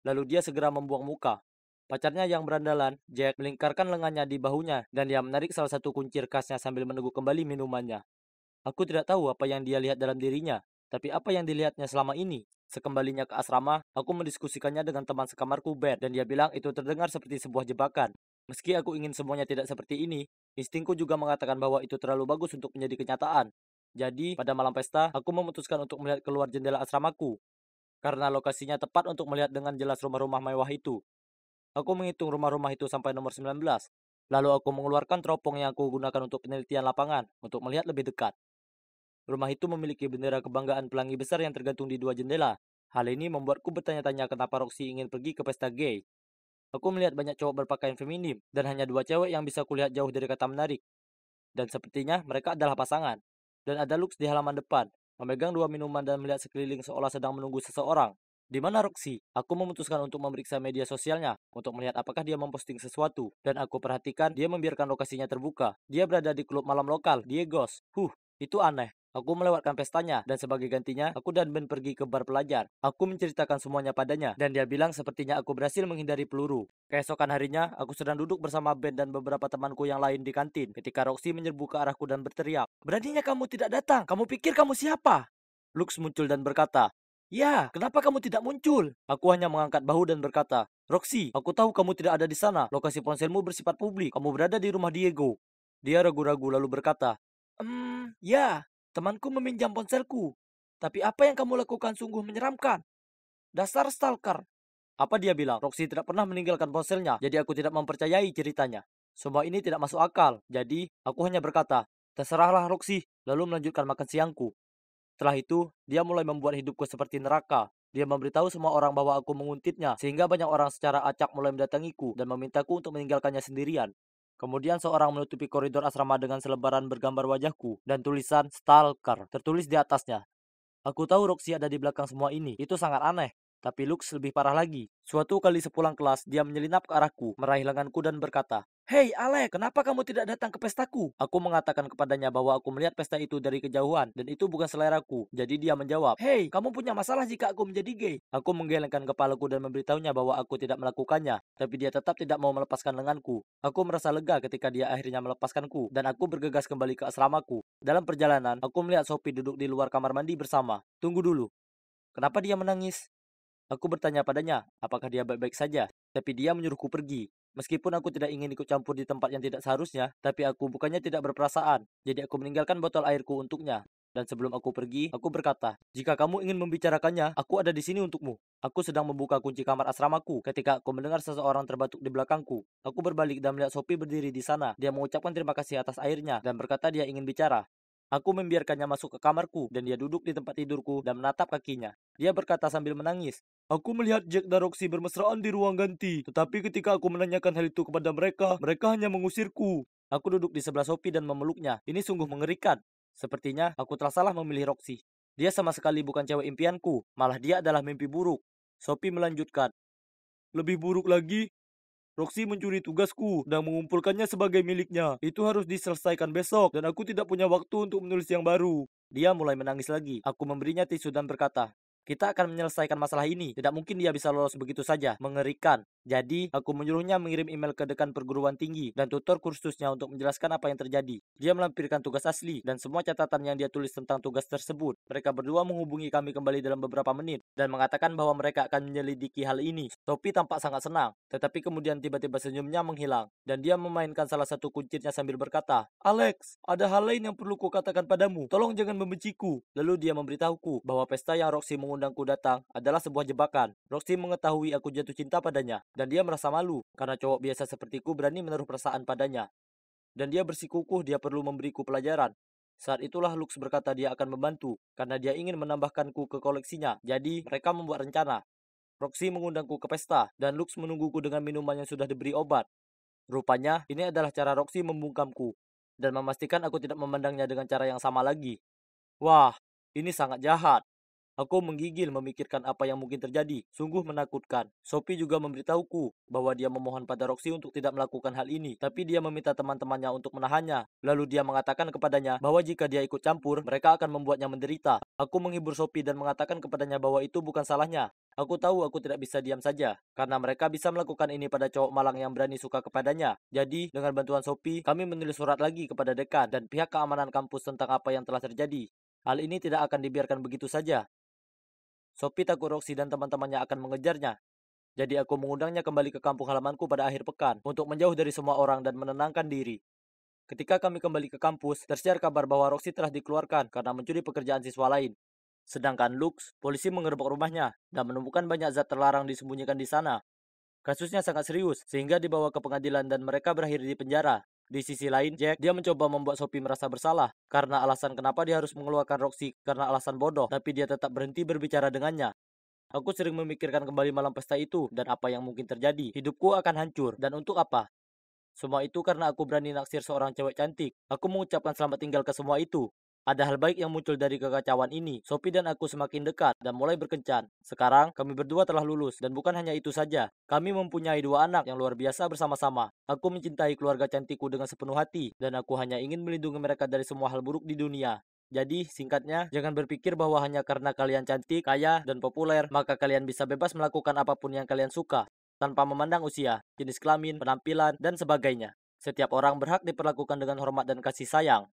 Speaker 1: Lalu dia segera membuang muka. Pacarnya yang berandalan, Jack, melingkarkan lengannya di bahunya, dan dia menarik salah satu kuncir khasnya sambil meneguk kembali minumannya. Aku tidak tahu apa yang dia lihat dalam dirinya, tapi apa yang dilihatnya selama ini. Sekembalinya ke asrama, aku mendiskusikannya dengan teman sekamarku, Ben, dan dia bilang itu terdengar seperti sebuah jebakan. Meski aku ingin semuanya tidak seperti ini, instingku juga mengatakan bahwa itu terlalu bagus untuk menjadi kenyataan. Jadi, pada malam pesta, aku memutuskan untuk melihat keluar jendela asramaku. karena lokasinya tepat untuk melihat dengan jelas rumah-rumah mewah itu. Aku menghitung rumah-rumah itu sampai nomor 19. Lalu aku mengeluarkan teropong yang aku gunakan untuk penelitian lapangan untuk melihat lebih dekat. Rumah itu memiliki bendera kebanggaan pelangi besar yang tergantung di 2 jendela. Hal ini membuatku bertanya-tanya kenapa Roxy ingin pergi ke pesta gay. Aku melihat banyak cowok berpakaian feminim, dan hanya 2 cewek yang bisa kulihat jauh dari kata menarik. Dan sepertinya mereka adalah pasangan. Dan ada Lux di halaman depan, memegang 2 minuman dan melihat sekeliling seolah sedang menunggu seseorang. Di mana Roxy? Aku memutuskan untuk memeriksa media sosialnya untuk melihat apakah dia memposting sesuatu. Dan aku perhatikan dia membiarkan lokasinya terbuka. Dia berada di klub malam lokal, Diegos. Itu aneh. Aku melewatkan pestanya, dan sebagai gantinya, aku dan Ben pergi ke bar pelajar. Aku menceritakan semuanya padanya, dan dia bilang sepertinya aku berhasil menghindari peluru. Keesokan harinya, aku sedang duduk bersama Ben dan beberapa temanku yang lain di kantin, ketika Roxy menyerbu ke arahku dan berteriak, "Beraninya kamu tidak datang? Kamu pikir kamu siapa?" Lux muncul dan berkata, "Ya, kenapa kamu tidak muncul?" Aku hanya mengangkat bahu dan berkata, "Roxy, aku tahu kamu tidak ada di sana. Lokasi ponselmu bersifat publik. Kamu berada di rumah Diego." Dia ragu-ragu lalu berkata, Ya, temanku meminjam ponselku. Tapi apa yang kamu lakukan sungguh menyeramkan. Dasar stalker." Apa dia bilang? Roxy tidak pernah meninggalkan ponselnya, jadi aku tidak mempercayai ceritanya. Semua ini tidak masuk akal, jadi aku hanya berkata, "Terserahlah Roxy," lalu melanjutkan makan siangku. Setelah itu, dia mulai membuat hidupku seperti neraka. Dia memberitahu semua orang bahwa aku menguntitnya, sehingga banyak orang secara acak mulai mendatangiku dan memintaku untuk meninggalkannya sendirian. Kemudian seorang menutupi koridor asrama dengan selebaran bergambar wajahku dan tulisan "Stalker" tertulis di atasnya. Aku tahu Roxy ada di belakang semua ini. Itu sangat aneh. Tapi Lux lebih parah lagi. Suatu kali sepulang kelas, dia menyelinap ke arahku, meraih lenganku dan berkata, "Hei Alek, kenapa kamu tidak datang ke pestaku?" Aku mengatakan kepadanya bahwa aku melihat pesta itu dari kejauhan, dan itu bukan seleraku. Jadi dia menjawab, "Hei, kamu punya masalah jika aku menjadi gay." Aku menggelengkan kepalaku dan memberitahunya bahwa aku tidak melakukannya, tapi dia tetap tidak mau melepaskan lenganku. Aku merasa lega ketika dia akhirnya melepaskanku, dan aku bergegas kembali ke asramaku. Dalam perjalanan, aku melihat Sophie duduk di luar kamar mandi bersama. Tunggu dulu, kenapa dia menangis? Aku bertanya padanya, apakah dia baik-baik saja? Tapi dia menyuruhku pergi. Meskipun aku tidak ingin ikut campur di tempat yang tidak seharusnya, tapi aku bukannya tidak berperasaan. Jadi aku meninggalkan botol airku untuknya. Dan sebelum aku pergi, aku berkata, "Jika kamu ingin membicarakannya, aku ada di sini untukmu." Aku sedang membuka kunci kamar asramaku ketika aku mendengar seseorang terbatuk di belakangku. Aku berbalik dan melihat Sophie berdiri di sana. Dia mengucapkan terima kasih atas airnya dan berkata dia ingin bicara. Aku membiarkannya masuk ke kamarku dan dia duduk di tempat tidurku dan menatap kakinya. Dia berkata sambil menangis, "Aku melihat Jack dan Roxy bermesraan di ruang ganti, tetapi ketika aku menanyakan hal itu kepada mereka, mereka hanya mengusirku." Aku duduk di sebelah Sophie dan memeluknya. Ini sungguh mengerikan. Sepertinya aku telah salah memilih Roxy. Dia sama sekali bukan cewek impianku, malah dia adalah mimpi buruk. Sophie melanjutkan, "Lebih buruk lagi, Roxy mencuri tugasku dan mengumpulkannya sebagai miliknya. Itu harus diselesaikan besok dan aku tidak punya waktu untuk menulis yang baru." Dia mulai menangis lagi. Aku memberinya tisu dan berkata, "Kita akan menyelesaikan masalah ini. Tidak mungkin dia bisa lolos begitu saja. Mengerikan." Jadi, aku menyuruhnya mengirim email ke dekan perguruan tinggi dan tutor kursusnya untuk menjelaskan apa yang terjadi. Dia melampirkan tugas asli dan semua catatan yang dia tulis tentang tugas tersebut. Mereka berdua menghubungi kami kembali dalam beberapa menit dan mengatakan bahwa mereka akan menyelidiki hal ini. Topi tampak sangat senang, tetapi kemudian tiba-tiba senyumnya menghilang dan dia memainkan salah satu kuncirnya sambil berkata, "Alex, ada hal lain yang perlu kukatakan padamu. Tolong jangan membenciku." Lalu dia memberitahuku bahwa pesta yang Roxy mengundangku datang adalah sebuah jebakan. Roxy mengetahui aku jatuh cinta padanya dan dia merasa malu karena cowok biasa sepertiku berani menaruh perasaan padanya. Dan dia bersikukuh dia perlu memberiku pelajaran. Saat itulah Lux berkata dia akan membantu karena dia ingin menambahkanku ke koleksinya. Jadi mereka membuat rencana. Roxy mengundangku ke pesta dan Lux menungguku dengan minuman yang sudah diberi obat. Rupanya ini adalah cara Roxy membungkamku dan memastikan aku tidak memandangnya dengan cara yang sama lagi. Wah, ini sangat jahat. Aku menggigil memikirkan apa yang mungkin terjadi. Sungguh menakutkan. Sophie juga memberitahuku bahwa dia memohon pada Roxy untuk tidak melakukan hal ini, tapi dia meminta teman-temannya untuk menahannya. Lalu dia mengatakan kepadanya bahwa jika dia ikut campur, mereka akan membuatnya menderita. Aku menghibur Sophie dan mengatakan kepadanya bahwa itu bukan salahnya. Aku tahu aku tidak bisa diam saja, karena mereka bisa melakukan ini pada cowok malang yang berani suka kepadanya. Jadi, dengan bantuan Sophie, kami menulis surat lagi kepada dekan dan pihak keamanan kampus tentang apa yang telah terjadi. Hal ini tidak akan dibiarkan begitu saja. Sophie takut Roxy dan teman-temannya akan mengejarnya. Jadi aku mengundangnya kembali ke kampung halamanku pada akhir pekan untuk menjauh dari semua orang dan menenangkan diri. Ketika kami kembali ke kampus, tersiar kabar bahwa Roxy telah dikeluarkan karena mencuri pekerjaan siswa lain. Sedangkan Lux, polisi mengerebek rumahnya dan menemukan banyak zat terlarang disembunyikan di sana. Kasusnya sangat serius, sehingga dibawa ke pengadilan dan mereka berakhir di penjara. Di sisi lain, Jack, dia mencoba membuat Sophie merasa bersalah karena alasan kenapa dia harus mengeluarkan Roxy karena alasan bodoh, tapi dia tetap berhenti berbicara dengannya. Aku sering memikirkan kembali malam pesta itu dan apa yang mungkin terjadi. Hidupku akan hancur, dan untuk apa? Semua itu karena aku berani naksir seorang cewek cantik. Aku mengucapkan selamat tinggal ke semua itu. Ada hal baik yang muncul dari kekacauan ini. Sophie dan aku semakin dekat dan mulai berkencan. Sekarang, kami berdua telah lulus. Dan bukan hanya itu saja. Kami mempunyai 2 anak yang luar biasa bersama-sama. Aku mencintai keluarga cantikku dengan sepenuh hati. Dan aku hanya ingin melindungi mereka dari semua hal buruk di dunia. Jadi, singkatnya, jangan berpikir bahwa hanya karena kalian cantik, kaya, dan populer, maka kalian bisa bebas melakukan apapun yang kalian suka, tanpa memandang usia, jenis kelamin, penampilan, dan sebagainya. Setiap orang berhak diperlakukan dengan hormat dan kasih sayang.